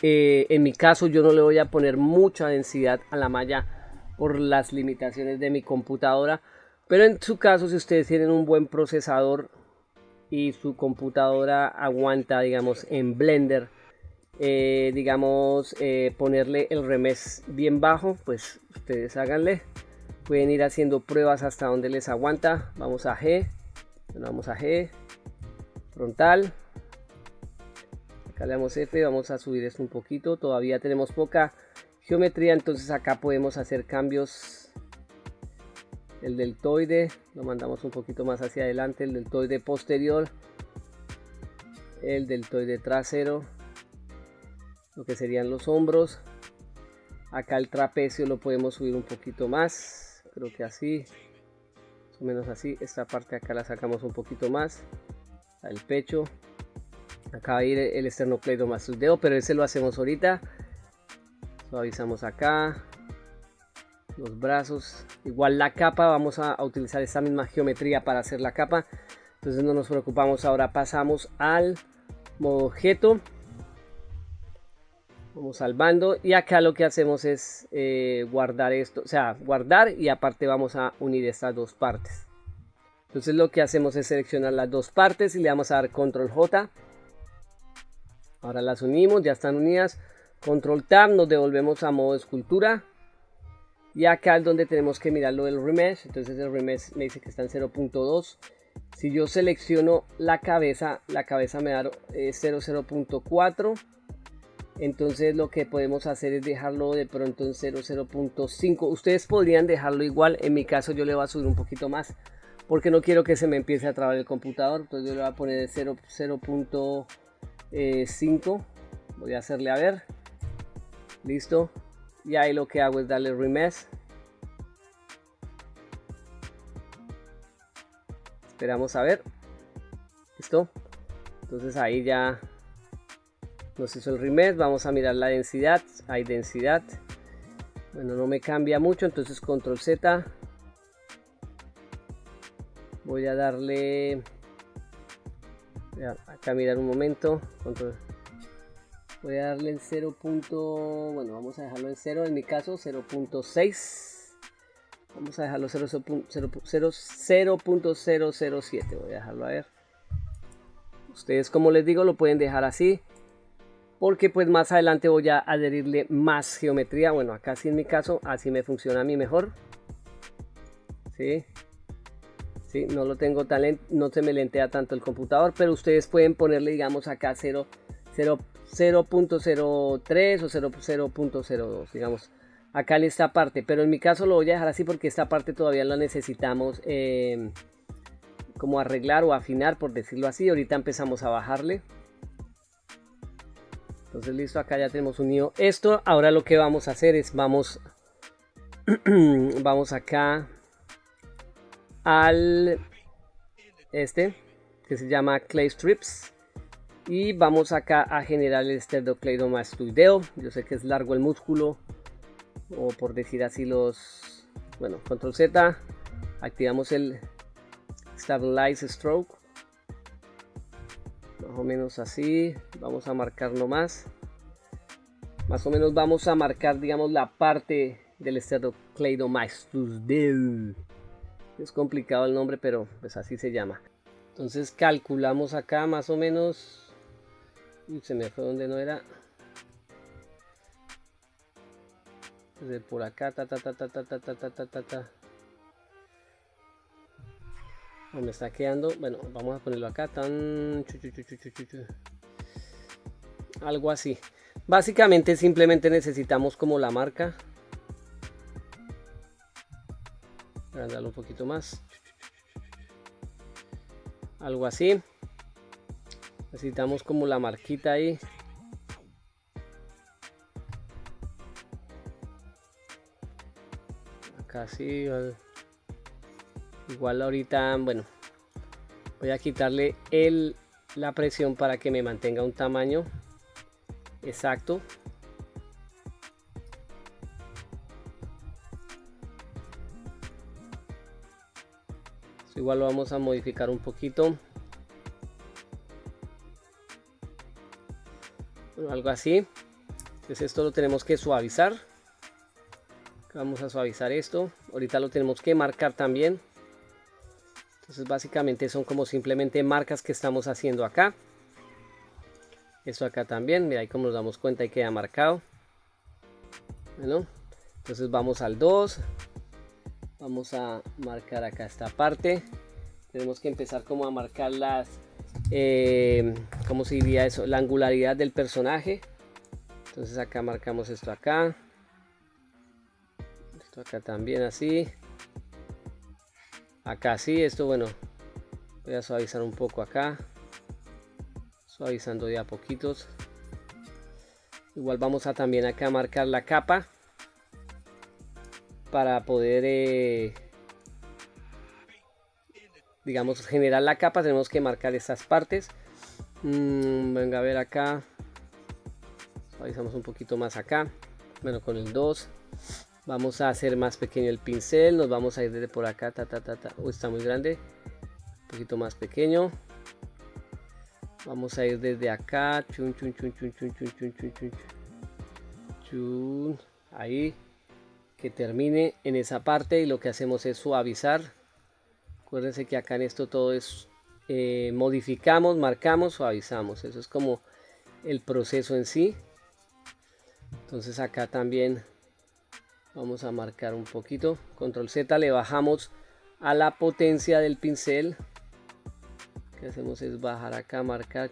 en mi caso yo no le voy a poner mucha densidad a la malla por las limitaciones de mi computadora, pero en su caso, si ustedes tienen un buen procesador y su computadora aguanta, digamos, en Blender, ponerle el remes bien bajo, pues ustedes háganle. Pueden ir haciendo pruebas hasta donde les aguanta. Vamos a G. Bueno, vamos a G, frontal, acá le damos F, vamos a subir esto un poquito, todavía tenemos poca geometría, entonces acá podemos hacer cambios. El deltoide lo mandamos un poquito más hacia adelante, el deltoide posterior, el deltoide trasero, lo que serían los hombros. Acá el trapecio lo podemos subir un poquito más, creo que así, más o menos así. Esta parte acá la sacamos un poquito más, el pecho. Acá va a ir el esternocleidomastoideo, pero ese lo hacemos ahorita. Suavizamos acá los brazos. Igual la capa, vamos a utilizar esta misma geometría para hacer la capa, entonces no nos preocupamos. Ahora pasamos al modo objeto, vamos salvando y acá lo que hacemos es guardar esto, o sea, guardar, y aparte vamos a unir estas dos partes. Entonces lo que hacemos es seleccionar las dos partes y le vamos a dar control J. Ahora las unimos, ya están unidas. Control Tab, nos devolvemos a modo escultura. Y acá es donde tenemos que mirar lo del remesh. Entonces el remesh me dice que está en 0.2. Si yo selecciono la cabeza me da 0.4. Entonces lo que podemos hacer es dejarlo de pronto en 0.5. Ustedes podrían dejarlo igual. En mi caso yo le voy a subir un poquito más, porque no quiero que se me empiece a trabar el computador. Entonces yo le voy a poner 0.5. Voy a hacerle a ver. Listo. Y ahí lo que hago es darle remesh. Esperamos a ver. Listo. Entonces ahí ya nos hizo el remesh. Vamos a mirar la densidad. Hay densidad. Bueno, no me cambia mucho. Entonces control Z. Voy a darle. Acá mirar un momento. Voy a darle el 0. Bueno, vamos a dejarlo en 0. En mi caso 0.6. Vamos a dejarlo 0.007. Voy a dejarlo a ver. Ustedes, como les digo, lo pueden dejar así, porque pues más adelante voy a adherirle más geometría. Bueno, acá sí, en mi caso así me funciona a mí mejor. Sí, no lo tengo tan lento, no se me lentea tanto el computador, pero ustedes pueden ponerle, digamos, acá 0.03 o 0.02, digamos, acá en esta parte. Pero en mi caso lo voy a dejar así porque esta parte todavía la necesitamos como arreglar o afinar, por decirlo así. Ahorita empezamos a bajarle. Entonces listo, acá ya tenemos unido esto. Ahora lo que vamos a hacer es vamos acá al que se llama Clay Strips, y vamos acá a generar el esternocleidomastoideo. Yo sé que es largo el músculo, o por decir así bueno, control Z, activamos el Stabilize Stroke, más o menos así. Vamos a marcarlo más o menos vamos a marcar, digamos, la parte del esternocleidomastoideo. Es complicado el nombre, pero pues así se llama. Entonces calculamos acá más o menos. Se me fue donde no era. Desde por acá, No me está quedando. Bueno, vamos a ponerlo acá. Algo así. Básicamente simplemente necesitamos como la marca. Voy a darle un poquito más. Algo así. Necesitamos como la marquita ahí. Acá sí. Igual ahorita, bueno, voy a quitarle la presión para que me mantenga un tamaño exacto. Esto igual lo vamos a modificar un poquito. Bueno, algo así. Entonces esto lo tenemos que suavizar. Vamos a suavizar esto. Ahorita lo tenemos que marcar también. Entonces básicamente son como simplemente marcas que estamos haciendo acá. Esto acá también, mira ahí como nos damos cuenta, ahí queda marcado. Bueno, entonces vamos al 2. Vamos a marcar acá esta parte. Tenemos que empezar como a marcar las, ¿cómo se diría eso? La angularidad del personaje. Entonces acá marcamos esto acá. Esto acá también así. Acá sí, esto bueno, voy a suavizar un poco acá, suavizando de a poquitos. Igual vamos a también acá marcar la capa para poder, digamos, generar la capa. Tenemos que marcar estas partes. Venga a ver acá, suavizamos un poquito más acá. Bueno, con el 2 vamos a hacer más pequeño el pincel. Nos vamos a ir desde por acá. Está muy grande. Un poquito más pequeño. Vamos a ir desde acá. Ahí. Que termine en esa parte. Y lo que hacemos es suavizar. Acuérdense que acá en esto todo es modificamos, marcamos, suavizamos. Eso es como el proceso en sí. Entonces acá también vamos a marcar un poquito. Control Z, le bajamos a la potencia del pincel. Lo que hacemos es bajar acá, marcar.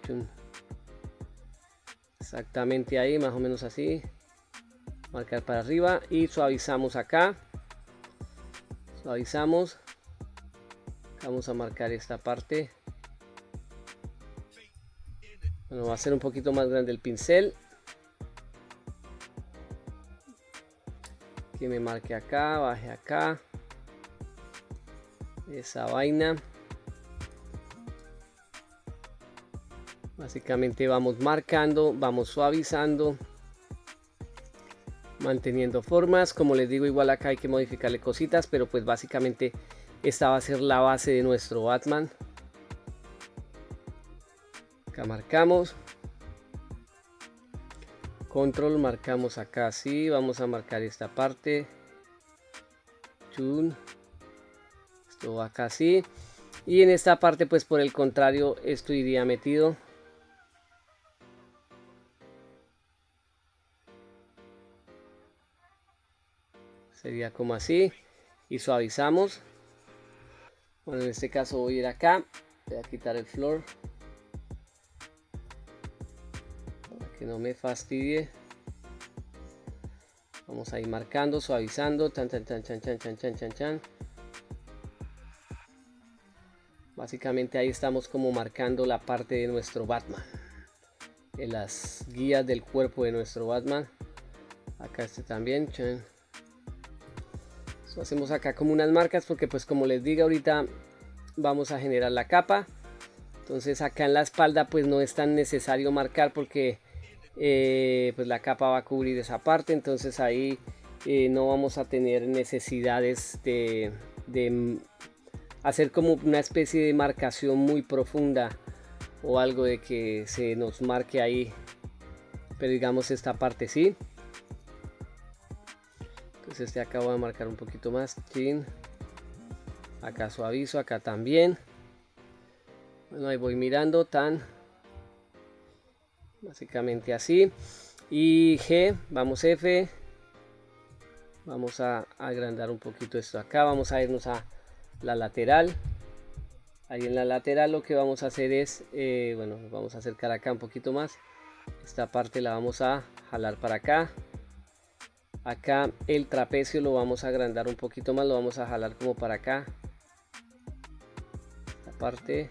Exactamente ahí, más o menos así. Marcar para arriba y suavizamos acá. Suavizamos. Vamos a marcar esta parte. Bueno, va a ser un poquito más grande el pincel. Que me marque acá, baje acá. Esa vaina. Básicamente vamos marcando, vamos suavizando, manteniendo formas. Como les digo, igual acá hay que modificarle cositas, pero pues básicamente esta va a ser la base de nuestro Batman. Acá marcamos. Control, marcamos acá así. Vamos a marcar esta parte. Esto va acá así. Y en esta parte pues por el contrario esto iría metido. Sería como así. Y suavizamos. Bueno, en este caso voy a ir acá. Voy a quitar el floor. Para que no me fastidie. Vamos a ir marcando, suavizando. Básicamente ahí estamos como marcando la parte de nuestro Batman. En las guías del cuerpo de nuestro Batman. Acá este también. Eso hacemos acá como unas marcas porque pues como les digo ahorita vamos a generar la capa. Entonces acá en la espalda pues no es tan necesario marcar porque pues la capa va a cubrir esa parte. Entonces ahí no vamos a tener necesidades de hacer como una especie de marcación muy profunda o algo de que se nos marque ahí, pero digamos esta parte sí. Entonces este acá voy a marcar un poquito más. Acá suavizo, acá también. Bueno, ahí voy mirando básicamente así. Y G, vamos F. Vamos a agrandar un poquito esto acá. Vamos a irnos a la lateral. Ahí en la lateral lo que vamos a hacer es, bueno, vamos a acercar acá un poquito más. Esta parte la vamos a jalar para acá. Acá el trapecio lo vamos a agrandar un poquito más, lo vamos a jalar como para acá. Esta parte.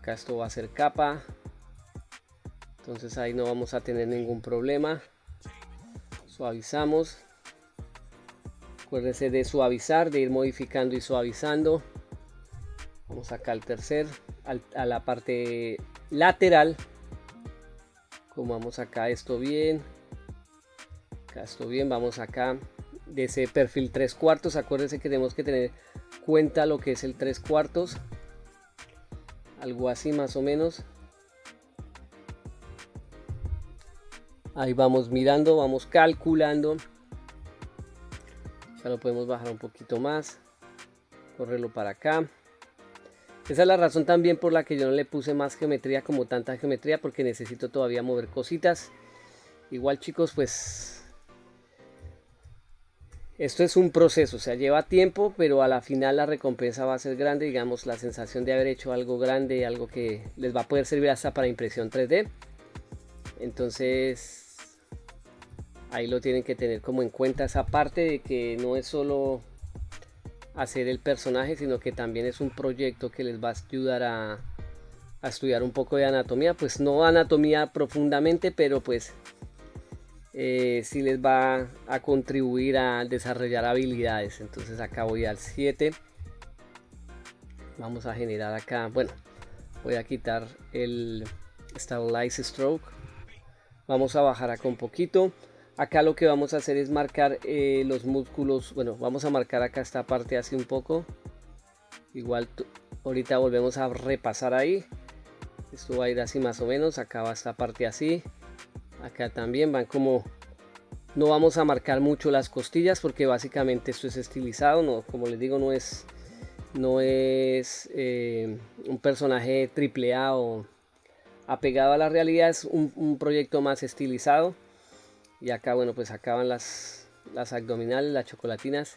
acá esto va a ser capa, entonces ahí no vamos a tener ningún problema. Suavizamos, acuérdense de suavizar, de ir modificando y suavizando. Vamos acá al tercer, a la parte lateral, acomodamos acá esto bien, acá esto bien, vamos acá de ese perfil 3/4, acuérdense que tenemos que tener cuenta lo que es el 3/4, algo así más o menos. Ahí vamos mirando, vamos calculando. Ya lo podemos bajar un poquito más, correrlo para acá. Esa es la razón también por la que yo no le puse más geometría, como tanta geometría, porque necesito todavía mover cositas. Igual, chicos, pues esto es un proceso, o sea, lleva tiempo, pero a la final la recompensa va a ser grande, digamos, la sensación de haber hecho algo grande, algo que les va a poder servir hasta para impresión 3D. Entonces ahí lo tienen que tener como en cuenta, esa parte de que no es solo hacer el personaje, sino que también es un proyecto que les va a ayudar a estudiar un poco de anatomía, pues no anatomía profundamente, pero pues sí les va a contribuir a desarrollar habilidades. Entonces acá voy al 7, vamos a generar acá, bueno, voy a quitar el Stabilize Stroke, vamos a bajar acá un poquito. Acá lo que vamos a hacer es marcar los músculos, bueno, vamos a marcar acá esta parte así un poco, igual ahorita volvemos a repasar ahí, esto va a ir así más o menos, acá va esta parte así, acá también van como, no vamos a marcar mucho las costillas porque básicamente esto es estilizado, no, como les digo, no es un personaje AAA o apegado a la realidad, es un proyecto más estilizado. Y acá, bueno, pues acaban las abdominales, las chocolatinas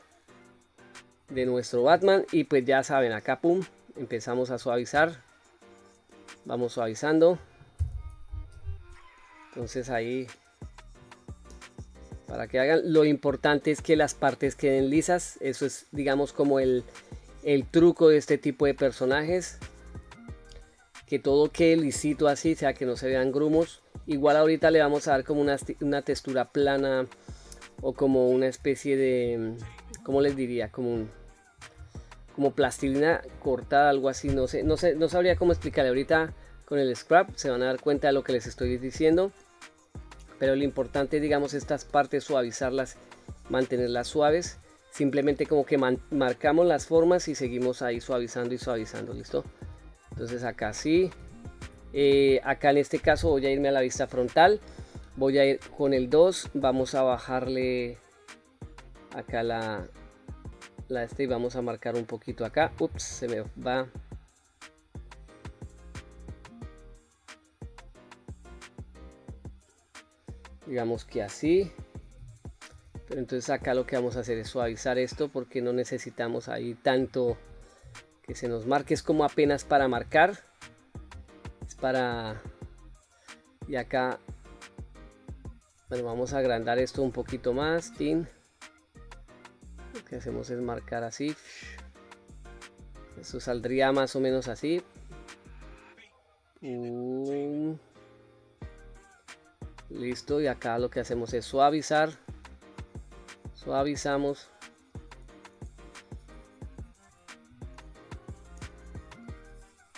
de nuestro Batman. Y pues ya saben, acá pum, empezamos a suavizar. Vamos suavizando. Entonces ahí, para que hagan, lo importante es que las partes queden lisas. Eso es, digamos, como el truco de este tipo de personajes. Que todo quede lisito así, o sea, que no se vean grumos. Igual ahorita le vamos a dar como una textura plana o como una especie de, ¿cómo les diría? Como plastilina cortada, algo así, no sabría cómo explicarle. Ahorita con el scrap se van a dar cuenta de lo que les estoy diciendo. Pero lo importante, digamos, estas partes suavizarlas, mantenerlas suaves. Simplemente como que marcamos las formas y seguimos ahí suavizando y suavizando, ¿listo? Entonces acá sí. Acá en este caso voy a irme a la vista frontal, voy a ir con el 2, vamos a bajarle acá la y vamos a marcar un poquito acá. Ups, se me va. Digamos que así. Pero entonces acá lo que vamos a hacer es suavizar esto porque no necesitamos ahí tanto que se nos marque, es como apenas para marcar. Y acá, bueno, vamos a agrandar esto un poquito más. Lo que hacemos es marcar así, esto saldría más o menos así. Listo, y acá lo que hacemos es suavizar, suavizamos.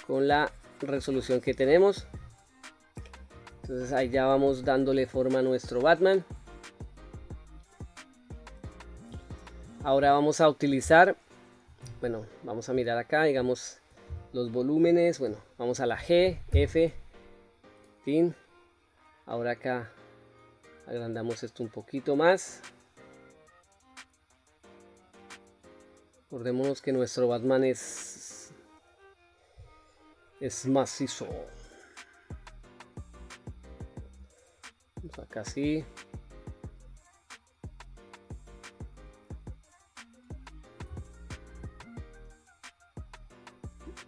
Con la resolución que tenemos. Entonces ahí ya vamos dándole forma a nuestro Batman. Ahora vamos a utilizar, bueno, vamos a mirar acá, digamos, los volúmenes. Bueno, vamos a la G, F, fin. Ahora acá agrandamos esto un poquito más. Acordémonos que nuestro Batman es macizo. Vamos acá así.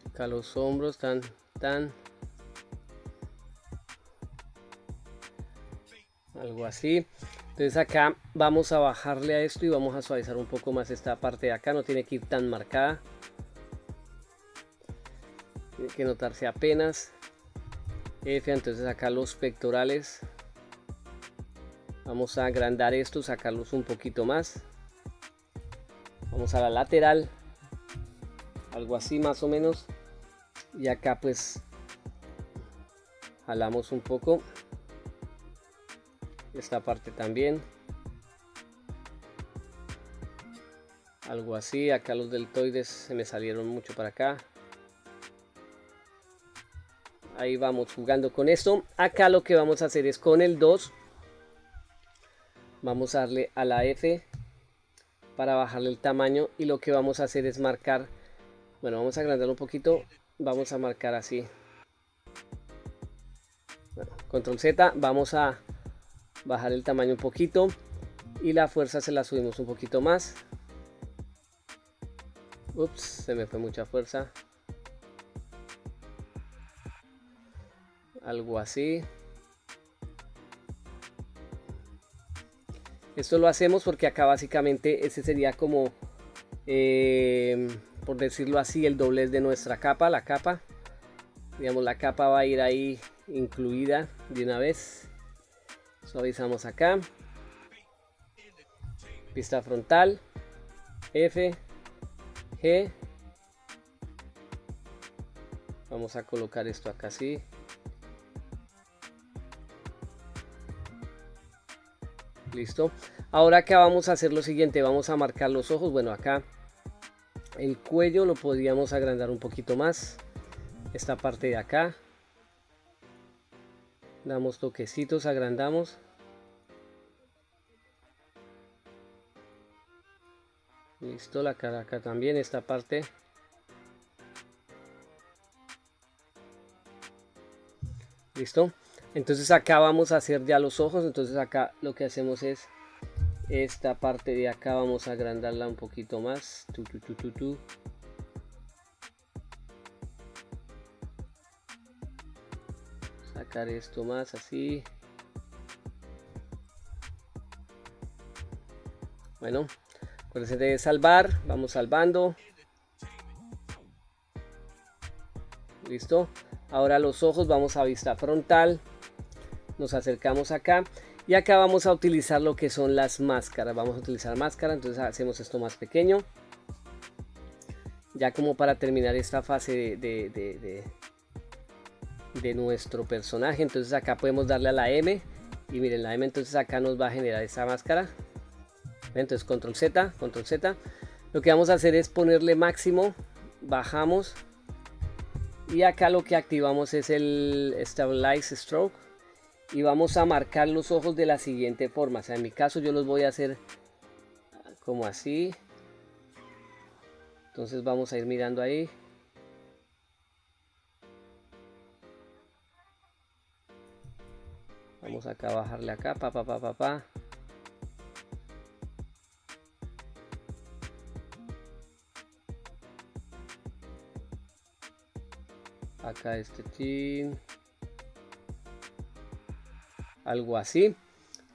Acá los hombros tan algo así. Entonces acá vamos a bajarle a esto y vamos a suavizar un poco más esta parte de acá, no tiene que ir tan marcada. tiene que notarse apenas. F, entonces acá los pectorales. Vamos a agrandar estos, sacarlos un poquito más. Vamos a la lateral. Algo así más o menos. Y acá pues jalamos un poco. Esta parte también. Algo así. Acá los deltoides se me salieron mucho para acá. Ahí vamos jugando con esto. Acá lo que vamos a hacer es con el 2. Vamos a darle a la F para bajarle el tamaño. Y lo que vamos a hacer es marcar. Bueno, vamos a agrandarlo un poquito. Vamos a marcar así. Bueno, control Z. Vamos a bajar el tamaño un poquito. Y la fuerza se la subimos un poquito más. Ups, se me fue mucha fuerza. Algo así. Esto lo hacemos porque acá básicamente ese sería como, por decirlo así, el doblez de nuestra capa, la capa. Digamos, la capa va a ir ahí incluida de una vez. Suavizamos acá. Vista frontal. F. G. Vamos a colocar esto acá así. Listo. Ahora acá vamos a hacer lo siguiente. Vamos a marcar los ojos. Bueno, acá el cuello lo podríamos agrandar un poquito más. Esta parte de acá. Damos toquecitos, agrandamos. Listo, la cara acá también, esta parte. Listo. Entonces acá vamos a hacer ya los ojos. Entonces acá lo que hacemos es esta parte de acá vamos a agrandarla un poquito más. Sacar esto más así. Bueno, acuérdense de salvar. Vamos salvando. Listo. Ahora los ojos vamos a vista frontal. Nos acercamos acá. Y acá vamos a utilizar lo que son las máscaras. Vamos a utilizar máscara. Entonces hacemos esto más pequeño. Ya como para terminar esta fase de nuestro personaje. Entonces acá podemos darle a la M. Y miren la M, entonces acá nos va a generar esta máscara. Entonces control Z, control Z. Lo que vamos a hacer es ponerle máximo. Bajamos. Y acá lo que activamos es el Stabilize Stroke. Y vamos a marcar los ojos de la siguiente forma. O sea, en mi caso yo los voy a hacer como así. Entonces vamos a ir mirando ahí. Vamos acá a bajarle acá, pa. Acá este chin. Algo así.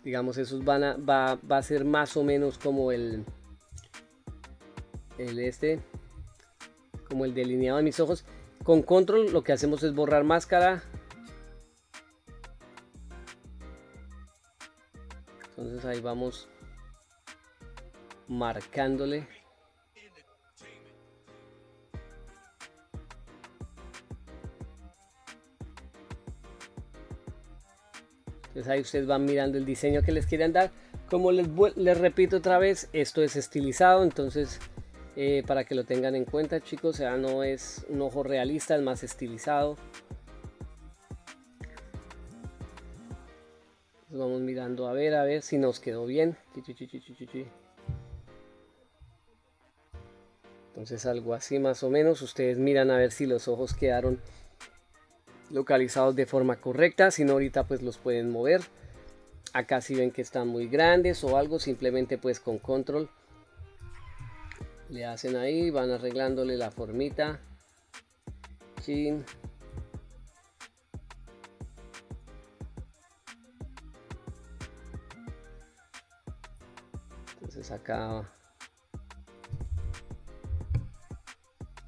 Digamos, esos va a ser más o menos como como el delineado de mis ojos. Con control lo que hacemos es borrar máscara. Entonces ahí vamos marcándole. Entonces ahí ustedes van mirando el diseño que les quieren dar. Como les repito otra vez, esto es estilizado, entonces para que lo tengan en cuenta, chicos, o sea, no es un ojo realista, es más estilizado. Entonces vamos mirando a ver si nos quedó bien. Entonces algo así más o menos, ustedes miran a ver si los ojos quedaron localizados de forma correcta. Si no, ahorita pues los pueden mover. Acá si ven que están muy grandes o algo, simplemente pues con control le hacen ahí, van arreglándole la formita. Chin. Entonces acá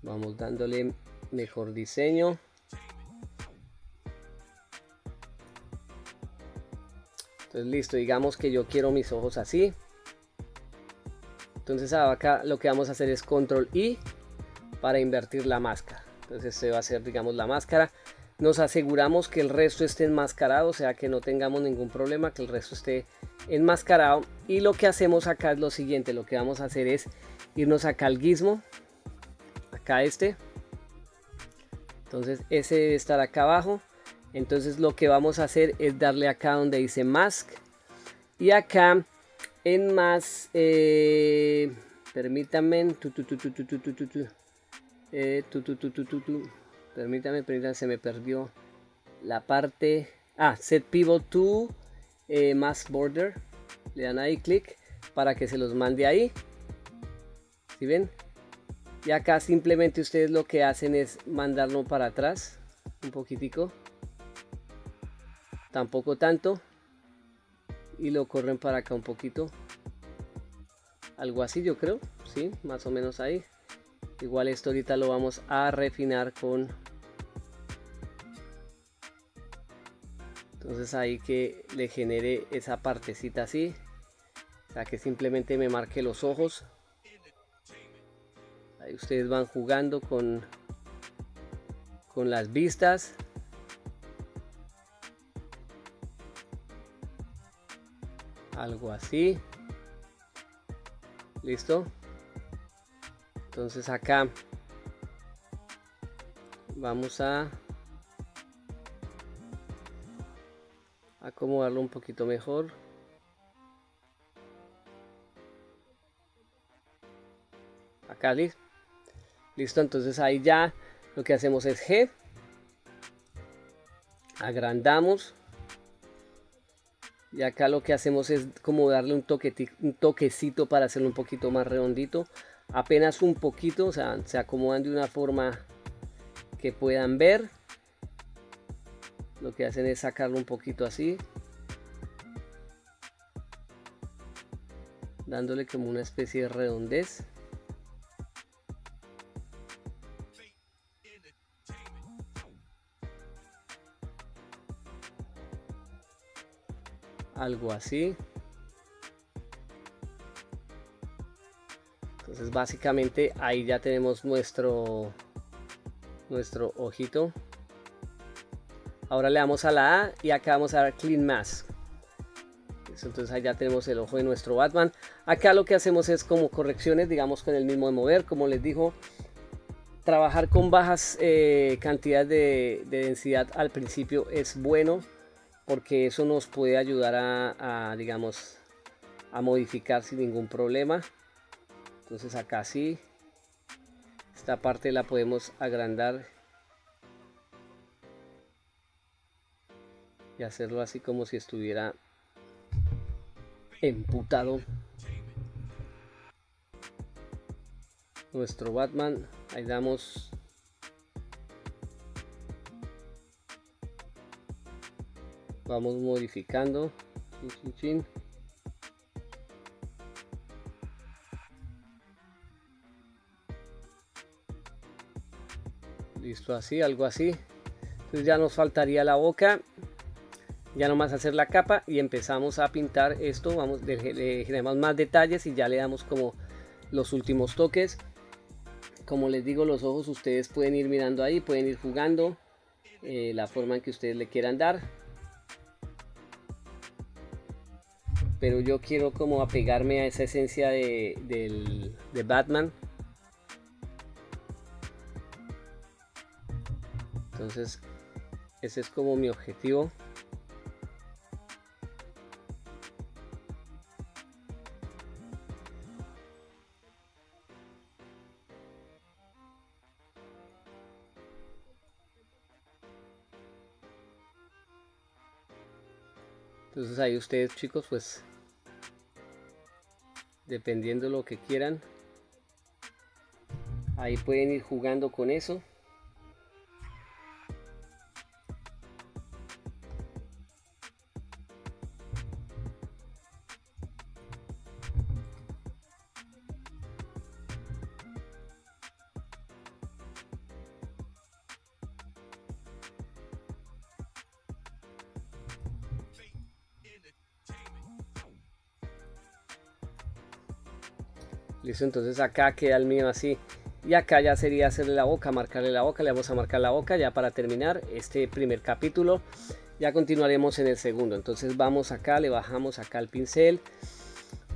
vamos dándole mejor diseño. Entonces listo, digamos que yo quiero mis ojos así. Entonces acá lo que vamos a hacer es control I para invertir la máscara. Entonces este va a ser, digamos, la máscara. Nos aseguramos que el resto esté enmascarado, o sea que no tengamos ningún problema, que el resto esté enmascarado. Y lo que hacemos acá es lo siguiente, lo que vamos a hacer es irnos acá al gizmo, acá este. Entonces ese debe estar acá abajo. Entonces lo que vamos a hacer es darle acá donde dice mask. Y acá en más, permítanme, permítanme, se me perdió la parte. Set pivot to mask border. Le dan ahí clic para que se los mande ahí. ¿Sí ven? Y acá simplemente ustedes lo que hacen es mandarlo para atrás un poquitico. Tampoco tanto. Y lo corren para acá un poquito. Algo así yo creo. Sí, más o menos ahí. Igual esto ahorita lo vamos a refinar con... Entonces ahí que le genere esa partecita así. O sea que simplemente me marque los ojos. Ahí ustedes van jugando con las vistas. Algo así. Listo. Entonces acá vamos a acomodarlo un poquito mejor. Acá listo. Entonces ahí ya lo que hacemos es G. Agrandamos. Y acá lo que hacemos es como darle un toquecito para hacerlo un poquito más redondito. Apenas un poquito, o sea, se acomodan de una forma que puedan ver. Lo que hacen es sacarlo un poquito así. Dándole como una especie de redondez. Algo así. Entonces básicamente ahí ya tenemos nuestro ojito. Ahora le damos a la A y acá vamos a dar Clean Mask. Entonces ahí ya tenemos el ojo de nuestro Batman. Acá lo que hacemos es como correcciones, digamos con el mismo de mover. Como les digo, trabajar con bajas cantidades de densidad al principio es bueno, porque eso nos puede ayudar digamos, a modificar sin ningún problema. Entonces acá sí, esta parte la podemos agrandar y hacerlo así como si estuviera emputado nuestro Batman. Ahí damos vamos modificando. Listo, así, algo así. Entonces ya nos faltaría la boca. Ya nomás hacer la capa y empezamos a pintar esto. Vamos, le generamos más detalles y ya le damos como los últimos toques. Como les digo, los ojos ustedes pueden ir mirando ahí, pueden ir jugando la forma en que ustedes le quieran dar. Pero yo quiero como apegarme a esa esencia de Batman. Entonces ese es como mi objetivo. Entonces ahí ustedes, chicos, pues dependiendo de lo que quieran, ahí pueden ir jugando con eso. Listo, entonces acá queda el mío así. Y acá ya sería hacerle la boca, marcarle la boca. Le vamos a marcar la boca ya para terminar este primer capítulo. Ya continuaremos en el segundo. Entonces vamos acá, le bajamos acá el pincel.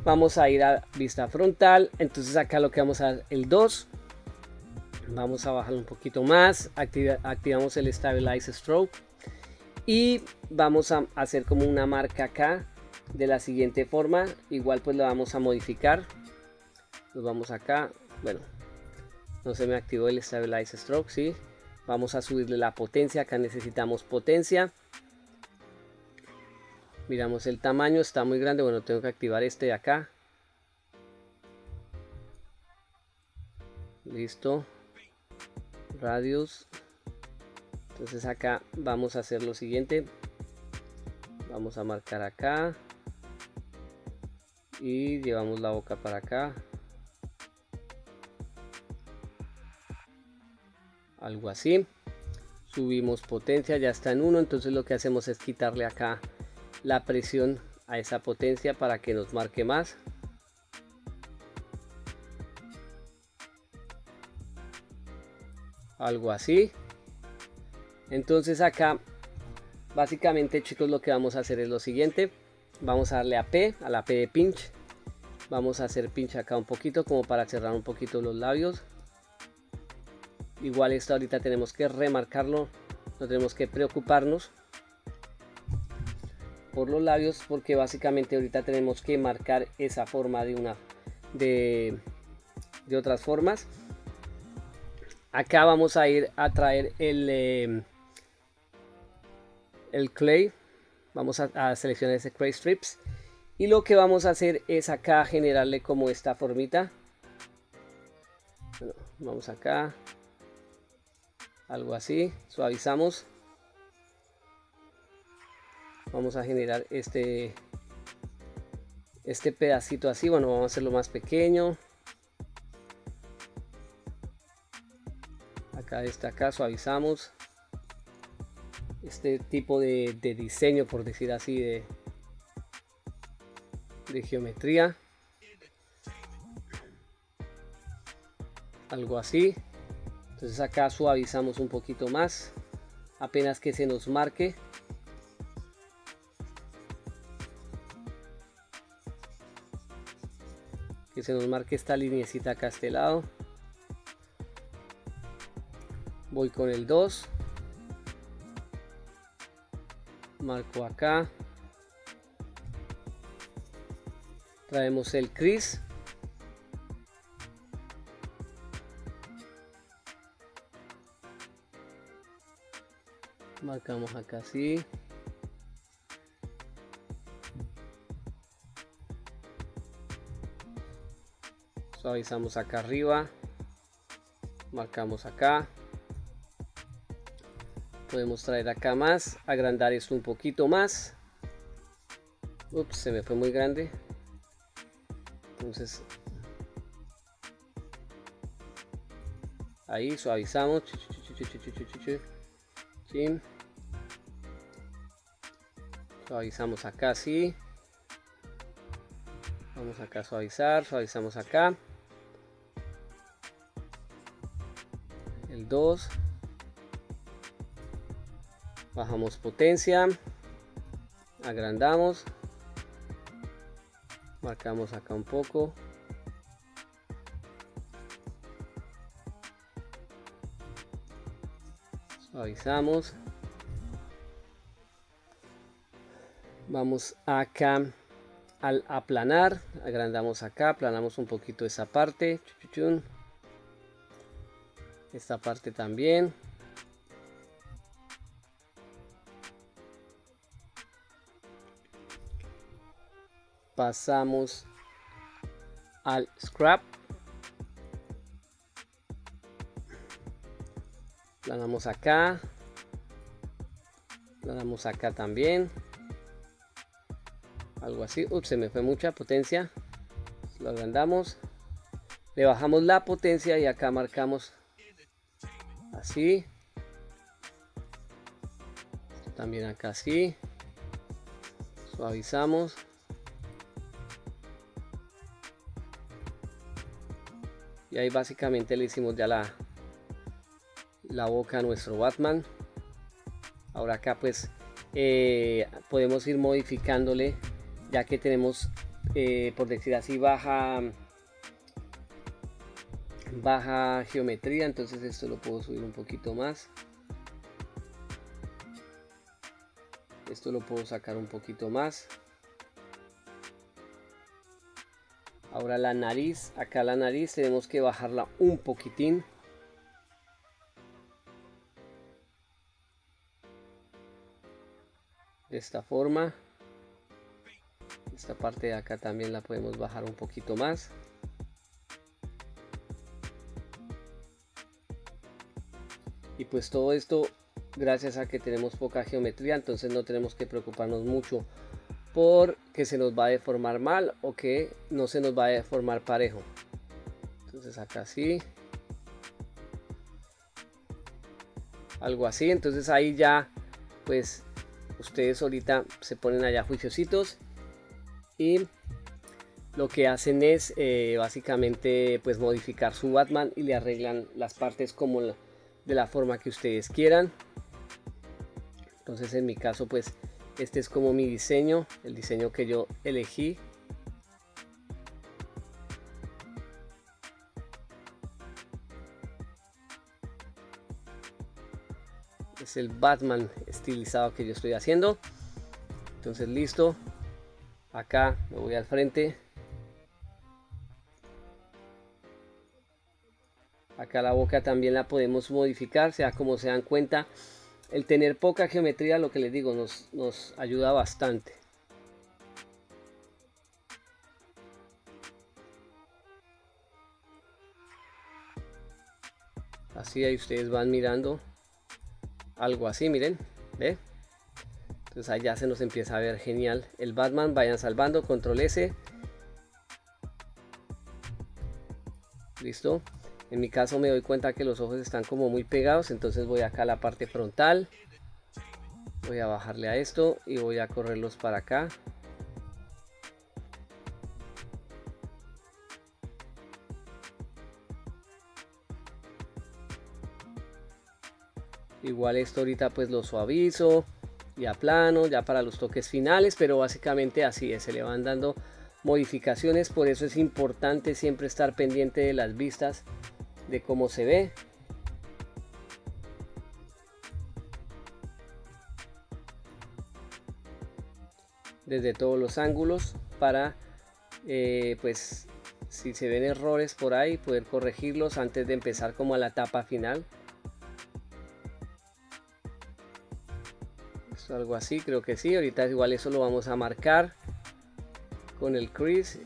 Vamos a ir a vista frontal. Entonces acá lo que vamos a hacer, el 2. Vamos a bajarlo un poquito más. Activamos el Stabilize Stroke. Y vamos a hacer como una marca acá de la siguiente forma. Igual pues la vamos a modificar. Nos vamos acá. Bueno, no se me activó el Stabilize Stroke, ¿sí? Vamos a subirle la potencia. Acá necesitamos potencia. Miramos el tamaño, está muy grande. Bueno, tengo que activar este de acá. Listo. Radius. Entonces acá vamos a hacer lo siguiente. Vamos a marcar acá. Y llevamos la boca para acá. Algo así. Subimos potencia, ya está en 1. Entonces lo que hacemos es quitarle acá la presión a esa potencia para que nos marque más. Algo así. Entonces acá básicamente, chicos, lo que vamos a hacer es lo siguiente. Vamos a darle a P, a la P de pinch. Vamos a hacer pinch acá un poquito como para cerrar un poquito los labios. Igual esto ahorita tenemos que remarcarlo, no tenemos que preocuparnos por los labios, porque básicamente ahorita tenemos que marcar esa forma de otras formas. Acá vamos a ir a traer el clay. Vamos a seleccionar ese clay strips. Y lo que vamos a hacer es acá generarle como esta formita. Bueno, vamos acá. Algo así. Suavizamos. Vamos a generar este pedacito así. Bueno, vamos a hacerlo más pequeño. Acá está, acá suavizamos. Este tipo de diseño, por decir así, de geometría. Algo así. Entonces acá suavizamos un poquito más. Apenas que se nos marque. Que se nos marque esta linecita acá a este lado. Voy con el 2. Marco acá. Traemos el crease. Marcamos acá así. Suavizamos acá arriba. Marcamos acá. Podemos traer acá más, agrandar esto un poquito más. Ups, se me fue muy grande. Entonces ahí suavizamos. Suavizamos acá así. Vamos acá a suavizar, suavizamos acá. El 2. Bajamos potencia. Agrandamos. Marcamos acá un poco. Suavizamos. Vamos acá al aplanar. Agrandamos acá. Aplanamos un poquito esa parte. Esta parte también. Pasamos al scrap. Planamos acá. Planamos acá también. Algo así. Ups, se me fue mucha potencia. Lo agrandamos. Le bajamos la potencia y acá marcamos así. También acá así. Suavizamos. Y ahí básicamente le hicimos ya la boca a nuestro Batman. Ahora acá pues podemos ir modificándole, ya que tenemos por decir así baja geometría. Entonces esto lo puedo subir un poquito más, esto lo puedo sacar un poquito más. Ahora la nariz, acá la nariz tenemos que bajarla un poquitín. De esta forma. Esta parte de acá también la podemos bajar un poquito más. Y pues todo esto gracias a que tenemos poca geometría, entonces no tenemos que preocuparnos mucho por que se nos va a deformar mal o que no se nos va a deformar parejo. Entonces acá sí, algo así. Entonces ahí ya pues ustedes ahorita se ponen allá juiciositos y lo que hacen es básicamente pues modificar su Batman y le arreglan las partes como de la forma que ustedes quieran. Entonces en mi caso pues este es como mi diseño, el diseño que yo elegí. Es el Batman estilizado que yo estoy haciendo. Entonces listo, acá me voy al frente. Acá la boca también la podemos modificar, sea como se dan cuenta. El tener poca geometría, lo que les digo, nos ayuda bastante. Así ahí ustedes van mirando algo así, miren, ¿ve? Entonces allá se nos empieza a ver genial el Batman. Vayan salvando, control S. Listo. En mi caso me doy cuenta que los ojos están como muy pegados, entonces voy acá a la parte frontal. Voy a bajarle a esto y voy a correrlos para acá. Igual esto ahorita pues lo suavizo y aplano ya para los toques finales, pero básicamente así es, se le van dando modificaciones. Por eso es importante siempre estar pendiente de las vistas, de cómo se ve. Desde todos los ángulos para pues si se ven errores por ahí poder corregirlos antes de empezar como a la etapa final. Esto algo así, creo que sí. Ahorita igual eso lo vamos a marcar con el crease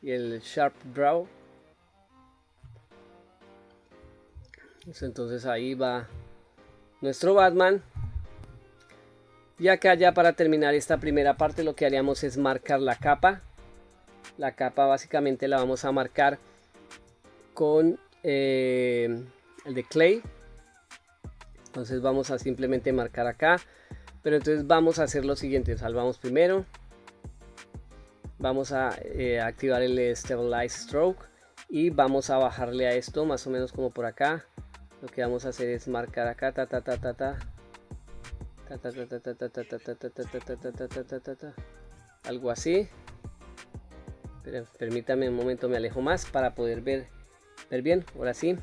y el sharp draw. Entonces ahí va nuestro Batman. Y acá ya para terminar esta primera parte lo que haríamos es marcar la capa. La capa básicamente la vamos a marcar con el de clay. Entonces vamos a simplemente marcar acá. Pero entonces vamos a hacer lo siguiente. Salvamos primero. Vamos a activar el Stabilize Stroke. Y vamos a bajarle a esto más o menos como por acá. Lo que vamos a hacer es marcar acá. Algo así. Pero permítame un momento, me alejo más para poder ver bien. Ahora sí.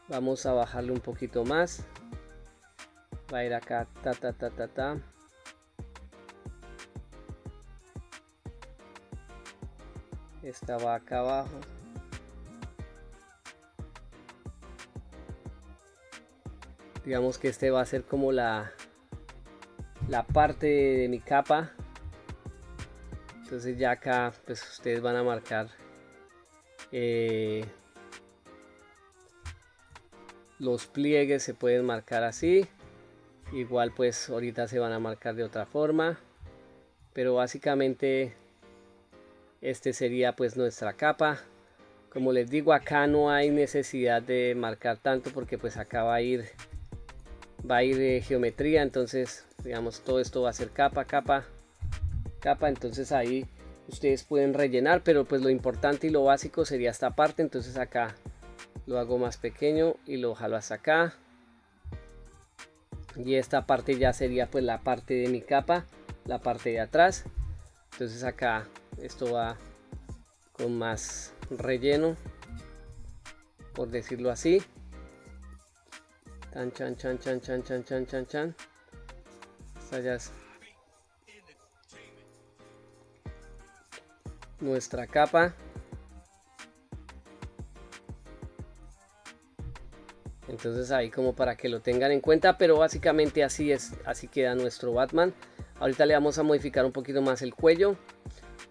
Vamos a bajarle un poquito más. Va a ir acá. Esta va acá abajo. Digamos que este va a ser como la parte de mi capa. Entonces ya acá pues ustedes van a marcar los pliegues, se pueden marcar así. Igual pues ahorita se van a marcar de otra forma. Pero básicamente este sería pues nuestra capa. Como les digo, acá no hay necesidad de marcar tanto porque pues acá va a ir geometría. Entonces digamos todo esto va a ser capa. Entonces ahí ustedes pueden rellenar, pero pues lo importante y lo básico sería esta parte. Entonces acá lo hago más pequeño y lo jalo hasta acá, y esta parte ya sería pues la parte de mi capa, la parte de atrás. Entonces acá esto va con más relleno, por decirlo así. Tan chan chan chan chan chan chan chan chan. Esta ya es nuestra capa. Entonces ahí como para que lo tengan en cuenta, pero básicamente así es, así queda nuestro Batman. Ahorita le vamos a modificar un poquito más el cuello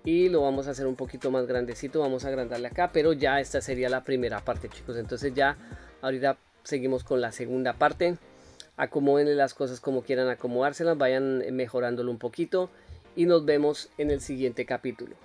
y lo vamos a hacer un poquito más grandecito. Vamos a agrandarle acá, pero ya esta sería la primera parte, chicos. Entonces ya ahorita seguimos con la segunda parte. Acomódenle las cosas como quieran acomodárselas, vayan mejorándolo un poquito y nos vemos en el siguiente capítulo.